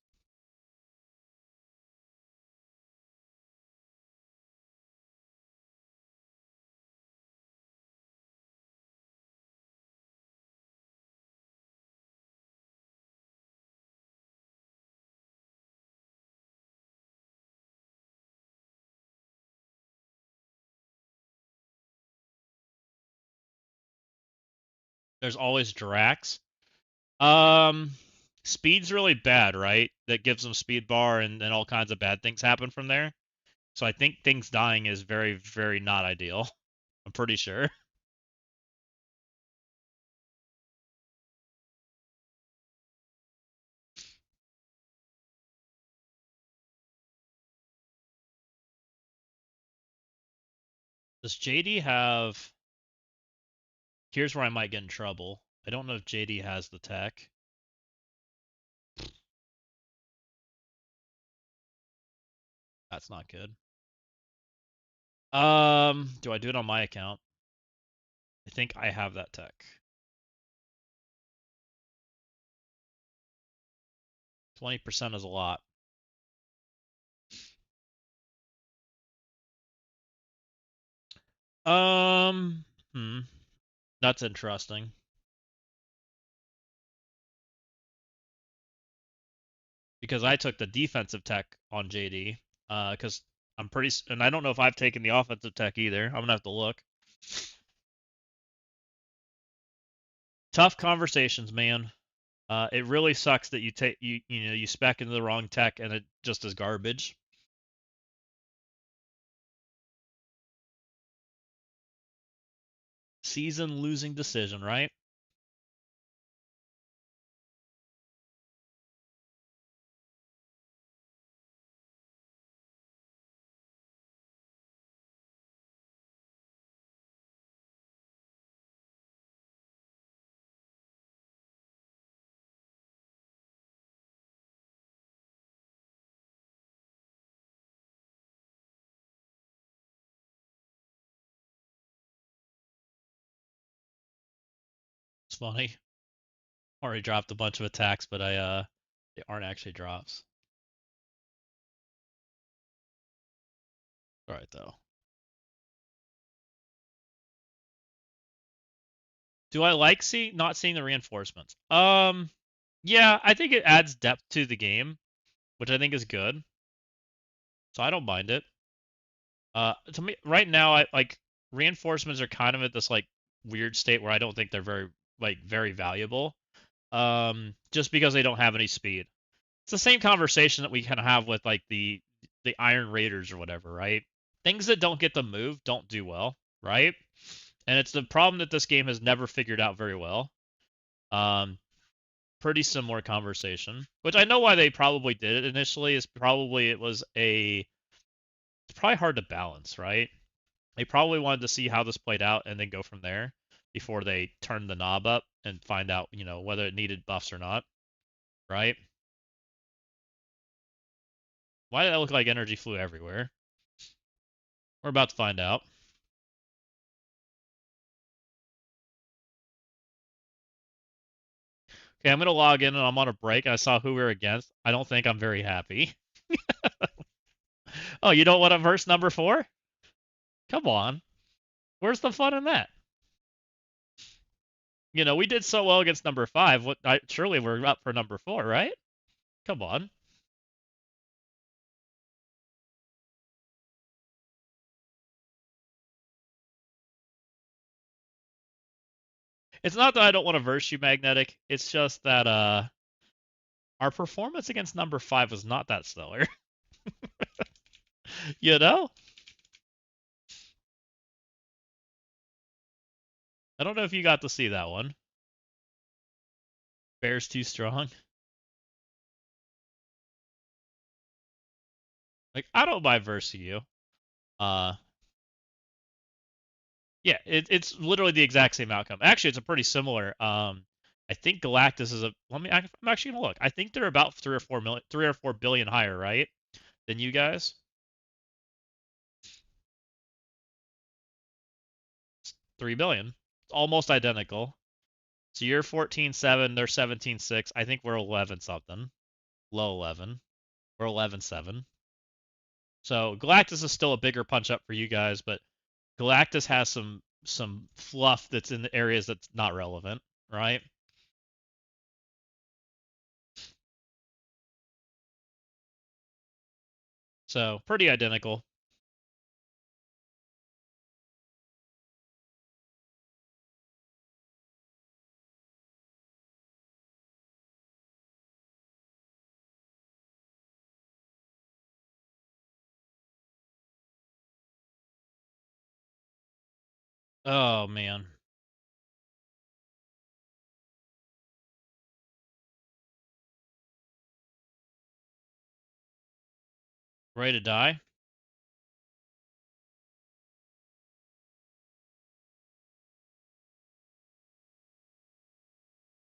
There's always Drax. Um, Speed's really bad, right? That gives them speed bar, and then all kinds of bad things happen from there. So I think things dying is very, very not ideal. I'm pretty sure. Does JD have... Here's where I might get in trouble. I don't know if JD has the tech. That's not good. Do I do it on my account? I think I have that tech. 20% is a lot. Um, hmm. That's interesting. because I took the defensive tech on JD. Because I'm pretty, and I don't know if I've taken the offensive tech either. I'm gonna have to look. Tough conversations, man. It really sucks that you take you spec into the wrong tech and it just is garbage. Season losing decision, right? It's funny. Already dropped a bunch of attacks, but they aren't actually drops. All right though. Do I like not seeing the reinforcements? Yeah, I think it adds depth to the game, which I think is good. So I don't mind it. To me, right now, I like reinforcements are kind of at this like weird state where I don't think they're very valuable. Just because they don't have any speed. It's the same conversation that we kind of have with like the Iron Raiders or whatever, right? Things that don't get the move don't do well, right? And it's the problem that this game has never figured out very well. Um, Pretty similar conversation, which I know why they probably did it initially is probably it's probably hard to balance, right? They probably wanted to see how this played out and then go from there before they turn the knob up and find out, whether it needed buffs or not, right? Why did that look like energy flew everywhere? We're about to find out. Okay, I'm gonna log in and I'm on a break. I saw who we are against. I don't think I'm very happy. Oh, you don't want to verse number 4? Come on. Where's the fun in that? We did so well against number 5. Surely we're up for number 4, right? Come on. It's not that I don't want to verse you, Magnetic. It's just that our performance against number 5 was not that stellar. you know? I don't know if you got to see that one. Bear's too strong. Like, I don't mind versing you. Uh, Yeah, it's literally the exact same outcome. Actually, it's a pretty similar. I think Galactus is a. I'm actually gonna look. I think they're about 3 or 4 billion higher, right, than you guys. 3 billion. It's almost identical. So you're 14.7. They're 17.6. I think we're 11 something. Low 11. We're 11.7. So Galactus is still a bigger punch up for you guys, but Galactus has some fluff that's in the areas that's not relevant, right? So pretty identical. Oh man. Ready to die?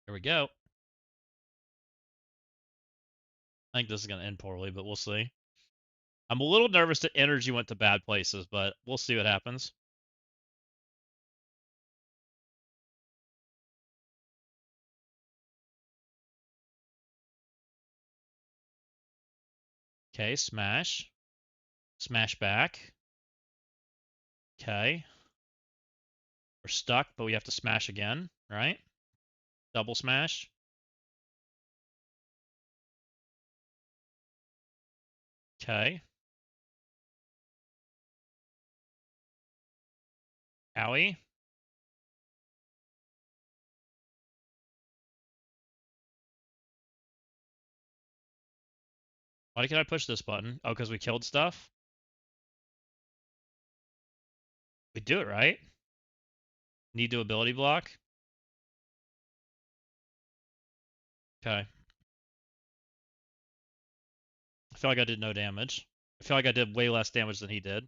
Here we go. I think this is going to end poorly, but we'll see. I'm a little nervous that energy went to bad places, but we'll see what happens. Okay, smash. Smash back. Okay. We're stuck, but we have to smash again, right? Double smash. Okay. Owie. Why can't I push this button? Oh, because we killed stuff? We do it right. Need to ability block. Okay. I feel like I did no damage. I feel like I did way less damage than he did.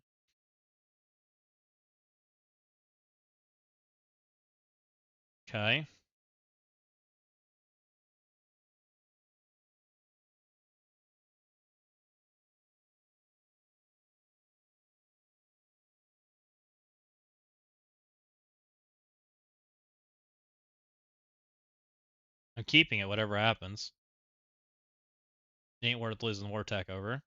Okay. I'm keeping it, whatever happens. It ain't worth losing War Tech over.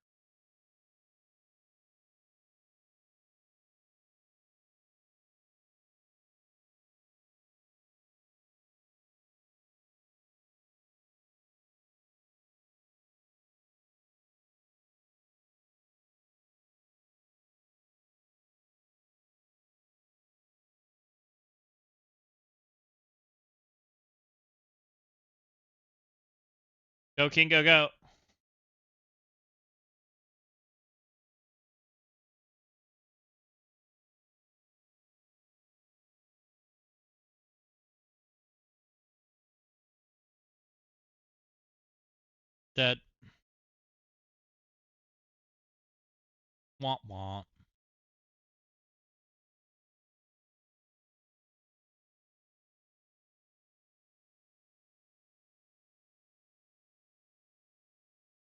Go, King, go, go. Dead. Womp womp.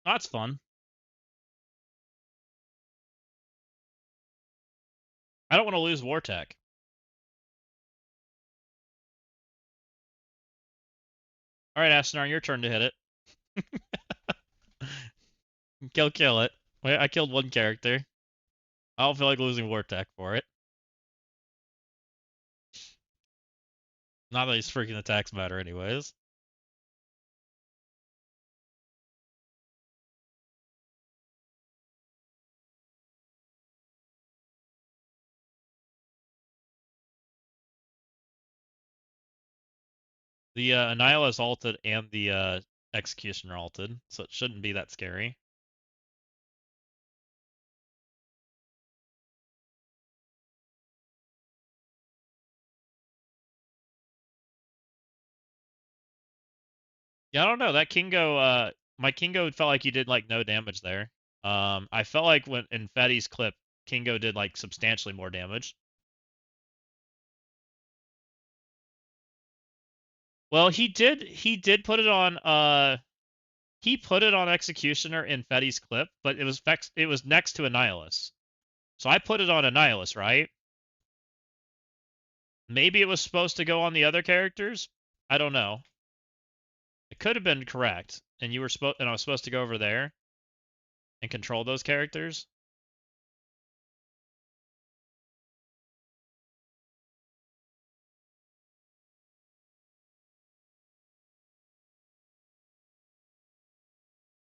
That's fun. I don't want to lose War Tech. Alright, Astenar, your turn to hit it. Kill it. Wait, I killed one character. I don't feel like losing War Tech for it. Not that these freaking attacks matter anyways. The Annihilus ulted and the Executioner ulted, so it shouldn't be that scary. Yeah, I don't know. That Kingo, my Kingo felt like he did like no damage there. I felt like when in Fetty's clip, Kingo did like substantially more damage. Well, he did put it on he put it on Executioner in Fetty's clip, but it was next to Annihilus. So I put it on Annihilus, right? Maybe it was supposed to go on the other characters. I don't know. It could have been correct, and I was supposed to go over there and control those characters.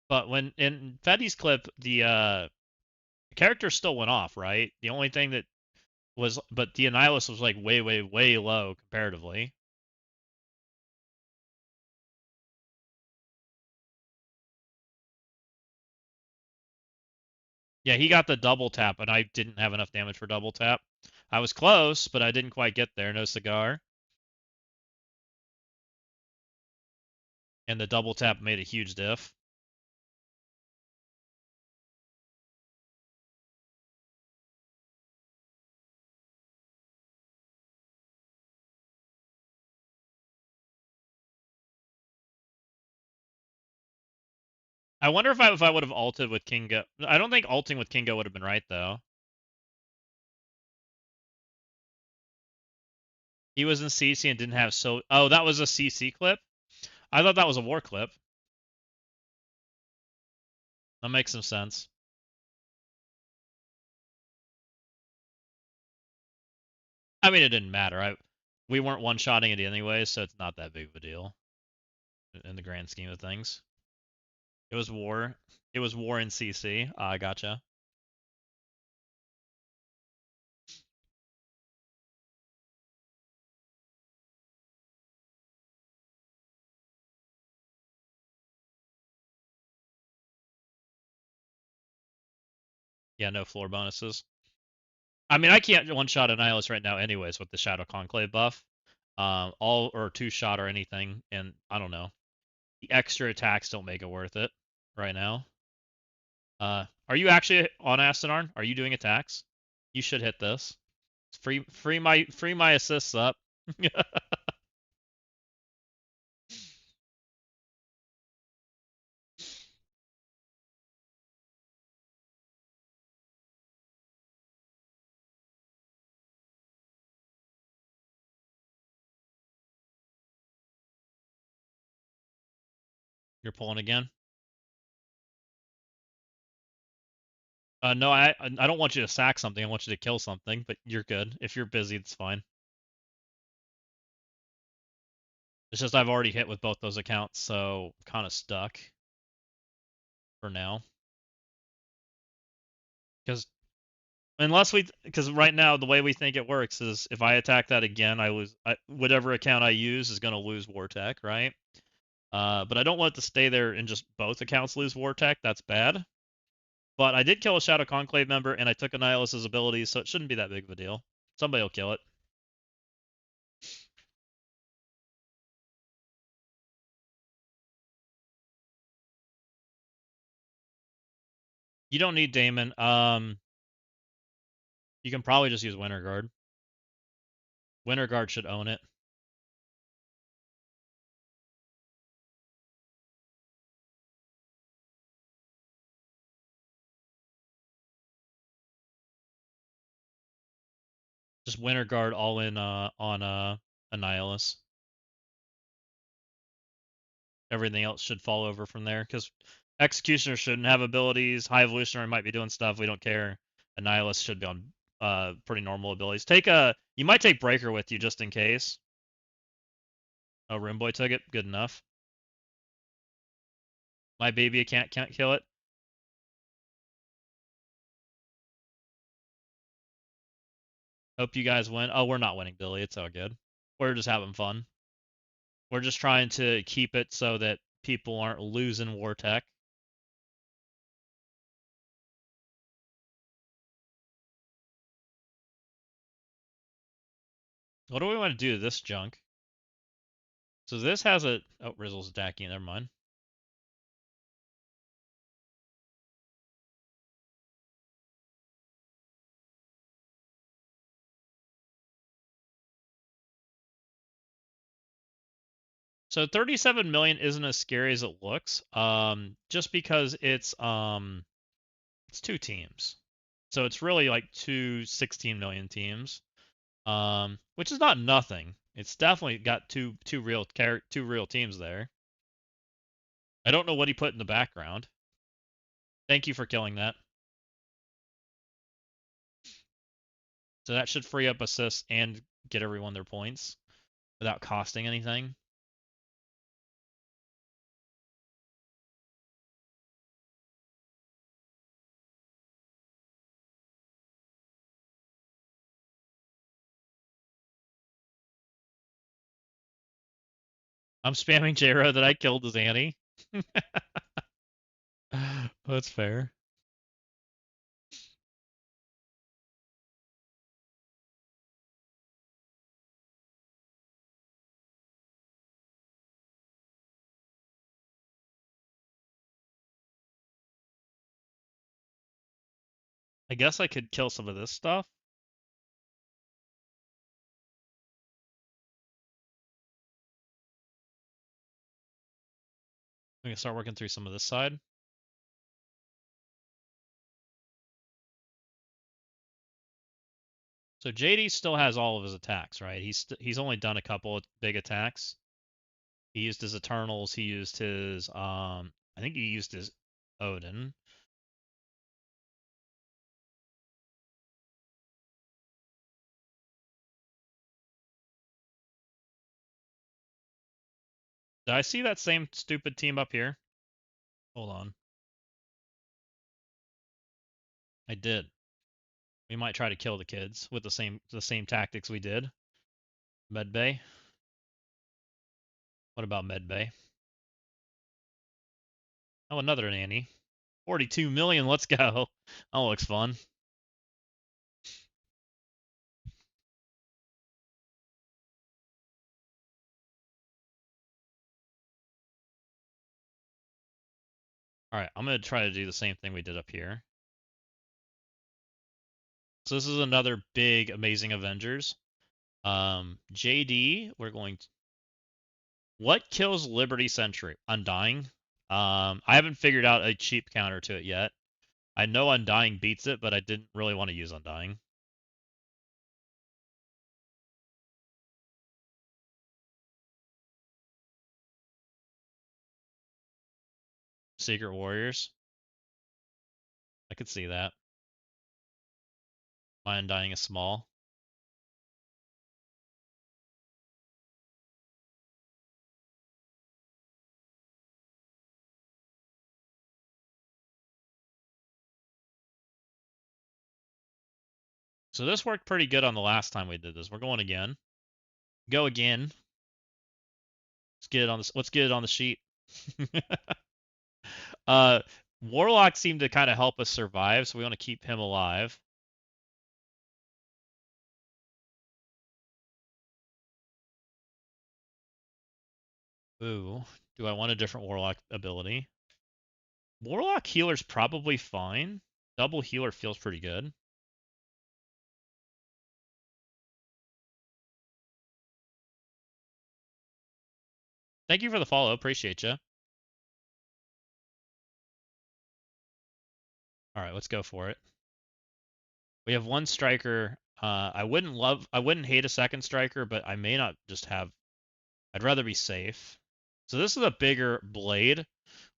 But when in Fetty's clip, the character still went off, right? The only thing that but the Annihilus was like way, way, way low comparatively. Yeah, he got the double tap, and I didn't have enough damage for double tap. I was close, but I didn't quite get there. No cigar. And the double tap made a huge diff. I wonder if I would have ulted with Kingo. I don't think ulting with Kingo would have been right, though. He was in CC and didn't have so... Oh, that was a CC clip? I thought that was a war clip. That makes some sense. I mean, it didn't matter. We weren't one-shotting it anyway, so it's not that big of a deal in the grand scheme of things. It was war. It was war in CC. I gotcha. Yeah, no floor bonuses. I mean, I can't one-shot Annihilus right now anyways with the Shadow Conclave buff. All or two-shot or anything, and I don't know. The extra attacks don't make it worth it right now. Are you actually on Astadarn? Are you doing attacks? You should hit this. Free my assists up. You're pulling again. No, I don't want you to sack something. I want you to kill something, but you're good. If you're busy, it's fine. It's just I've already hit with both those accounts, so I'm kind of stuck for now. Because right now the way we think it works is if I attack that again, whatever account I use is going to lose War Tech, right? But I don't want it to stay there and just both accounts lose War Tech. That's bad. But I did kill a Shadow Conclave member, and I took Annihilus's abilities, so it shouldn't be that big of a deal. Somebody will kill it. You don't need Damon. You can probably just use Winter Guard. Winter Guard should own it. Just Winter Guard all in on Annihilus. Everything else should fall over from there because Executioner shouldn't have abilities. High Evolutionary might be doing stuff. We don't care. Annihilus should be on pretty normal abilities. You might take Breaker with you just in case. Oh, Rimboy took it. Good enough. My baby can't kill it. Hope you guys win. Oh, we're not winning, Billy. It's all good. We're just having fun. We're just trying to keep it so that people aren't losing War Tech. What do we want to do to this junk? So this has a... Oh, Rizzle's attacking. Never mind. So 37 million isn't as scary as it looks. Just because it's two teams. So it's really like two 16 million teams. Which is not nothing. It's definitely got two real teams there. I don't know what he put in the background. Thank you for killing that. So that should free up assists and get everyone their points without costing anything. I'm spamming J-Ro that I killed his Annie. That's fair. I guess I could kill some of this stuff. We can start working through some of this side. So JD still has all of his attacks, right? He's only done a couple of big attacks. He used his Eternals. He used his I think he used his Odin. Did I see that same stupid team up here? Hold on. I did. We might try to kill the kids with the same tactics we did. Medbay. What about Medbay? Oh, another nanny. 42 million. Let's go. That looks fun. All right, I'm gonna try to do the same thing we did up here. So this is another big, amazing Avengers. JD, we're going to... What kills Liberty Sentry? Undying. I haven't figured out a cheap counter to it yet. I know Undying beats it, but I didn't really want to use Undying. Secret Warriors. I could see that. My Undying is small. So this worked pretty good on the last time we did this. We're going again. Go again. Let's get it on the sheet. uh Warlock seemed to kind of help us survive, so we want to keep him alive. Ooh, do I want a different Warlock ability? Warlock healer's probably fine. Double healer feels pretty good. Thank you for the follow. Appreciate you. All right, let's go for it. We have one striker. I wouldn't hate a second striker, but I may not just have. I'd rather be safe. So this is a bigger blade,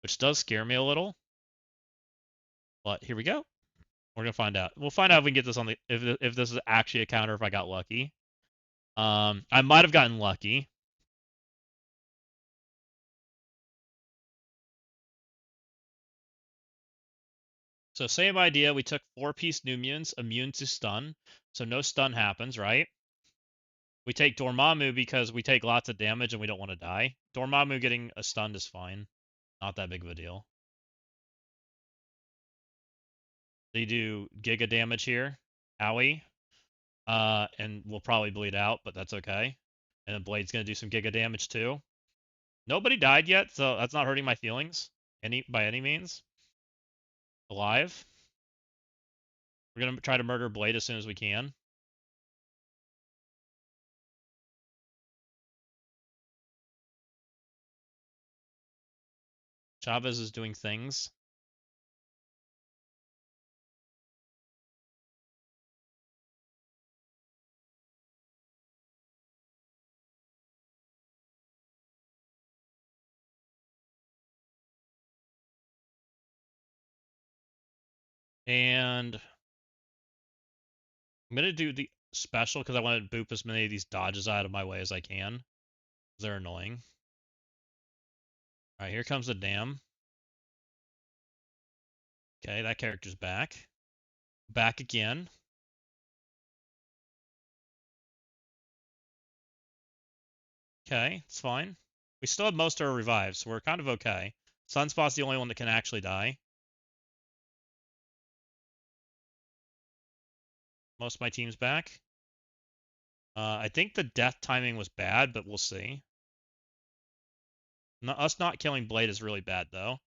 which does scare me a little. But here we go. We're gonna find out. We'll find out if we can get this on the if this is actually a counter. If I got lucky. I might have gotten lucky. So same idea. We took 4-piece new mutants, immune to stun, so no stun happens, right? We take Dormammu because we take lots of damage and we don't want to die. Dormammu getting a stun is fine. Not that big of a deal. They do giga damage here. Owie. And we'll probably bleed out, but that's okay. And the blade's gonna do some giga damage too. Nobody died yet, so that's not hurting my feelings by any means. Alive. We're gonna try to murder Blade as soon as we can. Chavez is doing things. And I'm gonna do the special because I want to boop as many of these dodges out of my way as I can. They're annoying. Alright, here comes the dam. Okay, that character's back. Back again. Okay, it's fine. We still have most of our revives, so we're kind of okay. Sunspot's the only one that can actually die. Most of my team's back. I think the death timing was bad, but we'll see. Us not killing Blade is really bad, though.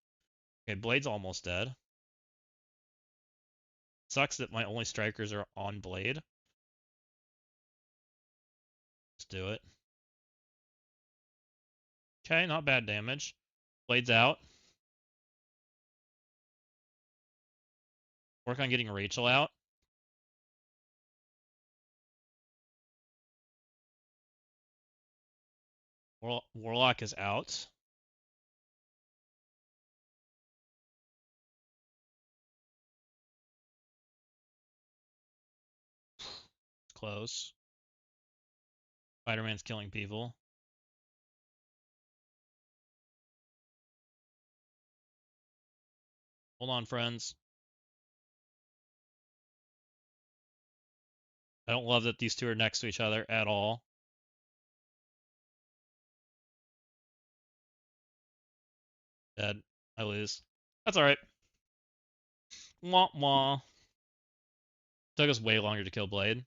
Okay, Blade's almost dead. Sucks that my only strikers are on Blade. Let's do it. Okay, not bad damage. Blade's out. Work on getting Rachel out. Warlock is out. Close. Spider-Man's killing people. Hold on, friends. I don't love that these two are next to each other at all. Dead. I lose. That's alright. Wah wah. Took us way longer to kill Blade.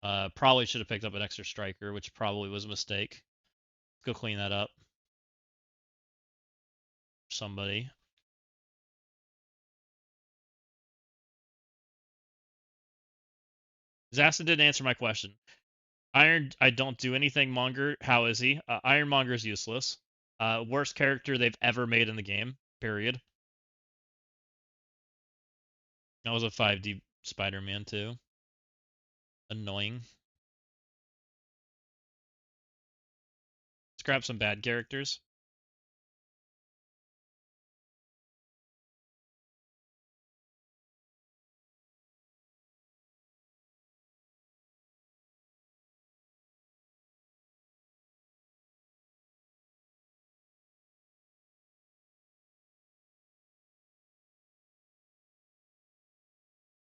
Probably should have picked up an extra striker, which probably was a mistake. Let's go clean that up. Somebody. Zassin didn't answer my question. Iron, I don't do anything. Monger, how is he? Ironmonger's useless. Worst character they've ever made in the game. Period. That was a 5D Spider-Man too. Annoying. Let's grab some bad characters.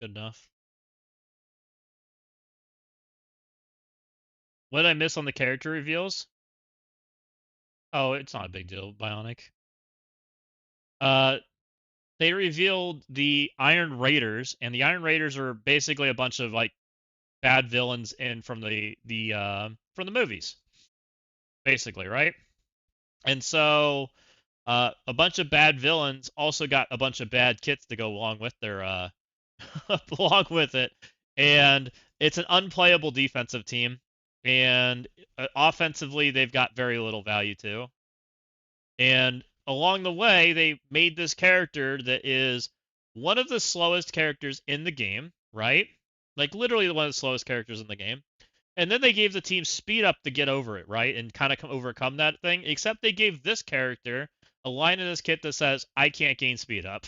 Good enough. What did I miss on the character reveals? Oh, it's not a big deal, Bionic. They revealed the Iron Raiders, and the Iron Raiders are basically a bunch of like bad villains in from the movies, basically, right? And so a bunch of bad villains also got a bunch of bad kits to go along with their along with it, and it's an unplayable defensive team, and offensively they've got very little value too. And along the way, they made this character that is one of the slowest characters in the game, right? Like literally one of the slowest characters in the game. And then they gave the team speed up to get over it, right? And kind of overcome that thing. Except they gave this character a line in his kit that says, I can't gain speed up.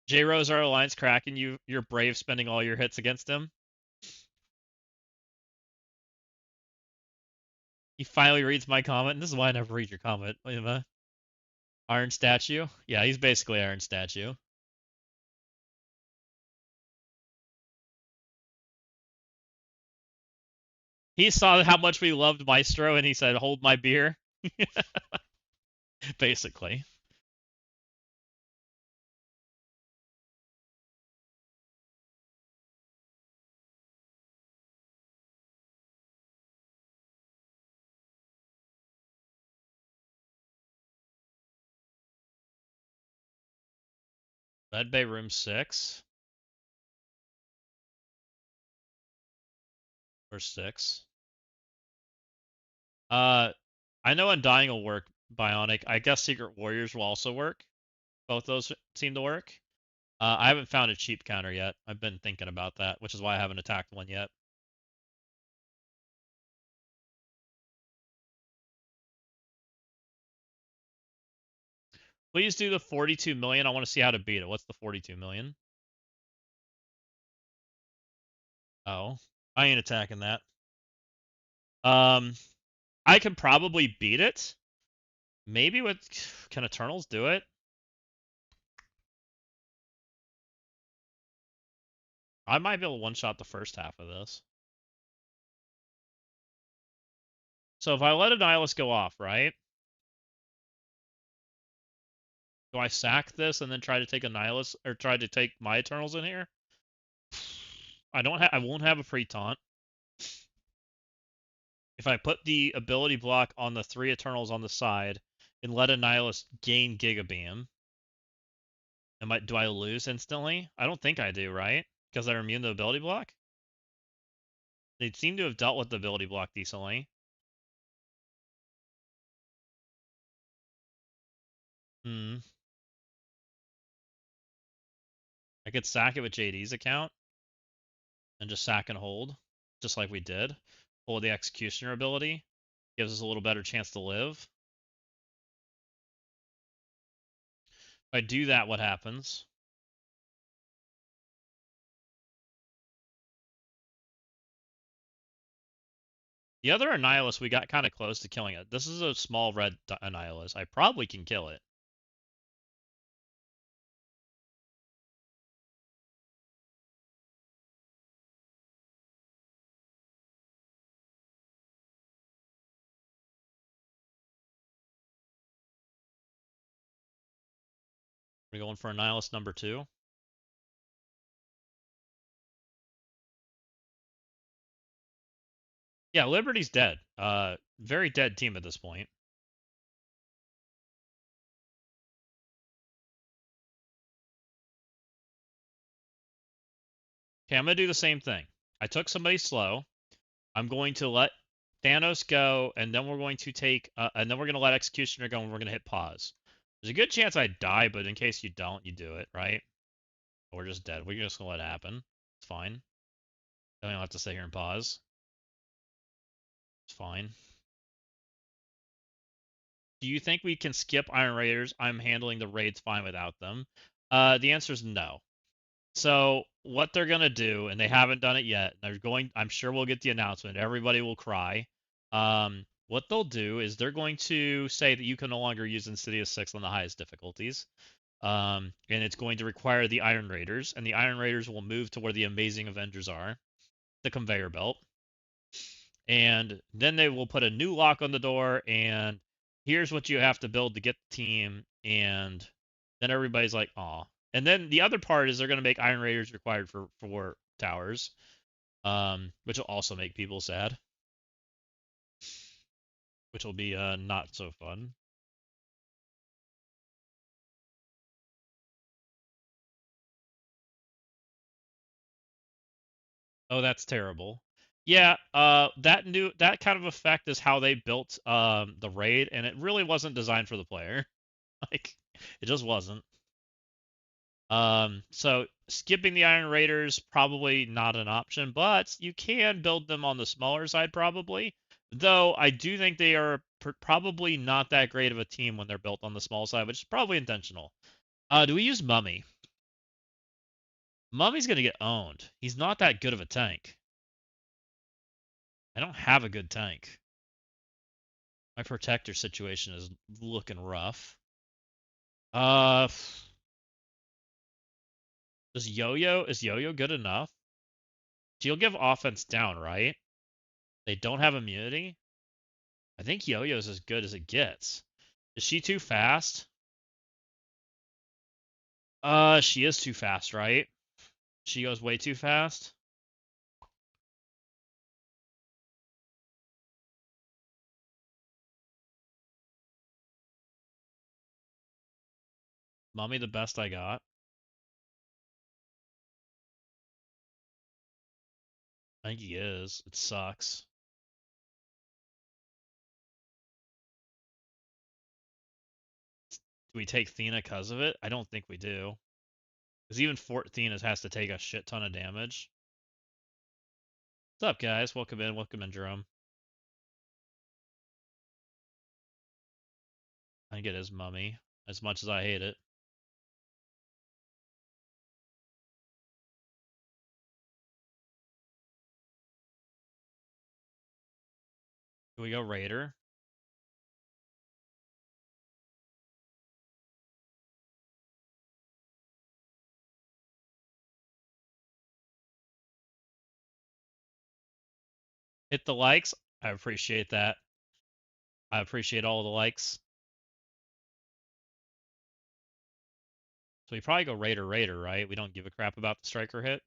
J Rose, our alliance cracking, you're brave spending all your hits against him. He finally reads my comment, and this is why I never read your comment. Iron Statue? Yeah, he's basically Iron Statue. He saw how much we loved Maestro, and he said, "Hold my beer." Basically. Med Bay Room 6. Or 6. I know Undying will work, Bionic. I guess Secret Warriors will also work. Both those seem to work. I haven't found a cheap counter yet. I've been thinking about that, which is why I haven't attacked one yet. Please do the 42 million. I want to see how to beat it. What's the 42 million? Oh, I ain't attacking that. I can probably beat it. Maybe with can Eternals do it? I might be able to one-shot the first half of this. So if I let a Nihilus go off, right? Do I sack this and then try to take a Nihilus or try to take my Eternals in here? I won't have a pre-taunt. If I put the ability block on the 3 Eternals on the side and let a Nihilus gain Giga Beam, do I lose instantly? I don't think I do, right? Because they're immune to the ability block? They seem to have dealt with the ability block decently. Hmm. I could sack it with JD's account and just sack and hold, just like we did. Pull the Executioner ability. Gives us a little better chance to live. If I do that, what happens? The other Annihilus, we got kind of close to killing it. This is a small red Annihilus. I probably can kill it. We're going for Annihilus number 2. Yeah, Liberty's dead. Very dead team at this point. Okay, I'm gonna do the same thing. I took somebody slow. I'm going to let Thanos go, and then we're going to take, and then we're gonna let Executioner go, and we're gonna hit pause. There's a good chance I die, but in case you don't, you do it, right? We're just dead. We're just gonna let it happen. It's fine. Then we don't have to sit here and pause. It's fine. Do you think we can skip Iron Raiders? I'm handling the raids fine without them. The answer is no. So what they're gonna do, and they haven't done it yet, they're going. I'm sure we'll get the announcement. Everybody will cry. What they'll do is they're going to say that you can no longer use Insidious 6 on the highest difficulties. And it's going to require the Iron Raiders, and the Iron Raiders will move to where the Amazing Avengers are, the conveyor belt. And then they will put a new lock on the door, and here's what you have to build to get the team. And then everybody's like, aw. And then the other part is they're going to make Iron Raiders required for towers, which will also make people sad, which will be not so fun. Oh, that's terrible. Yeah, that kind of effect is how they built the raid, and it really wasn't designed for the player. Like, it just wasn't. So skipping the Iron Raiders probably not an option, but you can build them on the smaller side probably. Though I do think they are probably not that great of a team when they're built on the small side, which is probably intentional. Do we use Mummy? Mummy's gonna get owned. He's not that good of a tank. I don't have a good tank. My protector situation is looking rough. Uh, is Yo-Yo good enough? She'll give offense down, right? They don't have immunity. I think Yo-Yo's as good as it gets. Is she too fast? She is too fast, right? She goes way too fast. Mummy the best I got. I think he is. It sucks. Do we take Thena because of it? I don't think we do. Because even Fort Thena has to take a shit ton of damage. What's up, guys? Welcome in. Welcome in, Jerome. I think it is Mummy, as much as I hate it. Do we go Raider? Hit the likes. I appreciate that. I appreciate all the likes. So we probably go Raider Raider, right? We don't give a crap about the striker hit.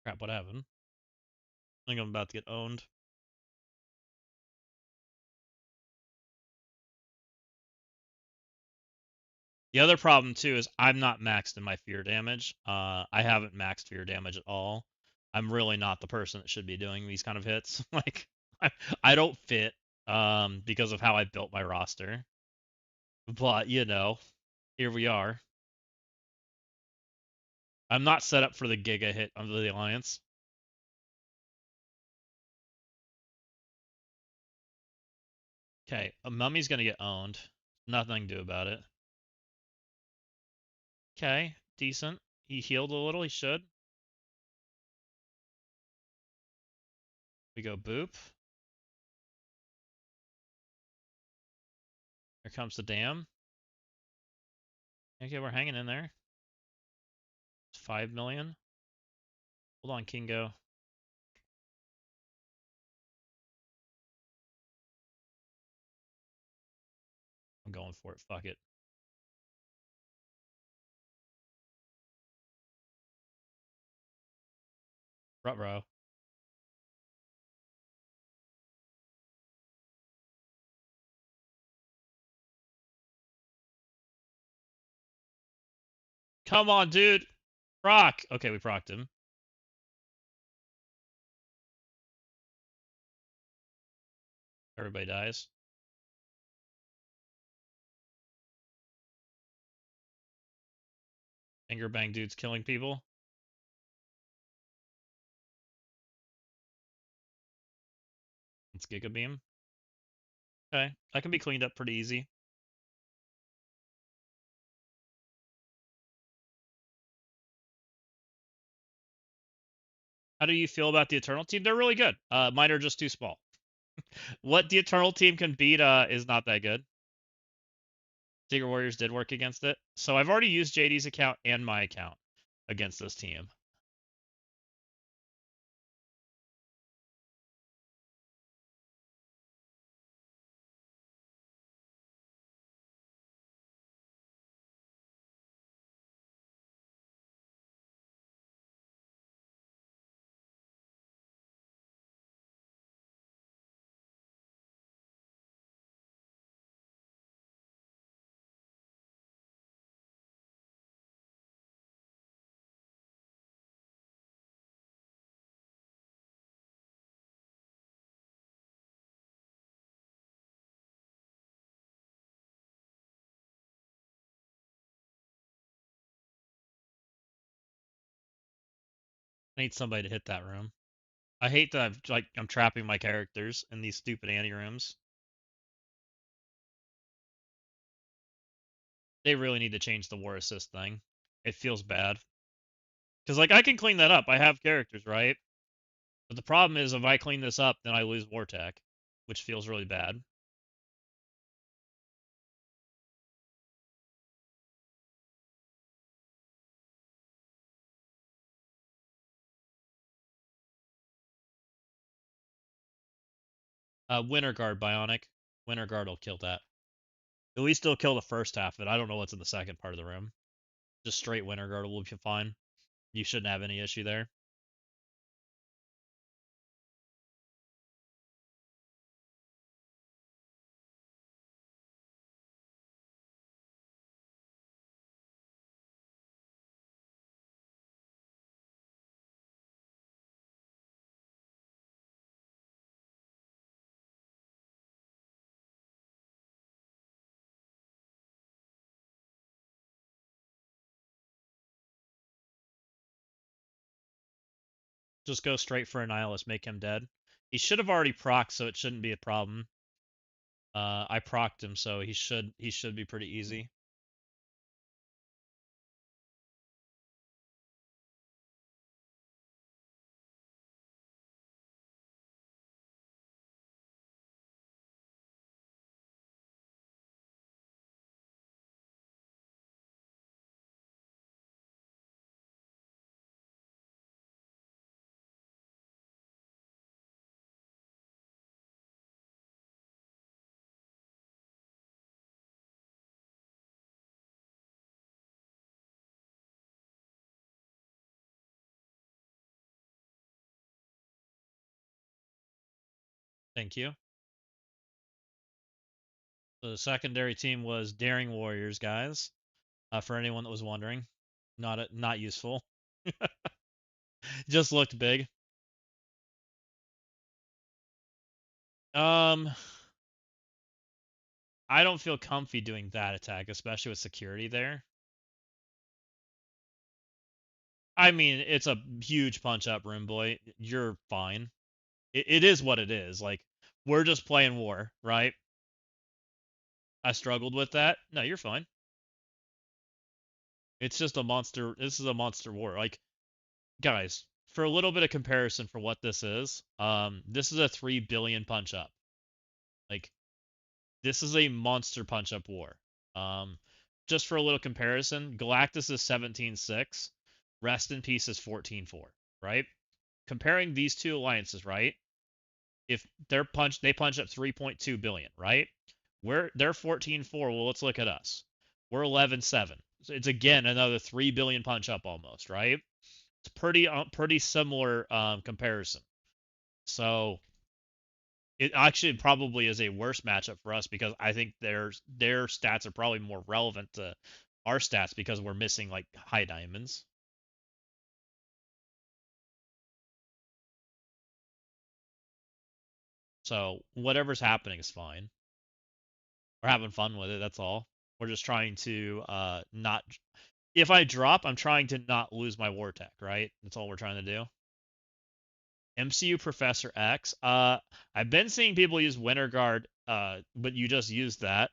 Crap, what happened? I think I'm about to get owned. The other problem too is I'm not maxed in my fear damage. I haven't maxed fear damage at all. I'm really not the person that should be doing these kind of hits. Like I, I don't fit because of how I built my roster. But, here we are. I'm not set up for the Giga hit of the Alliance. Okay, a mummy's gonna get owned. Nothing I can do about it. Okay, decent. He healed a little, he should. We go boop. Here comes the dam. Okay, we're hanging in there. It's 5 million. Hold on, Kingo. I'm going for it. Fuck it. Ruh-roh. Come on, dude. Proc. Okay, we procced him. Everybody dies. Finger bang dude's killing people. It's Giga Beam. Okay, that can be cleaned up pretty easy. How do you feel about the Eternal team? They're really good. Mine are just too small. What the Eternal team can beat is not that good. Secret Warriors did work against it. So I've already used JD's account and my account against this team. I need somebody to hit that room. I hate that I'm trapping my characters in these stupid anti rooms. They really need to change the war assist thing. It feels bad. Because I can clean that up. I have characters, right? But the problem is if I clean this up, then I lose war tech, which feels really bad. Winter Guard Bionic. Winter Guard will kill that. At least it'll kill the first half of it. I don't know what's in the second part of the room. Just straight Winter Guard will be fine. You shouldn't have any issue there. Just go straight for Annihilus, make him dead. He should have already procced, so it shouldn't be a problem. I procced him, so he should be pretty easy. Thank you. So the secondary team was Daring Warriors, guys. For anyone that was wondering, not useful. Just looked big. Um, I don't feel comfy doing that attack, especially with security there. I mean, it's a huge punch up, Room Boy. You're fine. It is what it is. Like, we're just playing war, right? I struggled with that. No, you're fine. It's just a monster. This is a monster war. Like, guys, for a little bit of comparison for what this is a 3 billion punch up. Like, this is a monster punch up war. Um, just for a little comparison, Galactus is 17.6, Rest in Peace is 14.4, right? Comparing these two alliances, right? If they punch up 3.2 billion, right? They're 14.4. Well, let's look at us. We're 11.7. So it's again another 3 billion punch up almost, right? It's pretty similar comparison. So it actually probably is a worse matchup for us because I think their stats are probably more relevant to our stats because we're missing like high diamonds. So whatever's happening is fine. We're having fun with it. That's all. We're just trying to not. If I drop, I'm trying to not lose my war tech. Right. That's all we're trying to do. MCU Professor X. I've been seeing people use Winter Guard. But you just used that.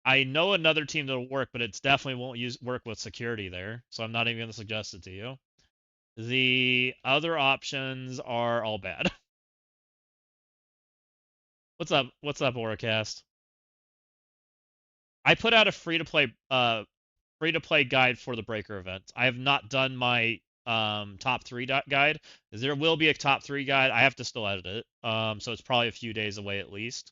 I know another team that'll work, but it's definitely won't work with security there. So I'm not even gonna suggest it to you. The other options are all bad. What's up? What's up, Oracast? I put out a free to play guide for the breaker event. I have not done my top three guide. There will be a top three guide. I have to still edit it. So it's probably a few days away at least.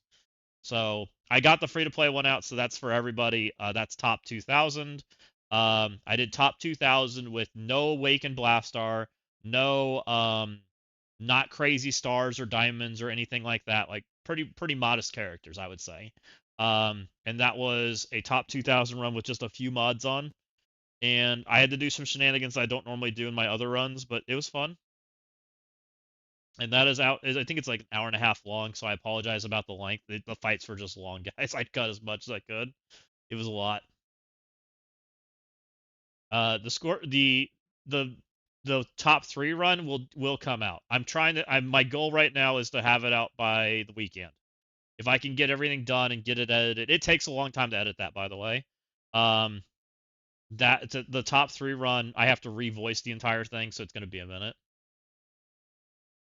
So I got the free to play one out, so that's for everybody. That's top 2000. I did top 2000 with no Awakened Blastar, no not crazy stars or diamonds or anything like that. Like pretty modest characters, I would say. And that was a top 2000 run with just a few mods on. And I had to do some shenanigans I don't normally do in my other runs, but it was fun. And that is out. I think it's like an hour and a half long, so I apologize about the length. The fights were just long, guys. I cut as much as I could. It was a lot. The score, the the top three run will come out. I'm trying to. My goal right now is to have it out by the weekend. If I can get everything done and get it edited, it takes a long time to edit that, by the way. Um, the top three run, I have to revoice the entire thing, so it's going to be a minute.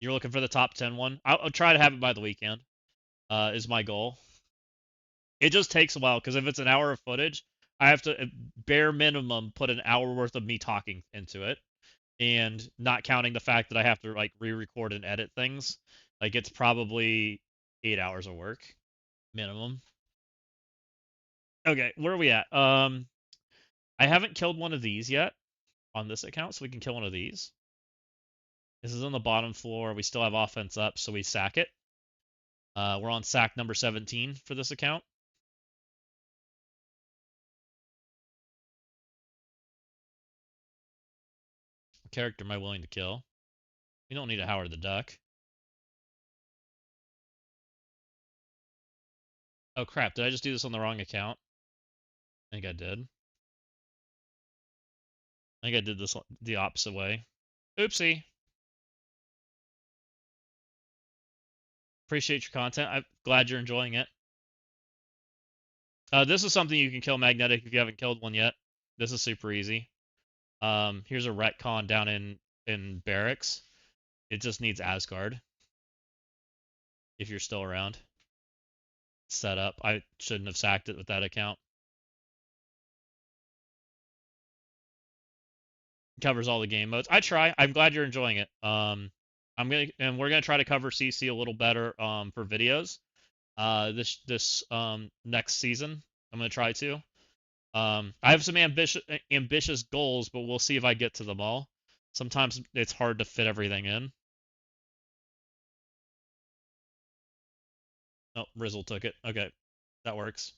You're looking for the top 10 one? I'll try to have it by the weekend. Is my goal. It just takes a while because if it's an hour of footage, I have to bare minimum put an hour worth of me talking into it, and not counting the fact that I have to like re-record and edit things. Like it's probably 8 hours of work minimum. Okay, where are we at? I haven't killed one of these yet on this account, so we can kill one of these. This is on the bottom floor. We still have offense up, so we sack it. We're on sack number 17 for this account. What character am I willing to kill? We don't need a Howard the Duck. Oh crap, did I just do this on the wrong account? I think I did. I think I did this the opposite way. Oopsie. Appreciate your content. I'm glad you're enjoying it. This is something you can kill magnetic if you haven't killed one yet. This is super easy. Here's a retcon down in barracks. It just needs Asgard. If you're still around. Set up. I shouldn't have sacked it with that account. Covers all the game modes. I try. I'm glad you're enjoying it. We're gonna try to cover CC a little better for videos. This next season. I'm gonna try to. I have some ambitious goals, but we'll see if I get to them all. Sometimes it's hard to fit everything in. Oh, Rizzle took it. Okay, that works.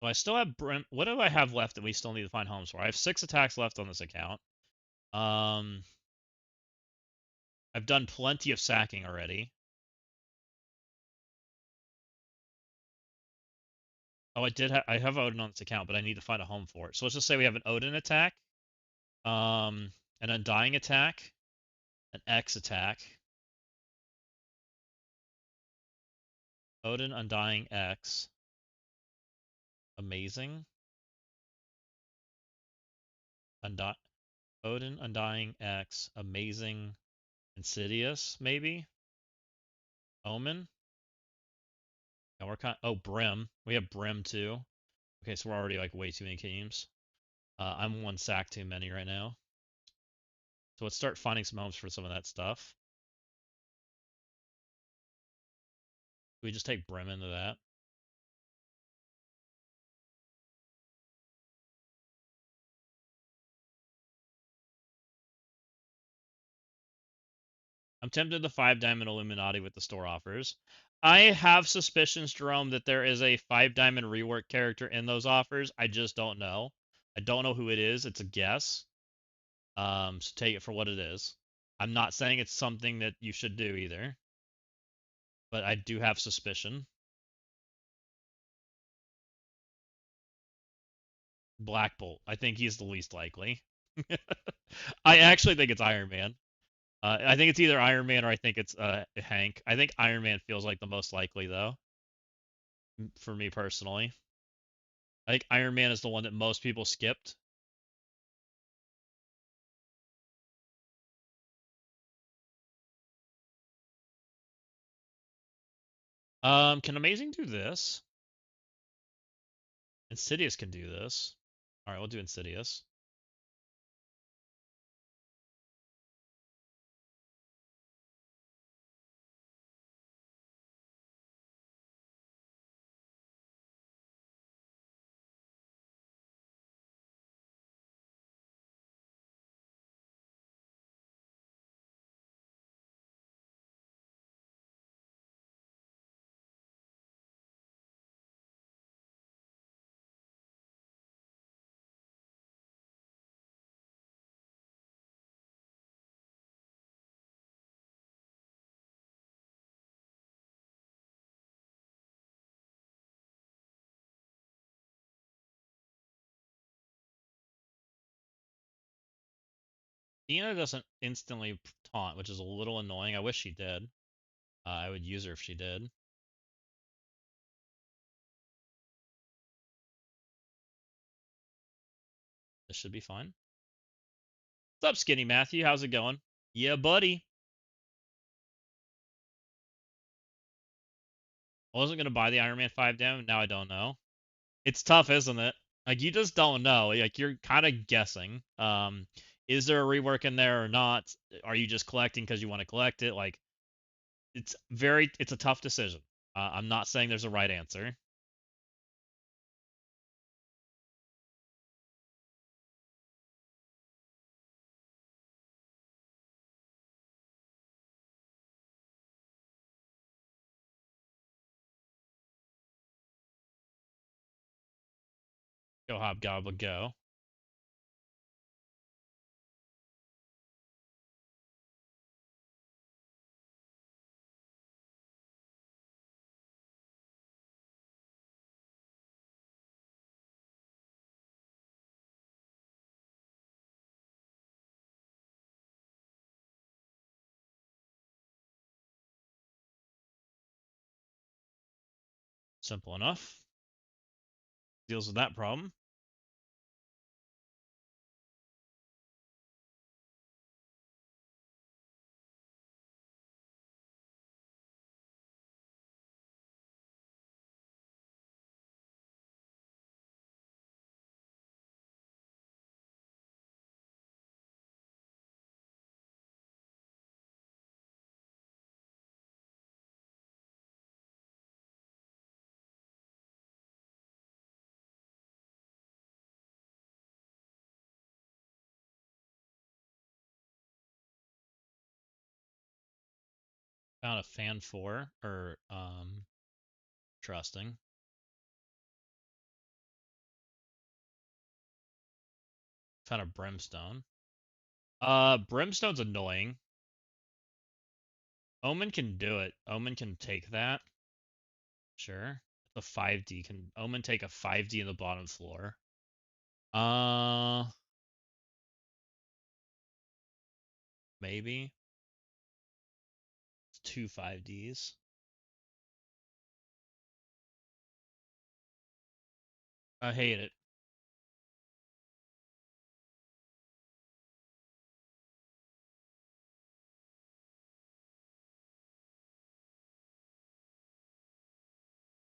So I still have Brim. What do I have left that we still need to find homes for? I have 6 attacks left on this account. Um, I've done plenty of sacking already. Oh, I have Odin on this account, but I need to find a home for it. So let's just say we have an Odin attack, um, an Undying attack, an X attack, Odin Undying X, amazing, Undi Odin Undying X, amazing, Insidious, maybe, Omen. And we're kind. Oh, Brim. We have Brim too. Okay, so we're already like way too many teams. I'm one sack too many right now. So let's start finding some homes for some of that stuff. We just take Brim into that. I'm tempted to 5 diamond Illuminati with the store offers. I have suspicions, Jerome, that there is a 5 diamond rework character in those offers. I just don't know. I don't know who it is. It's a guess. So take it for what it is. I'm not saying it's something that you should do either, but I do have suspicion. Black Bolt. I think he's the least likely. I actually think it's Iron Man. I think it's either Iron Man or I think it's Hank. I think Iron Man feels like the most likely though, for me personally. I think Iron Man is the one that most people skipped. Can Amazing do this? Insidious can do this. All right, we'll do Insidious. Dina doesn't instantly taunt, which is a little annoying. I wish she did. I would use her if she did. This should be fine. What's up, Skinny Matthew? How's it going? Yeah, buddy. I wasn't gonna buy the Iron Man 5 down. Now I don't know. It's tough, isn't it? Like you just don't know. Like you're kind of guessing. Is there a rework in there or not? Are you just collecting because you want to collect it? Like it's a tough decision. I'm not saying there's a right answer. Go Hobgoblin, go. Simple enough. Deals with that problem. Found a fan four or trusting. Found a Brimstone. Brimstone's annoying. Omen can do it. Omen can take that. Sure. The 5D. Can Omen take a 5D in the bottom floor? Maybe. It's two 5Ds. I hate it.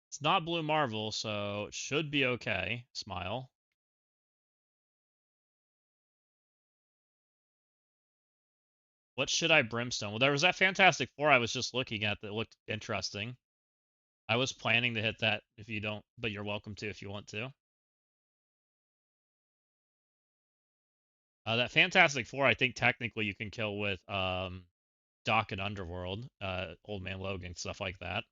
It's not Blue Marvel, so it should be okay. Smile. What should I Brimstone? Well, there was that Fantastic Four I was just looking at that looked interesting. I was planning to hit that if you don't, but you're welcome to if you want to. That Fantastic Four, I think technically you can kill with Doc and Underworld, Old Man Logan, stuff like that.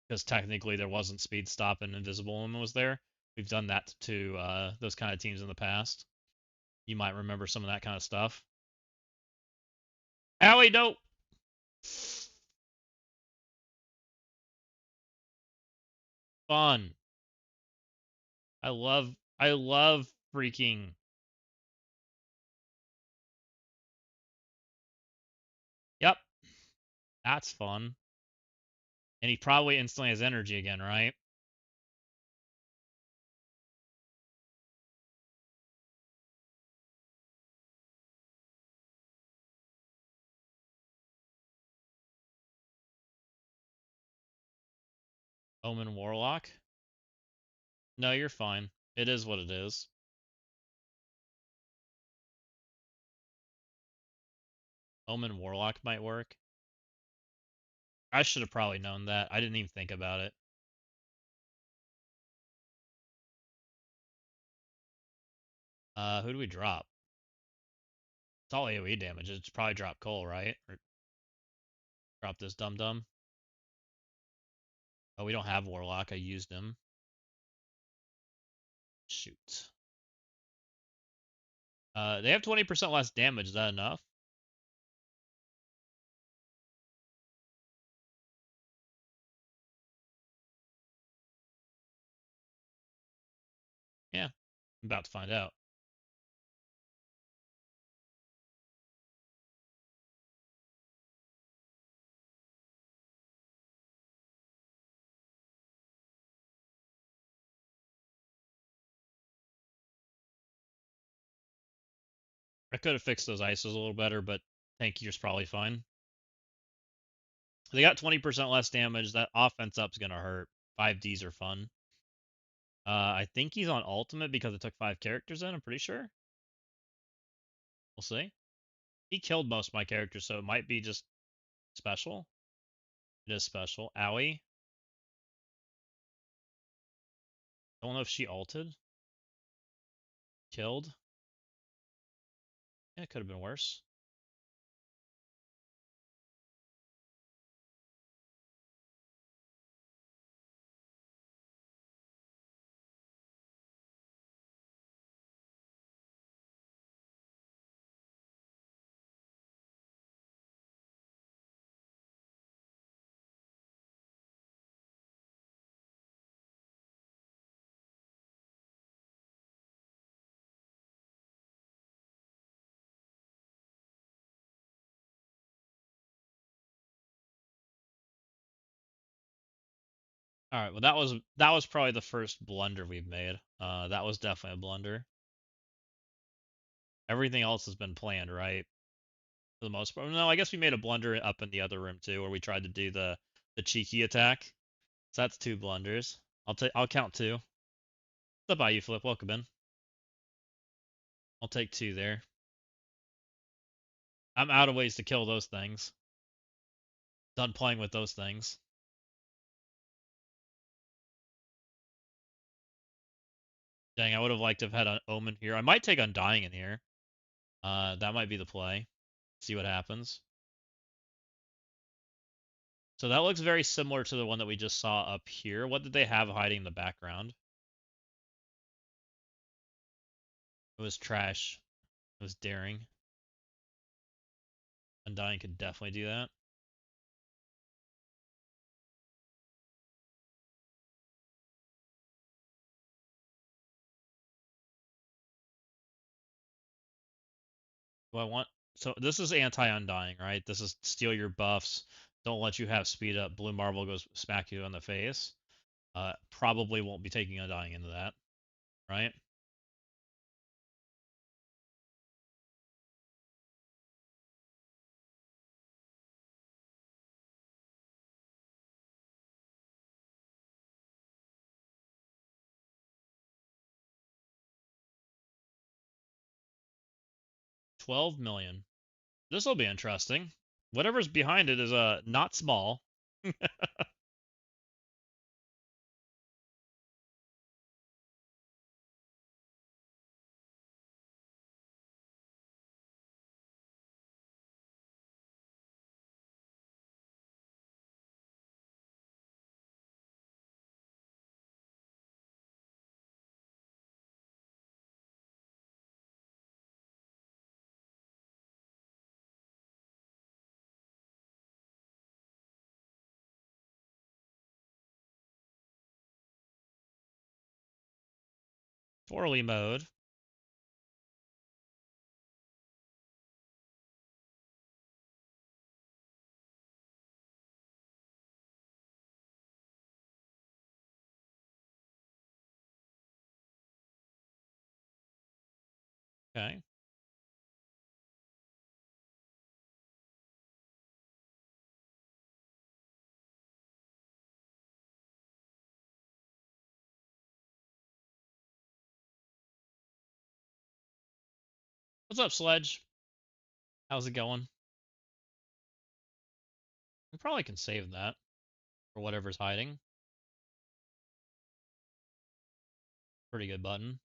Because technically there wasn't Speed Stop and Invisible Woman was there. We've done that to those kind of teams in the past. You might remember some of that kind of stuff. Allie, no! Fun. I love freaking. Yep, that's fun. And he probably instantly has energy again, right? Omen Warlock? No, you're fine. It is what it is. Omen Warlock might work. I should have probably known that. I didn't even think about it. Who do we drop? It's all AoE damage. It's probably drop Cole, right? Or drop this dum dum. Oh, we don't have Warlock. I used him. Shoot. They have 20% less damage. Is that enough? Yeah. I'm about to find out. I could have fixed those ices a little better, but tank gear's probably fine. They got 20% less damage. That offense up's gonna hurt. 5Ds are fun. I think he's on ultimate because it took 5 characters in, I'm pretty sure. We'll see. He killed most of my characters, so it might be just special. It is special. Owie. Don't know if she ulted. Killed. Yeah, it could have been worse. All right, well that was probably the first blunder we've made. That was definitely a blunder. Everything else has been planned, right? For the most part. No, I guess we made a blunder up in the other room too, where we tried to do the cheeky attack. So that's 2 blunders. I'll count 2. What's up, by you, Flip? Welcome in. I'll take 2 there. I'm out of ways to kill those things. Done playing with those things. Dang, I would have liked to have had an Omen here. I might take Undying in here. That might be the play. See what happens. So that looks very similar to the one that we just saw up here. What did they have hiding in the background? It was trash. It was daring. Undying could definitely do that. Do I want... So this is anti-undying, right? This is steal your buffs. Don't let you have speed up. Blue Marvel goes smack you in the face. Probably won't be taking Undying into that, right? 12 million. This will be interesting. Whatever's behind it is not small. 4 mode. Okay. What's up, Sledge? How's it going? We probably can save that for whatever's hiding. Pretty good button.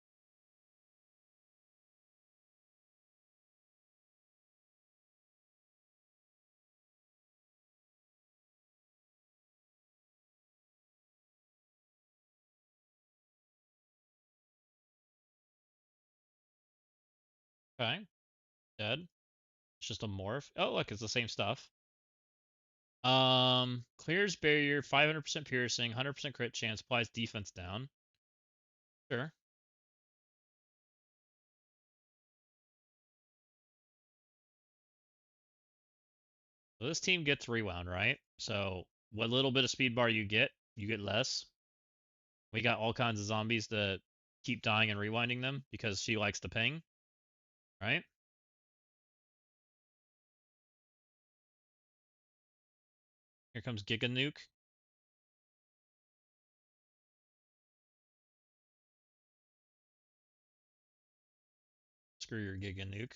Okay. Dead. It's just a morph. Oh, look, it's the same stuff. Clears barrier, 500% piercing, 100% crit chance, applies defense down. Sure. So this team gets rewound, right? So what little bit of speed bar you get less. We got all kinds of zombies to keep dying and rewinding them because she likes the ping, right? Here comes Giga Nuke. Screw your Giga Nuke.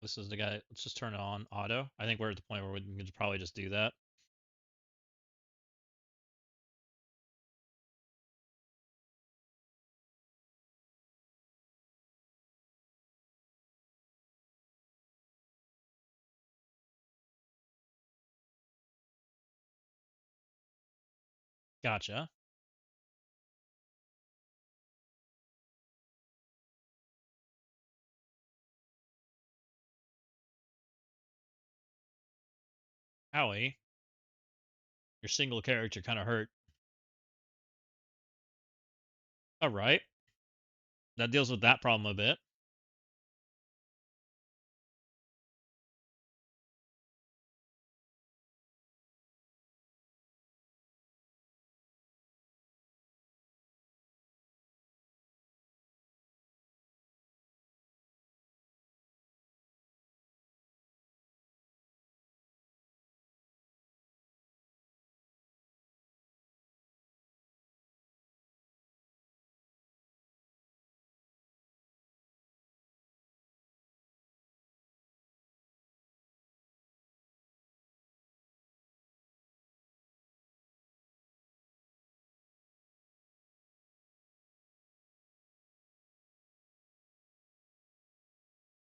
This is the guy. Let's just turn it on auto. I think we're at the point where we can probably just do that. Gotcha. Howie, your single character kind of hurt. All right. That deals with that problem a bit.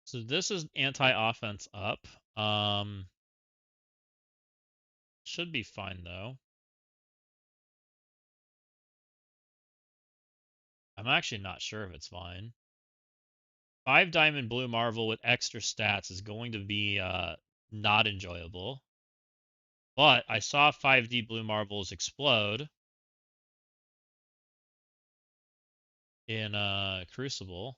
So this is anti-offense up. Should be fine though. I'm actually not sure if it's fine. 5 diamond blue marvel with extra stats is going to be not enjoyable. But I saw 5D blue marbles explode in Crucible.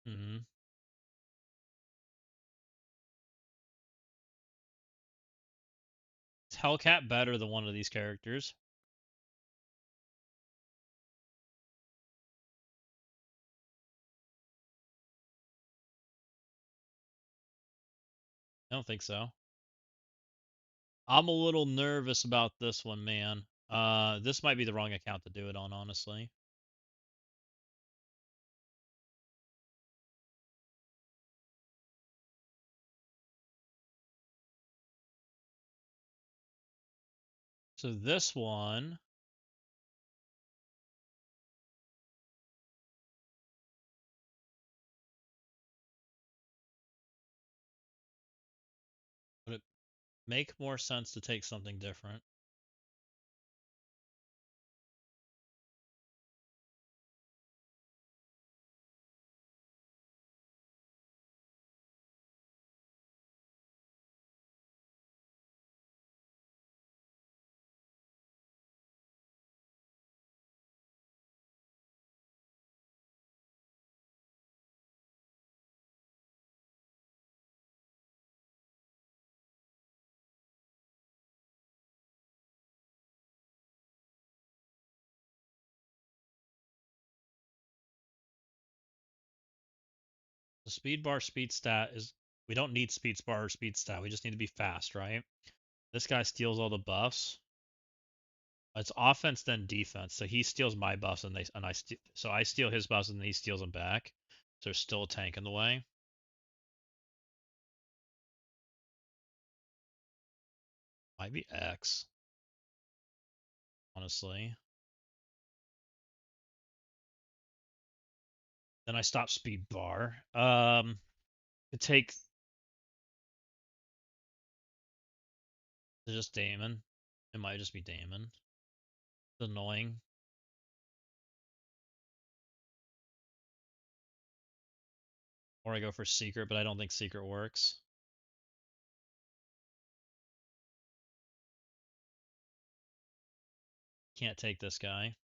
Hmm. Is Hellcat better than one of these characters? I don't think so. I'm a little nervous about this one, man. This might be the wrong account to do it on, honestly. So this one, would it make more sense to take something different? The speed bar speed stat is, we don't need speed bar or speed stat. We just need to be fast, right? This guy steals all the buffs. It's offense then defense. So he steals my buffs and so I steal his buffs and he steals them back. So there's still a tank in the way. Might be X, honestly. Then I stop speed bar. To take just Damon. It might just be Damon. It's annoying. Or I go for secret, but I don't think secret works. Can't take this guy.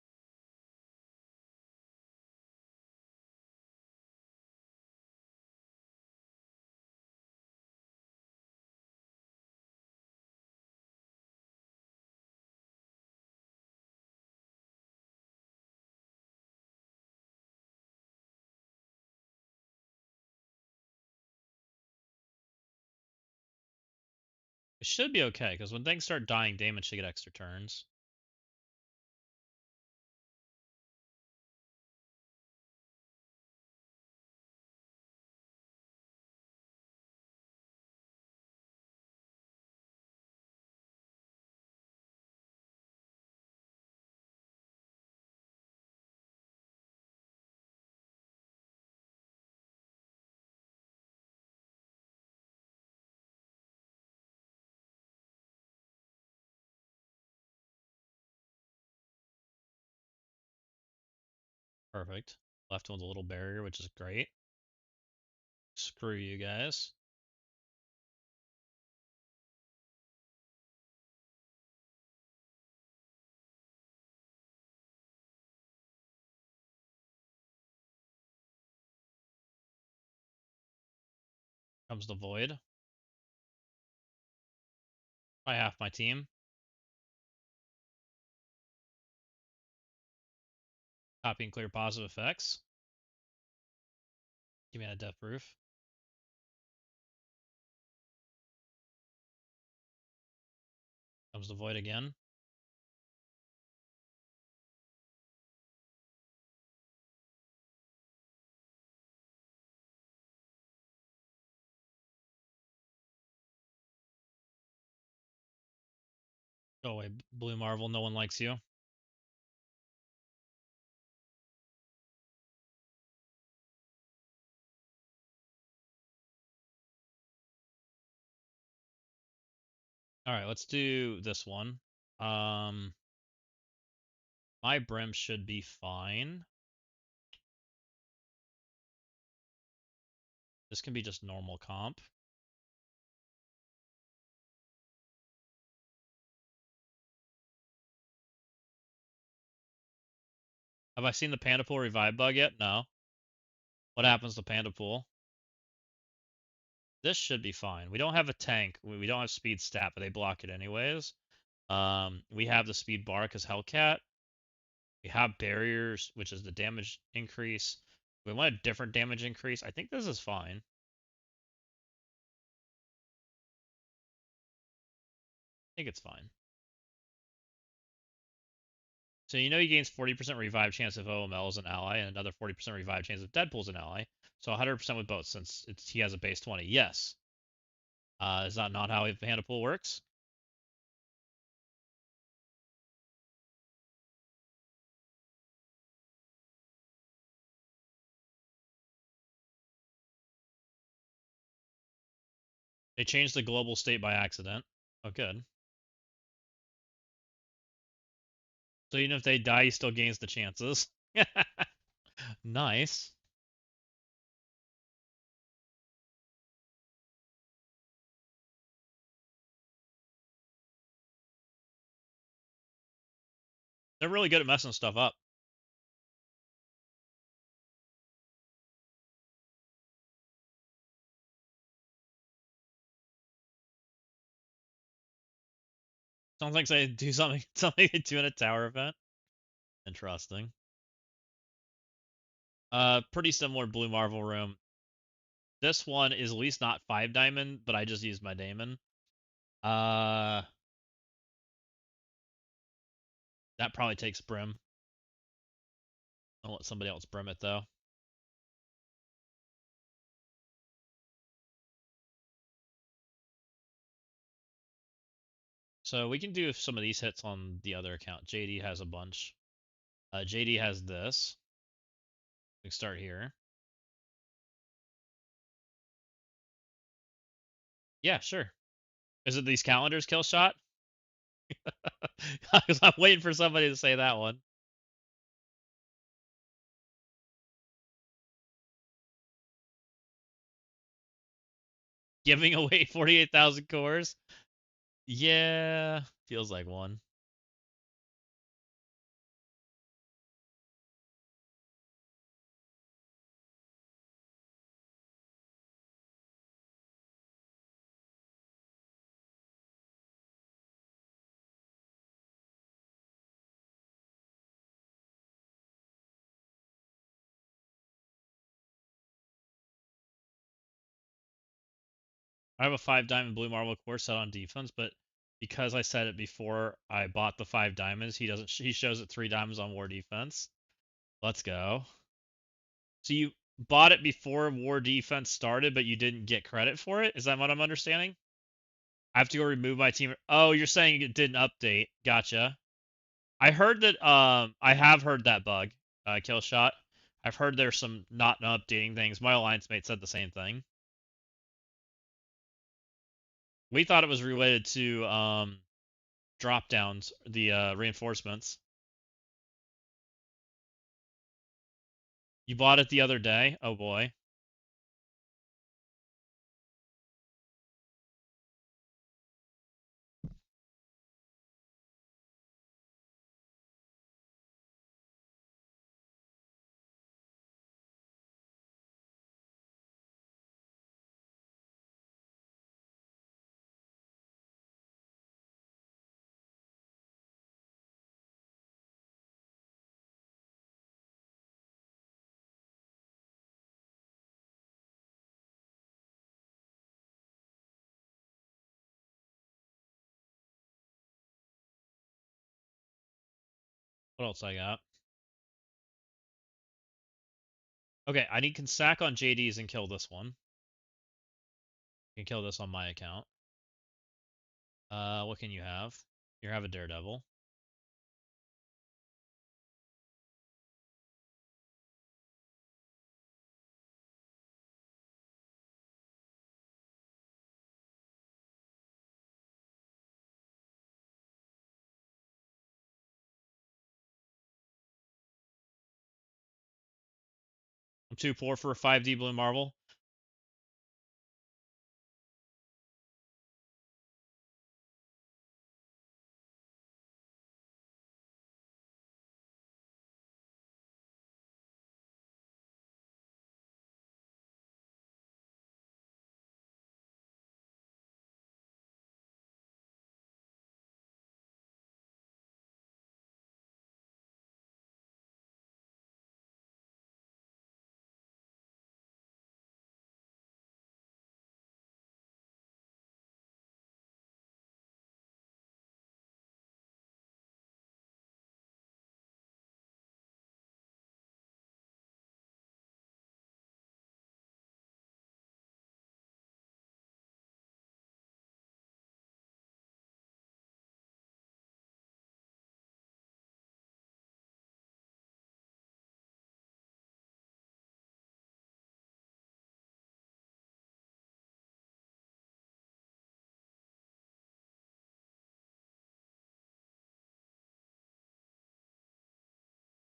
It should be okay, because when things start dying, Damon should get extra turns. Perfect. Left one's a little barrier, which is great. Screw you guys. Comes the void. By half my team. Copy and clear positive effects. Give me that death proof. Comes the void again. Go away, Blue Marvel. No one likes you. All right, let's do this one. Um, my brim should be fine. This can be just normal comp. Have I seen the Panda Pool revive bug yet? No. What happens to Panda Pool? This should be fine. We don't have a tank. We don't have speed stat, but they block it anyways. We have the speed bar because Hellcat. We have barriers, which is the damage increase. We want a different damage increase. I think this is fine. I think it's fine. So you know he gains 40% revive chance if OML is an ally and another 40% revive chance if Deadpool's an ally. So 100% with both since he has a base 20. Yes. Is that not how Panda Pool works? They changed the global state by accident. Oh, good. So even if they die, he still gains the chances. Nice. They're really good at messing stuff up. Sounds like they do something they do in a tower event. Interesting. Pretty similar Blue Marvel room. This one is at least not 5 diamond, but I just used my Damon. Uh, that probably takes Brim. I'll let somebody else Brim it though. So we can do some of these hits on the other account. JD has a bunch. JD has this. We can start here. Yeah, sure. Is it these calendars kill shot? Because I'm waiting for somebody to say that one. Giving away 48,000 cores? Yeah, feels like one. I have a 5 diamond blue marble core set on defense, but because I said it before I bought the 5 diamonds, he shows it 3 diamonds on war defense. Let's go. So you bought it before war defense started, but you didn't get credit for it? Is that what I'm understanding? I have to go remove my team. Oh, you're saying it didn't update. Gotcha. I heard that I have heard that bug, kill shot. I've heard there's some not updating things. My alliance mate said the same thing. We thought it was related to drop downs, the reinforcements. You bought it the other day? Oh boy. What else I got? Okay, I can sack on JD's and kill this one. You can kill this on my account. What can you have? Here, have a Daredevil. I'm too poor for a 5D Blue Marvel.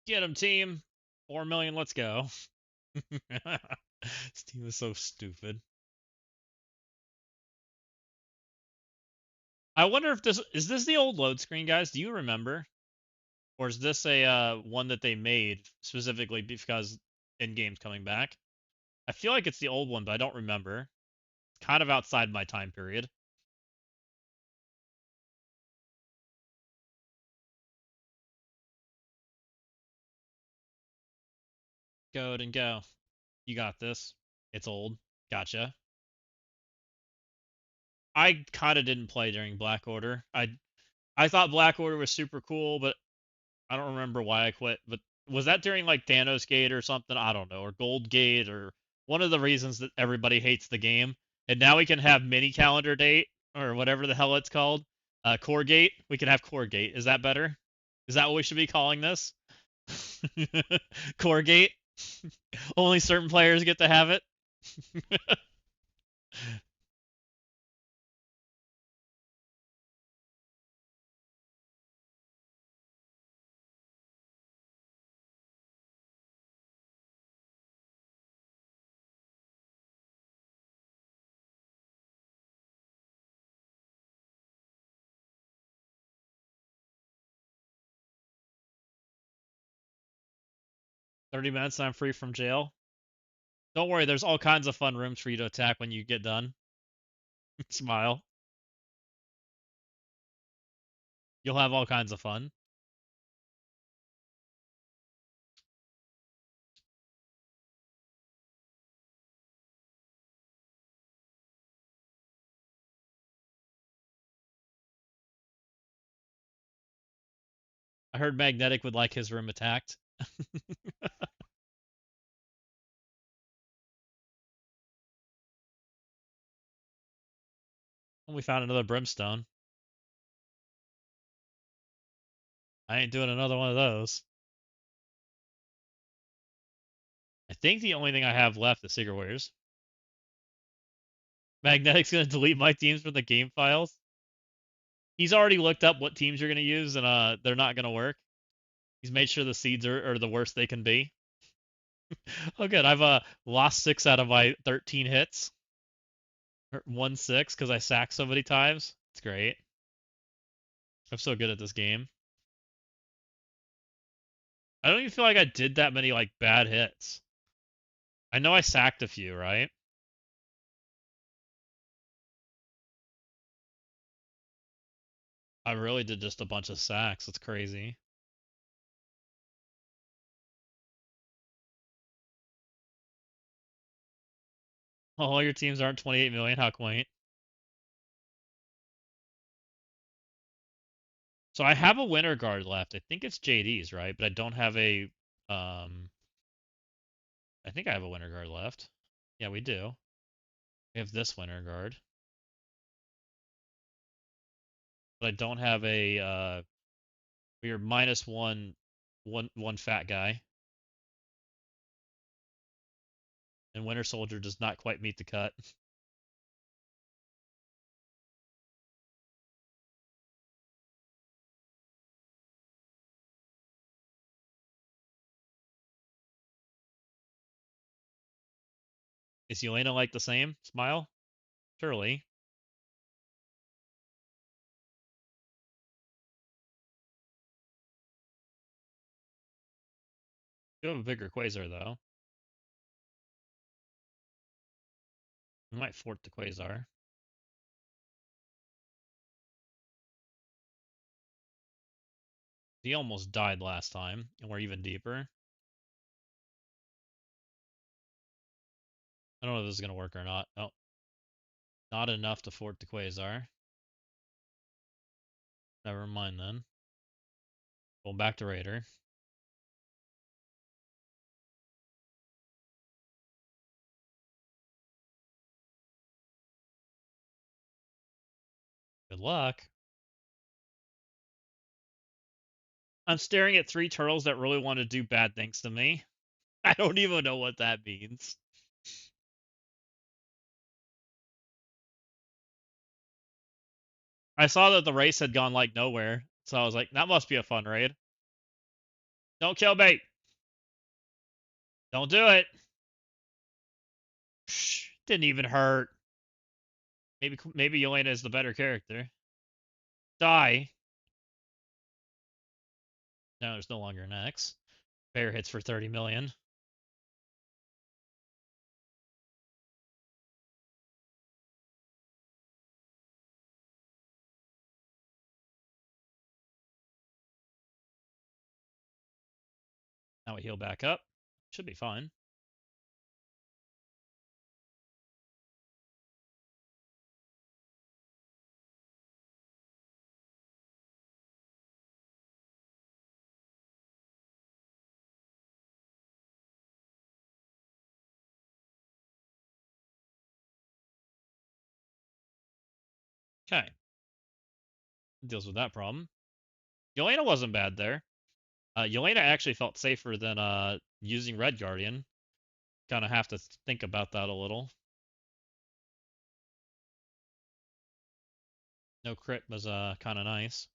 Get him, team. 4 million, let's go. This team is so stupid. I wonder if this is this the old load screen, guys? Do you remember? Or is this a one that they made specifically because in game's coming back? I feel like it's the old one, but I don't remember. It's kind of outside my time period. Go and go. You got this. It's old. Gotcha. I kind of didn't play during Black Order. I thought Black Order was super cool, but I don't remember why I quit. But was that during like Thanos Gate or something? I don't know, or Gold Gate, or one of the reasons that everybody hates the game. And now we can have mini calendar date or whatever the hell it's called. Core Gate. We can have Core Gate. Is that better? Is that what we should be calling this? Core Gate. Only certain players get to have it. 30 minutes and I'm free from jail. Don't worry, there's all kinds of fun rooms for you to attack when you get done. Smile. You'll have all kinds of fun. I heard Magnetic would like his room attacked. And we found another brimstone. I ain't doing another one of those. I think the only thing I have left is Secret Warriors. Magnetic's gonna delete my teams from the game files. He's already looked up what teams you're gonna use, and they're not gonna work. He's made sure the seeds are the worst they can be. Oh, good. I've lost 6 out of my 13 hits. Or 1-6 because I sacked so many times. It's great. I'm so good at this game. I don't even feel like I did that many like bad hits. I know I sacked a few, right? I really did just a bunch of sacks. It's crazy. All your teams aren't 28 million. How quaint. So I have a winter guard left. I think it's JD's, right? But I don't have a I think I have a winter guard left. Yeah, we do. We have this winter guard. but I don't have a we are minus one fat guy. And Winter Soldier does not quite meet the cut. Is Yelena like the same? Smile? Surely. You have a bigger Quasar, though. We might fort the Quasar. He almost died last time, and we're even deeper. I don't know if this is going to work or not. Oh, not enough to fort the Quasar. Never mind then. Going back to Raider. Good luck. I'm staring at 3 turtles that really want to do bad things to me. I don't even know what that means. I saw that the race had gone like nowhere, so I was like, that must be a fun raid. Don't kill me. Don't do it. Psh, didn't even hurt. Maybe Yelena is the better character. Die. No, there's no longer an X. Bear hits for 30 million. Now we heal back up. Should be fine. Okay. Deals with that problem. Yelena wasn't bad there. Yelena actually felt safer than using Red Guardian. Kind of have to think about that a little. No crit was kind of nice.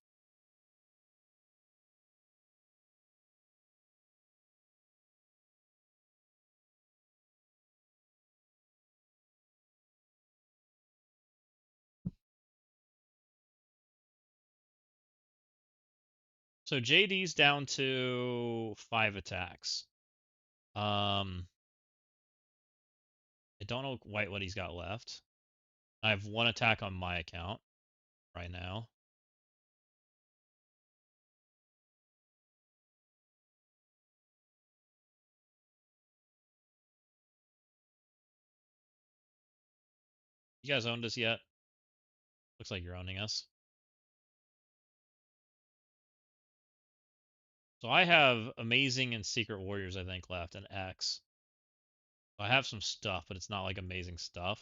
So JD's down to 5 attacks. I don't know quite what he's got left. I have 1 attack on my account right now. You guys owned us yet? Looks like you're owning us. So I have Amazing and Secret Warriors, I think, left, and X. I have some stuff, but it's not like amazing stuff.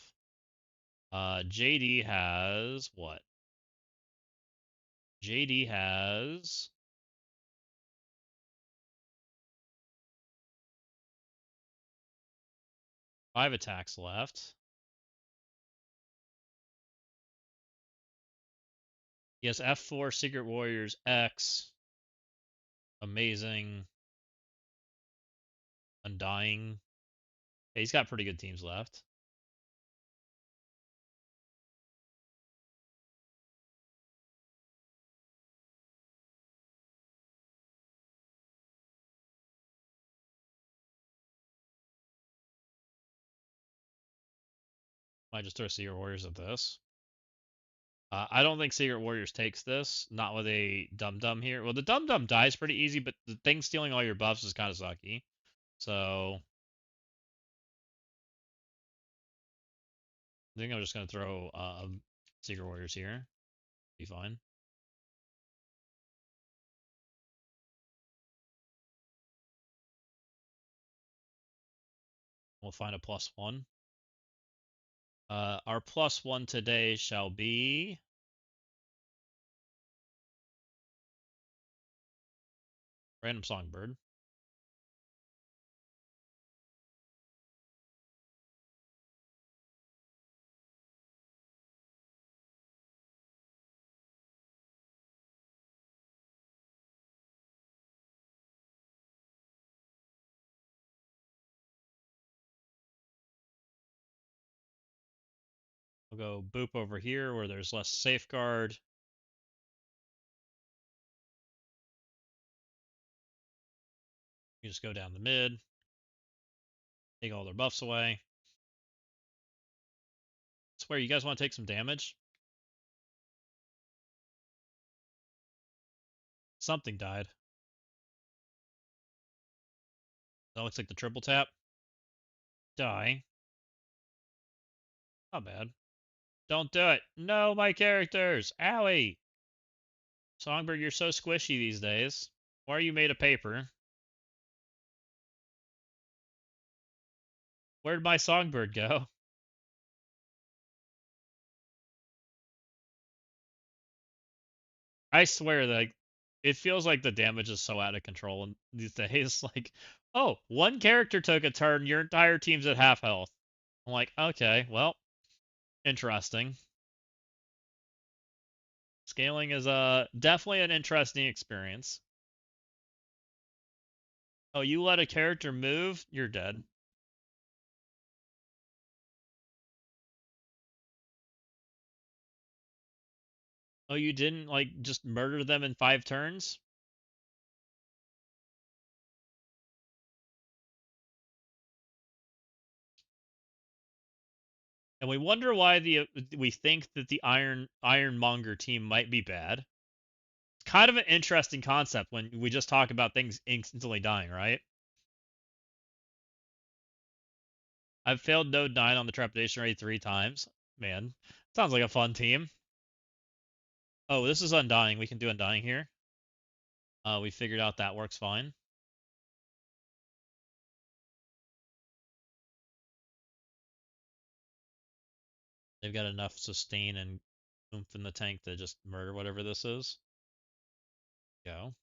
JD has what? JD has 5 attacks left. He has F4, Secret Warriors, X, Amazing, Undying. Yeah, he's got pretty good teams left. Might just throw Secret Warriors at this. I don't think Secret Warriors takes this. Not with a Dum Dum here. Well, the Dum Dum dies pretty easy, but the thing stealing all your buffs is kind of sucky. So I think I'm just gonna throw Secret Warriors here. Be fine. We'll find a +1. Our +1 today shall be Random songbird. We'll go boop over here where there's less safeguard. You just go down the mid. Take all their buffs away. I swear, you guys want to take some damage? Something died. That looks like the triple tap. Die. Not bad. Don't do it. No, my characters. Owie. Songbird, you're so squishy these days. Why are you made of paper? Where'd my songbird go? I swear, like, it feels like the damage is so out of control these days. Like, oh, one character took a turn, your entire team's at half health. I'm like, okay, well, interesting. Scaling is definitely an interesting experience. Oh, you let a character move, you're dead. Oh, you didn't like just murder them in 5 turns? And we wonder why we think that the Ironmonger team might be bad. It's kind of an interesting concept when we just talk about things instantly dying, right? I've failed Node 9 on the trepidation rate 3 times. Man, sounds like a fun team. Oh, this is Undying. We can do Undying here. We figured out that works fine. They've got enough sustain and oomph in the tank to just murder whatever this is. Go.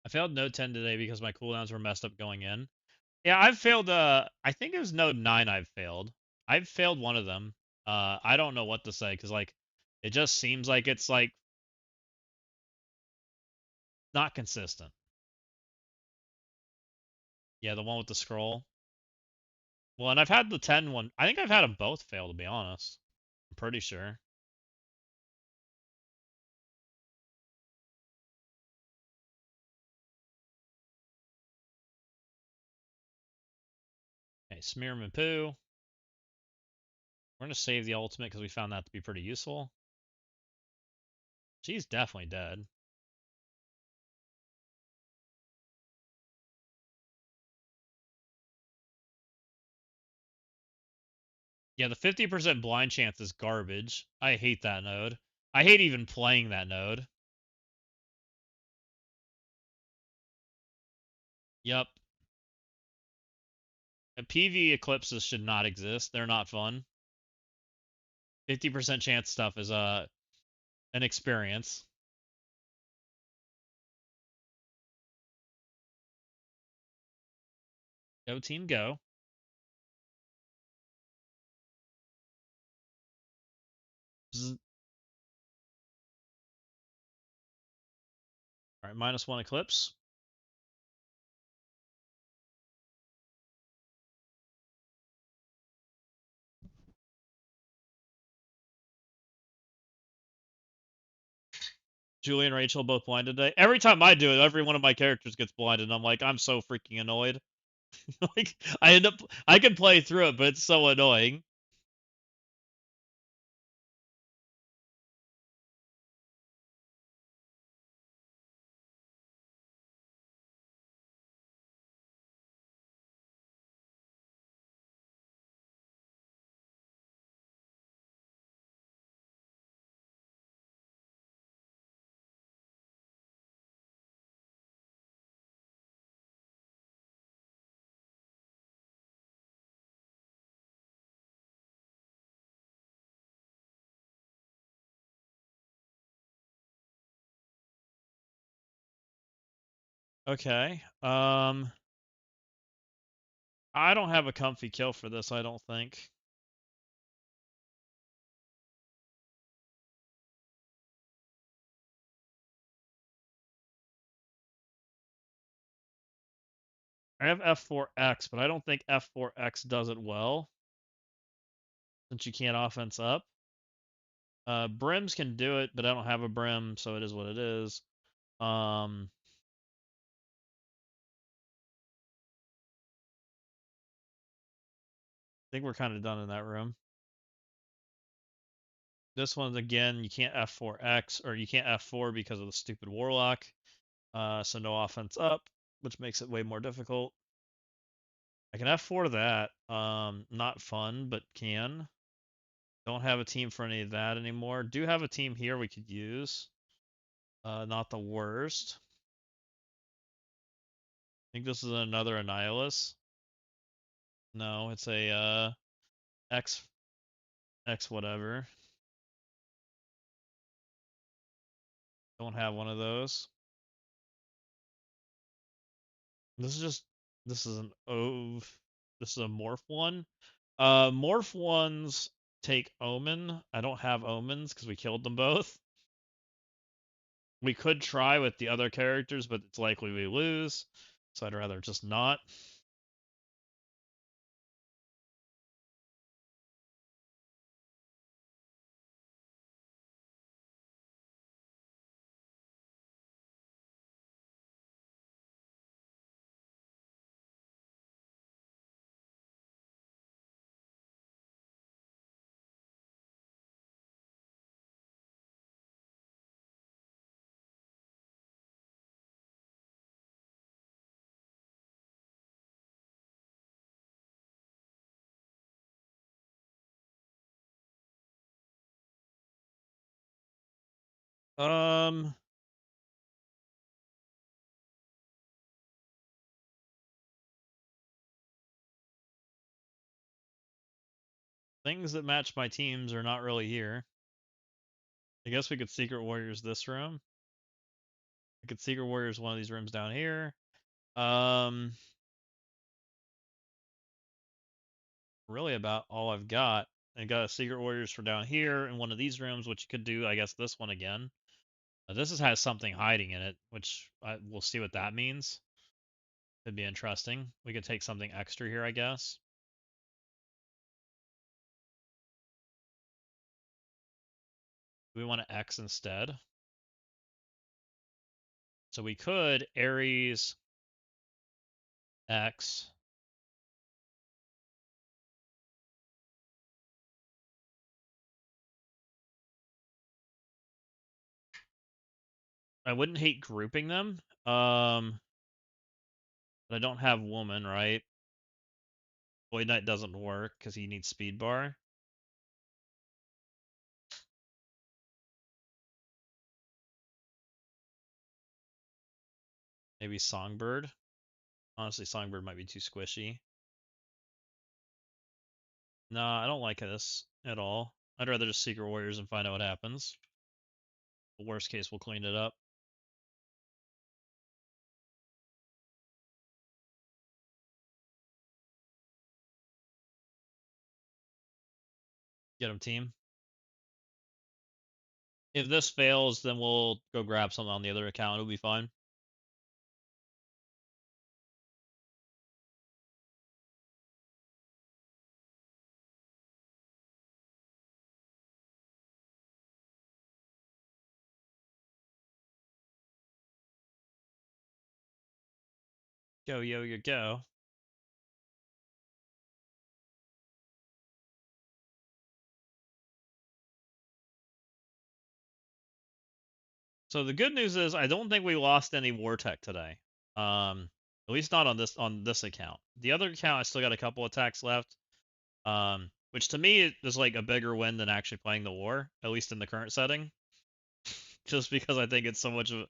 I failed Node 10 today because my cooldowns were messed up going in. Yeah, I've failed I think it was Node 9 I've failed. I've failed one of them. I don't know what to say cuz like it just seems like it's like not consistent. Yeah, the one with the scroll. Well, and I've had the 10 one. I think I've had them both fail to be honest. I'm pretty sure. Okay, smear him and poo. We're gonna save the ultimate because we found that to be pretty useful. She's definitely dead. Yeah, the 50% blind chance is garbage. I hate that node. I hate even playing that node. Yep. And PV eclipses should not exist. They're not fun. 50% chance stuff is an experience. Go team go. All right, -1 eclipse. Julie and Rachel both blinded today. Every time I do it, every one of my characters gets blinded. And I'm like, I'm so freaking annoyed. Like, I can play through it, but it's so annoying. Okay. I don't have a comfy kill for this, I don't think. I have F4X, but I don't think F4X does it well since you can't offense up. Brims can do it, but I don't have a Brim, so it is what it is. I think we're kind of done in that room. This one's again, you can't F4X or you can't F4 because of the stupid Warlock. So no offense up, which makes it way more difficult. I can F4 that. Not fun, but can. Don't have a team for any of that anymore. Do have a team here we could use. Not the worst. I think this is another Annihilus. No, it's a X X whatever. Don't have one of those. This is an Ove. This is a morph one. Morph ones take Omen. I don't have Omens because we killed them both. We could try with the other characters, but it's likely we lose. So I'd rather just not. Um, Things that match my teams are not really here. I guess we could Secret Warriors this room. I could Secret Warriors one of these rooms down here. Um, Really about all I've got. I got a Secret Warriors for down here in one of these rooms, which you could do, I guess, this one again. Has something hiding in it, which we'll see what that means. Could be interesting. We could take something extra here, I guess. We want to X instead. So we could Ares X. I wouldn't hate grouping them. But I don't have woman, right? Void Knight doesn't work because he needs speed bar. Maybe Songbird. Honestly, Songbird might be too squishy. Nah, I don't like this at all. I'd rather just Secret Warriors and find out what happens. The worst case, we'll clean it up. Get him team. If this fails, then we'll go grab something on the other account. It'll be fine. Go, yo, yo, go. So the good news is I don't think we lost any Wartech today. At least not on this account. The other account I still got a couple attacks left. Which to me is like a bigger win than actually playing the war, at least in the current setting. Just because I think it's so much of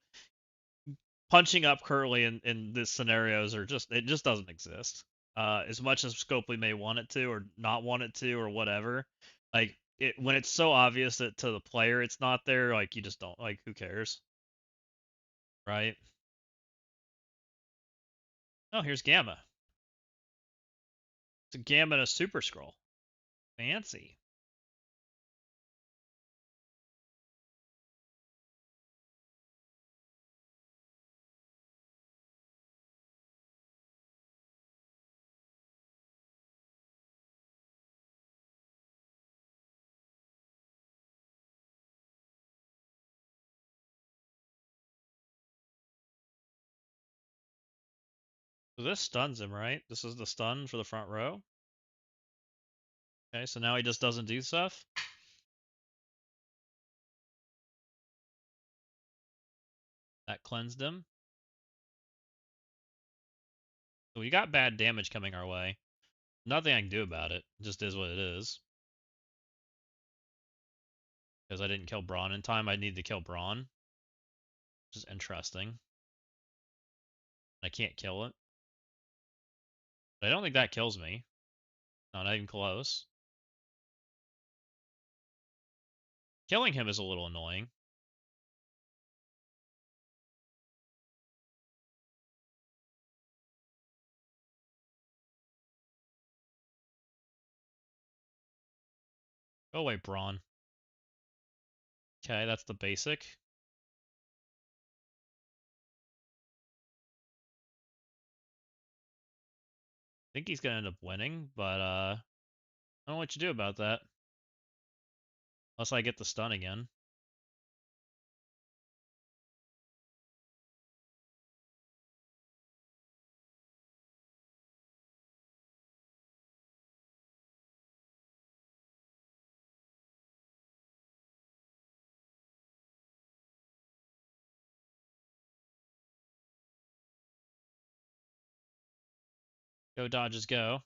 punching up Curly in these scenarios are just it just doesn't exist. As much as Scopely may want it to or not want it to or whatever, like it when it's so obvious that to the player it's not there, like you just don't like who cares, right? Oh, here's Gamma. It's a Gamma and a Super Scroll. Fancy. So this stuns him, right? This is the stun for the front row. Okay, so now he just doesn't do stuff. That cleansed him. So we got bad damage coming our way. Nothing I can do about it. It just is what it is. Because I didn't kill Braun in time, I need to kill Braun. Which is interesting. I can't kill it. But I don't think that kills me. No, not even close. Killing him is a little annoying. Go away, Braun. Okay, that's the basic. I think he's gonna end up winning, but I don't know what you do about that. Unless I get the stun again. Go dodges go.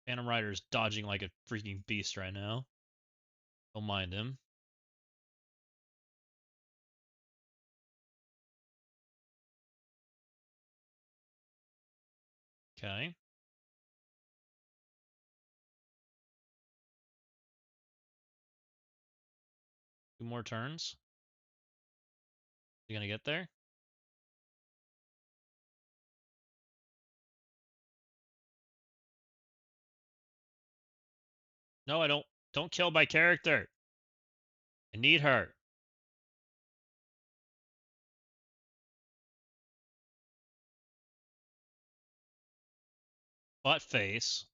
Phantom Rider's dodging like a freaking beast right now. Don't mind him. Okay. 2 more turns. You gonna get there? No, I don't. Don't kill my character. I need her. Butt face.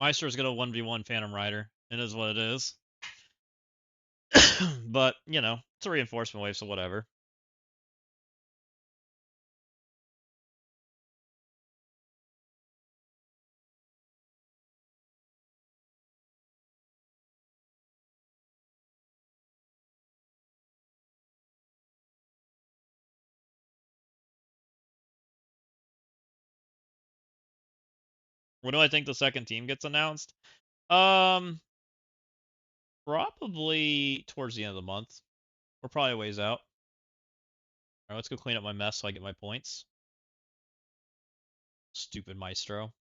Meister's gonna 1v1 Phantom Rider. It is what it is. But, you know, it's a reinforcement wave, so whatever. When do I think the second team gets announced? Um, Probably towards the end of the month. We're probably a ways out. All right, let's go clean up my mess so I get my points. Stupid Maestro.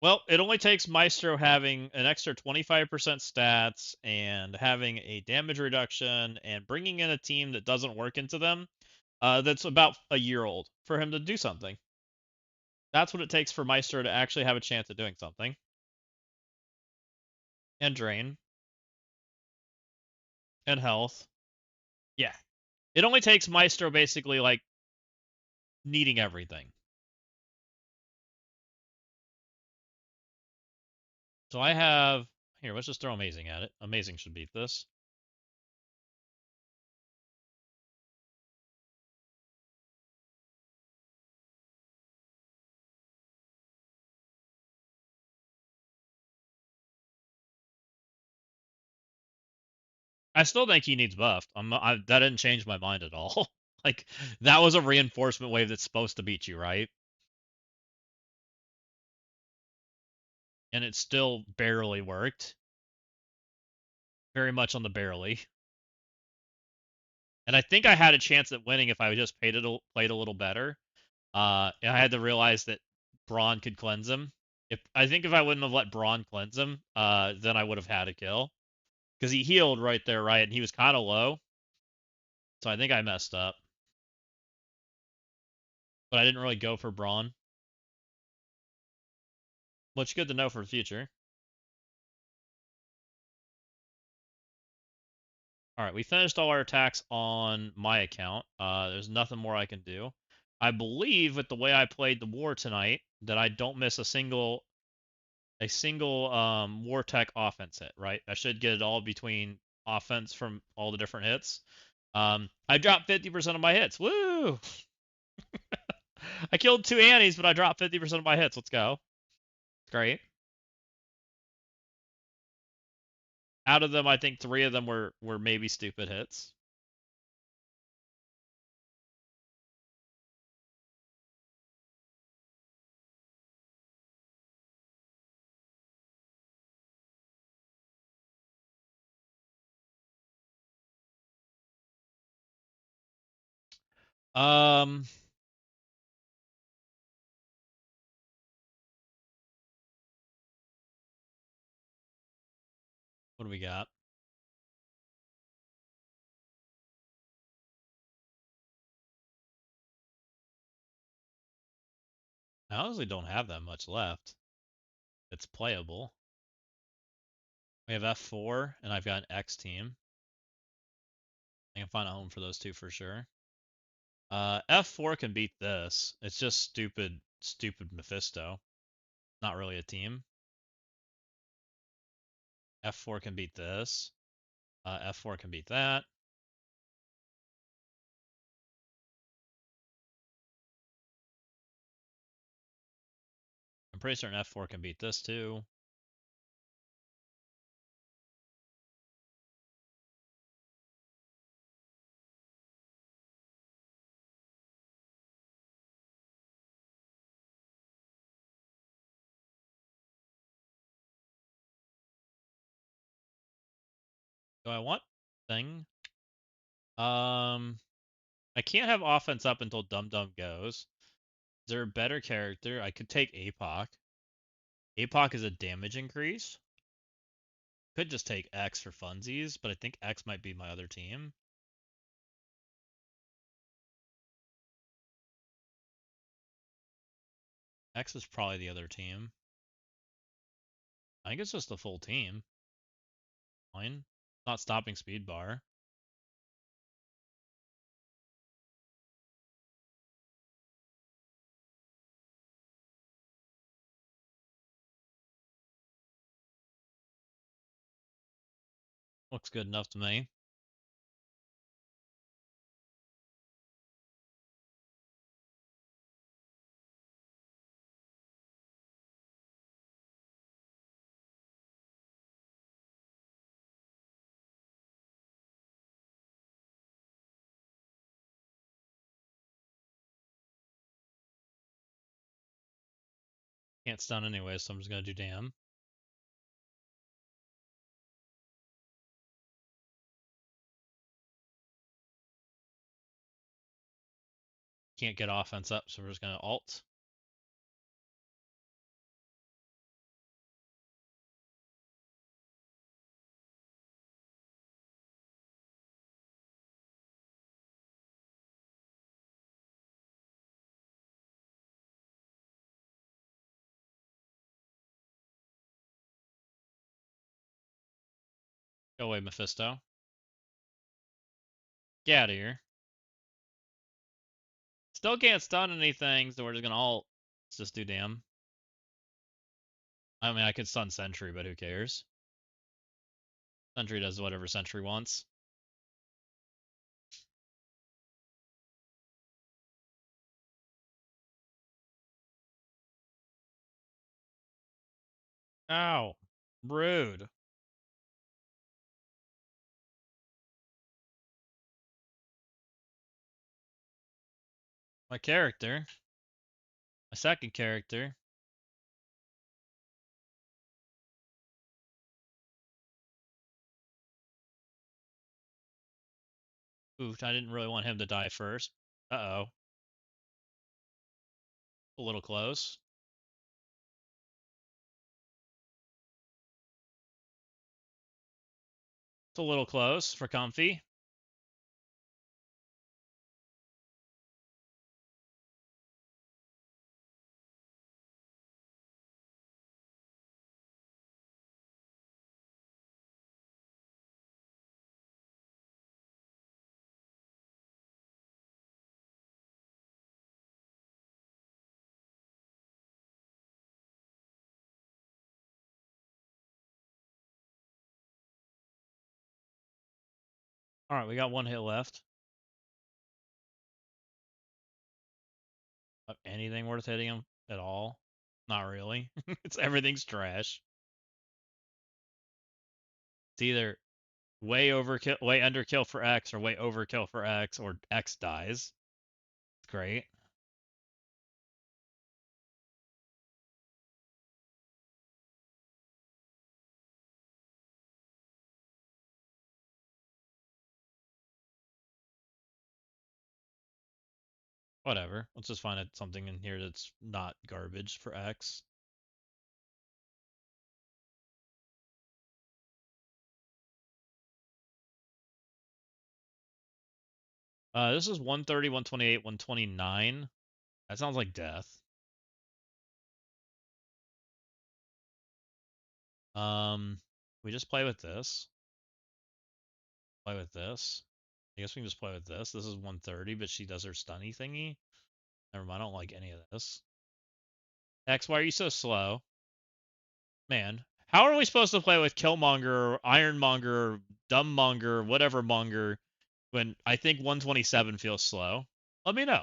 Well, it only takes Maestro having an extra 25% stats and having a damage reduction and bringing in a team that doesn't work into them, that's about a year old, for him to do something. That's what it takes for Maestro to actually have a chance at doing something. And Drain. And Health. Yeah. It only takes Maestro basically, like, needing everything. So I have... Here, let's just throw Amazing at it. Amazing should beat this. I still think he needs buffed. That didn't change my mind at all. Like, that was a reinforcement wave that's supposed to beat you, right? And it still barely worked. Very much on the barely. And I think I had a chance at winning if I just played a little better. And I had to realize that Braun could cleanse him. If I wouldn't have let Braun cleanse him, then I would have had a kill. Because he healed right there, right? And he was kind of low. So I think I messed up. But I didn't really go for Braun. Which is good to know for the future. Alright, we finished all our attacks on my account. There's nothing more I can do. I believe with the way I played the war tonight that I don't miss a single war tech offense hit, right? I should get it all between offense from all the different hits. I dropped 50% of my hits. Woo! I killed 2 Annies, but I dropped 50% of my hits. Let's go. Great. Out of them, I think 3 of them were maybe stupid hits. Um, what do we got? I honestly don't have that much left. It's playable. We have F4, and I've got an X team. I can find a home for those 2 for sure. F4 can beat this. It's just stupid Mephisto. Not really a team. F4 can beat this. F4 can beat that. I'm pretty certain F4 can beat this too. Do I want thing? I can't have offense up until Dum Dum goes. Is there a better character? I could take APOC. APOC is a damage increase. Could just take X for funsies, but I think X might be my other team. X is probably the other team. I think it's just the full team. Fine. Not stopping speed bar. Looks good enough to me. Can't stun anyway, so I'm just gonna do damn. Can't get offense up, so we're just gonna alt. Go away, Mephisto. Get out of here. Still can't stun anything, so we're just gonna alt. Let's just do damn. I mean, I could stun Sentry, but who cares? Sentry does whatever Sentry wants. Ow. Rude. My character. My second character. Ooh, I didn't really want him to die first. Uh-oh. A little close. It's a little close for Comfy. All right, we got one hit left. Anything worth hitting him at all? Not really. It's everything's trash. It's either way overkill, way underkill for X, or way overkill for X, or X dies. It's great. Whatever. Let's just find something in here that's not garbage for X. This is 130, 128, 129. That sounds like death. We just play with this. Play with this. I guess we can just play with this. This is 130, but she does her stunny thingy. Never mind, I don't like any of this. X, why are you so slow? Man, how are we supposed to play with Killmonger, Ironmonger, Dumbmonger, whatever Monger, when I think 127 feels slow? Let me know.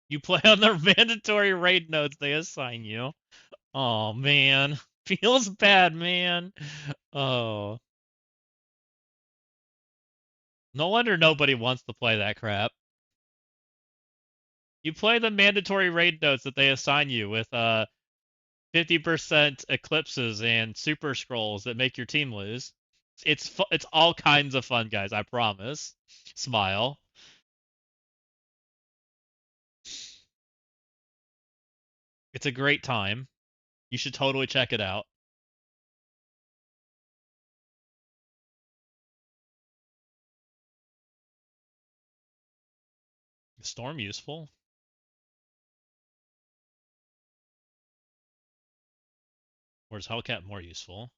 You play on the mandatory raid notes they assign you. Oh, man. Feels bad, man. Oh. No wonder nobody wants to play that crap. You play the mandatory raid notes that they assign you with 50% eclipses and super scrolls that make your team lose. It's all kinds of fun, guys, I promise. Smile. It's a great time. You should totally check it out. Storm useful. Or is Hellcat more useful?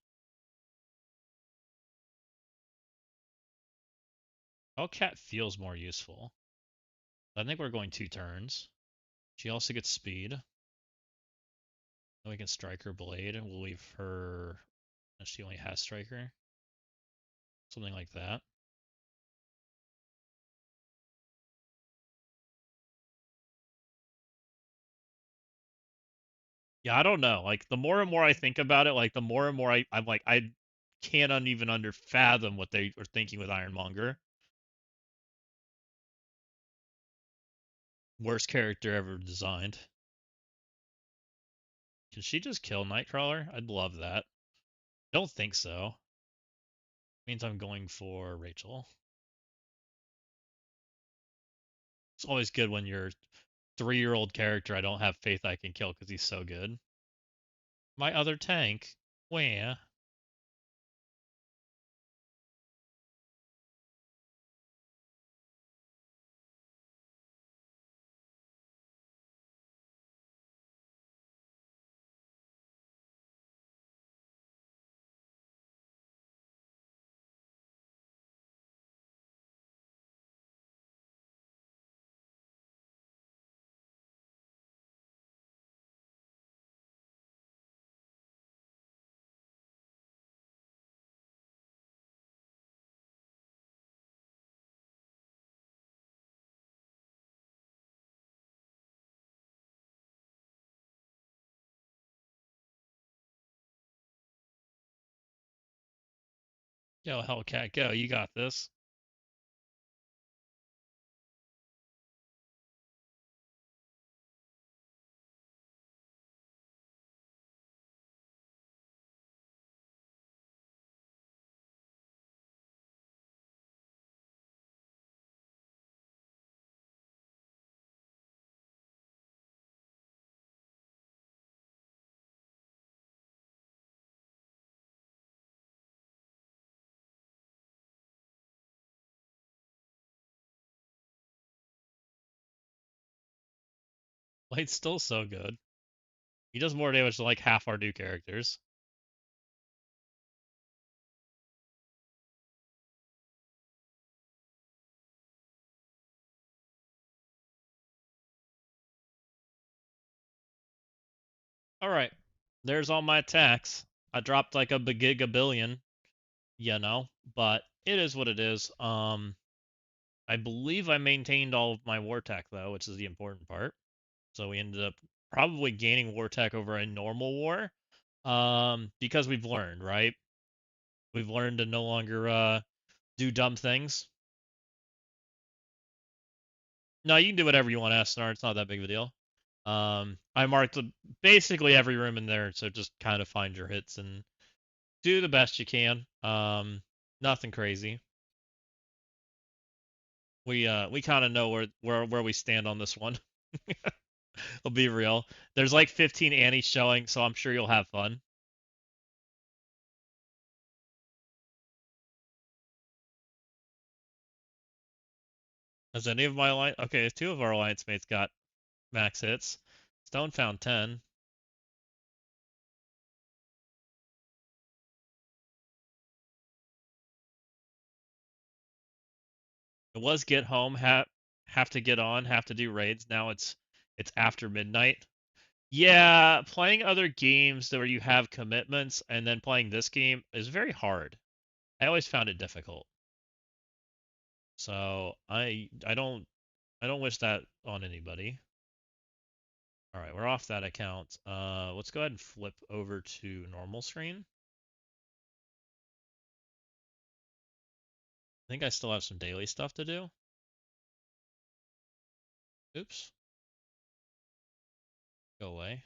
Hellcat feels more useful. I think we're going 2 turns. She also gets speed. Then we can strike her blade, and we'll leave her. She only has striker. Something like that. Yeah, I don't know. Like the more and more I think about it, like the more and more I'm like I can't even under fathom what they were thinking with Ironmonger. Worst character ever designed. Can she just kill Nightcrawler? I'd love that. Don't think so. Means I'm going for Rachel. It's always good when your 3-year-old character I don't have faith I can kill because he's so good. My other tank? Where? Yo, Hellcat, go. You got this. Light's still so good. He does more damage to like half our new characters. All right. There's all my attacks. I dropped like a gigabillion, you know, but it is what it is. I believe I maintained all of my war tech though, which is the important part. So we ended up probably gaining war tech over a normal war. Because we've learned, right? We've learned to no longer do dumb things. No, you can do whatever you want, Asnar. It's not that big of a deal. I marked basically every room in there, so just kind of find your hits and do the best you can. Nothing crazy. We kind of know where we stand on this one. I'll be real. There's like 15 Annies showing, so I'm sure you'll have fun. Has any of my alliance? Okay, two of our alliance mates got max hits. Stone found 10. It was get home, have to get on, have to do raids. Now it's after midnight. Yeah, playing other games where you have commitments and then playing this game is very hard. I always found it difficult. So I don't wish that on anybody. All right, we're off that account. Let's go ahead and flip over to normal screen. I think I still have some daily stuff to do. Oops. Go away.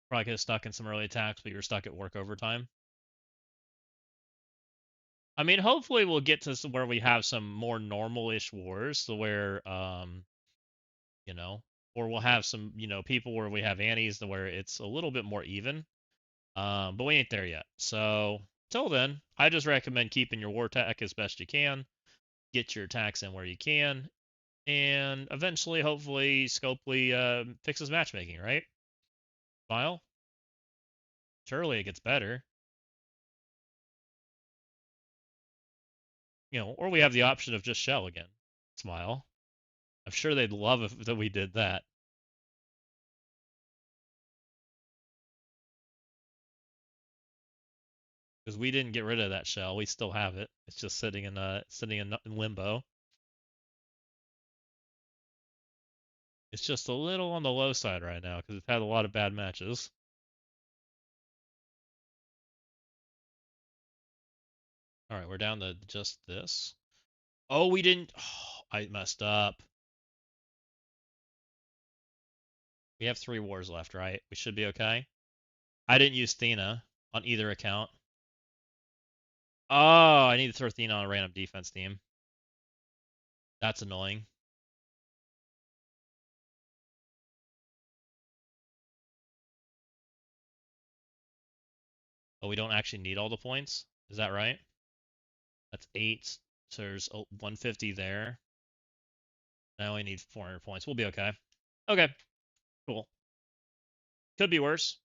Probably could have stuck in some early attacks, but you were stuck at work overtime. I mean, hopefully we'll get to where we have some more normal-ish wars, so where you know, or we'll have some, people where we have Annies, to where it's a little bit more even. But we ain't there yet. So till then, I just recommend keeping your war tech as best you can. Get your attacks in where you can, and eventually, hopefully, Scopely fixes matchmaking, right? Smile. Surely it gets better. Or we have the option of just shell again. Smile. I'm sure they'd love if that we did that. Because we didn't get rid of that shell. We still have it. It's just sitting in limbo. It's just a little on the low side right now because it's had a lot of bad matches. All right, we're down to just this. Oh, we didn't. Oh, I messed up. We have 3 wars left, right? We should be okay. I didn't use Thena on either account. Oh, I need to throw Thena on a random defense team. That's annoying. Oh, we don't actually need all the points. Is that right? That's 8. So there's 150 there. I only need 400 points. We'll be okay. Okay, cool. Could be worse.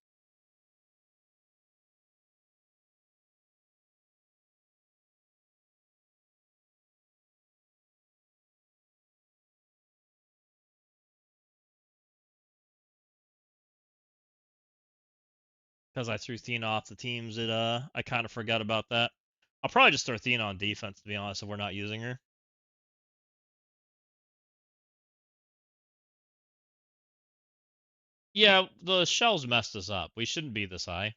Because I threw Thena off the teams, I kind of forgot about that. I'll probably just throw Thena on defense, to be honest, if we're not using her. Yeah, the shells messed us up. We shouldn't be this high.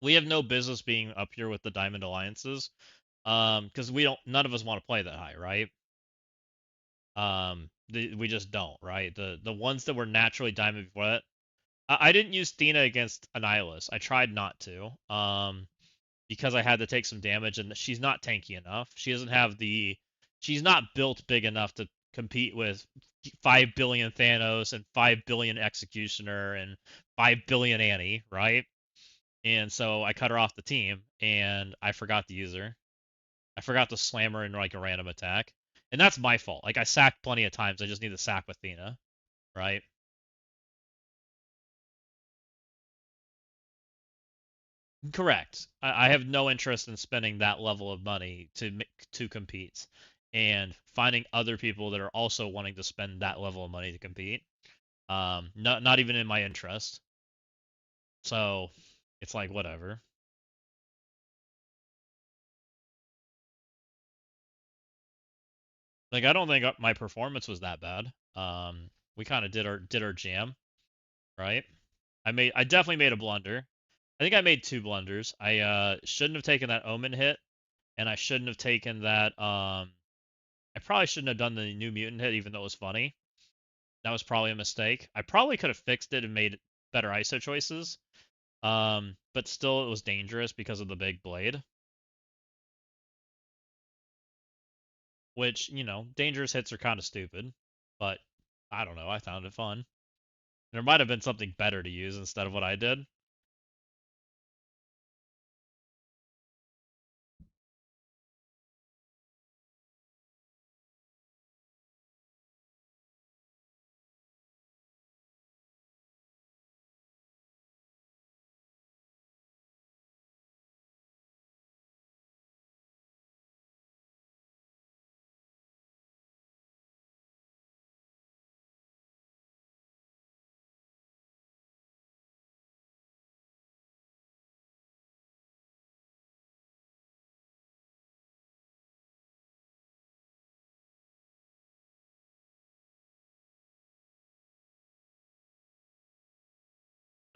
We have no business being up here with the Diamond Alliances. Because we don't, none of us want to play that high, right? We just don't, right? The ones that were naturally Diamond before that. I didn't use Thena against Annihilus. I tried not to. Because I had to take some damage, and she's not tanky enough. She doesn't have the. She's not built big enough to compete with 5 billion Thanos and 5 billion Executioner and 5 billion Annie, right? And so I cut her off the team, and I forgot to use her. I forgot to slam her in like a random attack, and that's my fault. Like I sacked plenty of times. I just need to sack with Athena, right? Correct. I have no interest in spending that level of money to compete, and finding other people that are also wanting to spend that level of money to compete. Not even in my interest. So it's like whatever. Like I don't think my performance was that bad. We kind of did our jam, right? I definitely made a blunder. I think I made two blunders. I shouldn't have taken that Omen hit, and I shouldn't have taken that I probably shouldn't have done the New Mutant hit, even though it was funny. That was probably a mistake. I probably could have fixed it and made better ISO choices. But still, it was dangerous because of the big blade. Which, dangerous hits are kind of stupid. But I don't know. I found it fun. There might have been something better to use instead of what I did.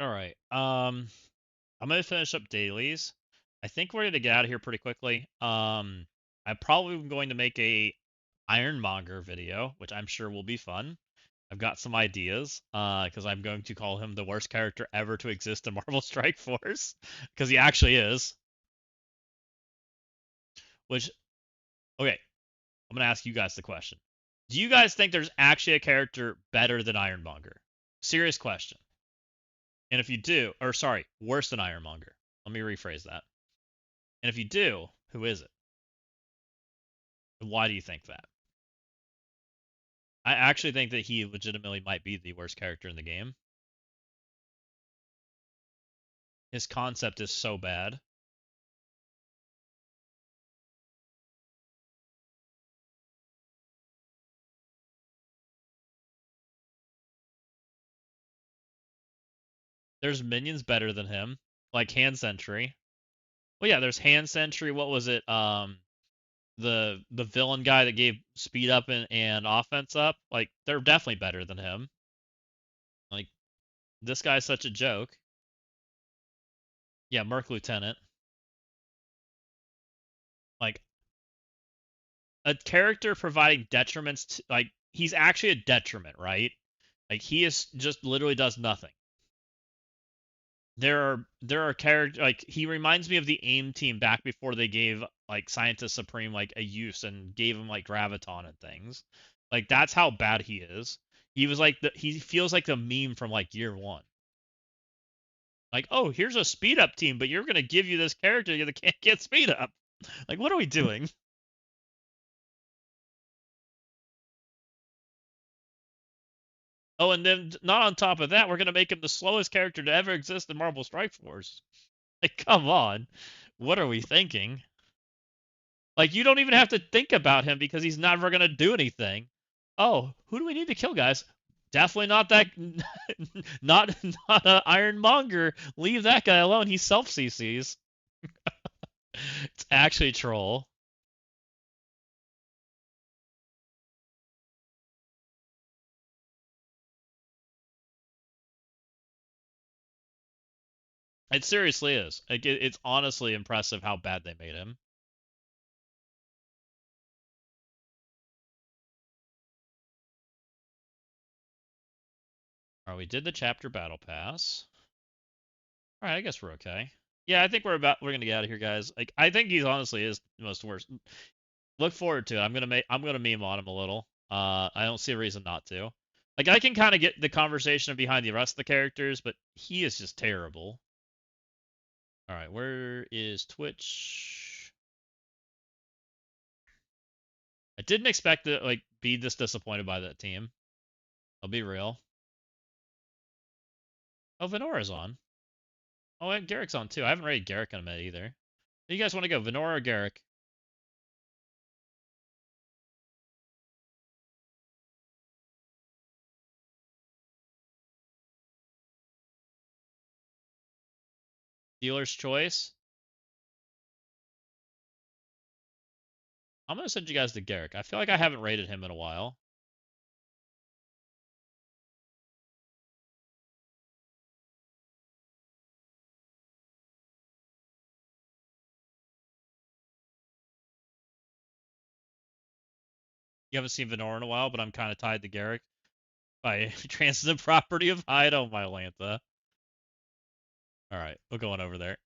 All right. I'm gonna finish up dailies. I think we're gonna get out of here pretty quickly. I'm probably going to make a Ironmonger video, which I'm sure will be fun. I've got some ideas, because I'm going to call him the worst character ever to exist in Marvel Strike Force, because he actually is. Which, okay, I'm gonna ask you guys the question: do you guys think there's actually a character better than Ironmonger? Serious question. And if you do, or sorry, worse than Ironmonger. Let me rephrase that. And if you do, who is it? And why do you think that? I actually think that he legitimately might be the worst character in the game. His concept is so bad. There's minions better than him, like Hand Sentry. Well, yeah, there's Hand Sentry. What was it? The villain guy that gave speed up and offense up. Like they're definitely better than him. Like this guy's such a joke. Yeah, Merc Lieutenant. Like a character providing detriments to, like he's actually a detriment, right? Like he is just literally does nothing. There are characters like he reminds me of the AIM team back before they gave like Scientist Supreme like a use and gave him like graviton and things. Like that's how bad he is. He was like he feels like the meme from like year one. Like, oh, here's a speed up team, but you're gonna give you this character that can't get speed up. Like, what are we doing? Oh, and then not on top of that, we're gonna make him the slowest character to ever exist in Marvel Strike Force. Like, come on. What are we thinking? Like, you don't even have to think about him because he's never gonna do anything. Oh, who do we need to kill, guys? Definitely not that. not Ironmonger. Leave that guy alone. He self CCs. It's actually troll. It seriously is. Like, it's honestly impressive how bad they made him. All right, we did the chapter battle pass. All right, I guess we're okay. Yeah, I think we're gonna get out of here, guys. Like, I think he's honestly is the most worst. Look forward to it. I'm gonna meme on him a little. I don't see a reason not to. Like, I can kind of get the conversation behind the rest of the characters, but he is just terrible. All right, where is Twitch? I didn't expect to like be this disappointed by that team. I'll be real. Oh, Venora's on. Oh, and Garrick's on too. I haven't rated Garrick in a minute either. Do you guys want to go, Venora or Garrick? Dealer's choice. I'm gonna send you guys to Garrick. I feel like I haven't rated him in a while. You haven't seen Venora in a while, but I'm kind of tied to Garrick by transitive property of hide. Oh my Lanta. All right, we're going over there.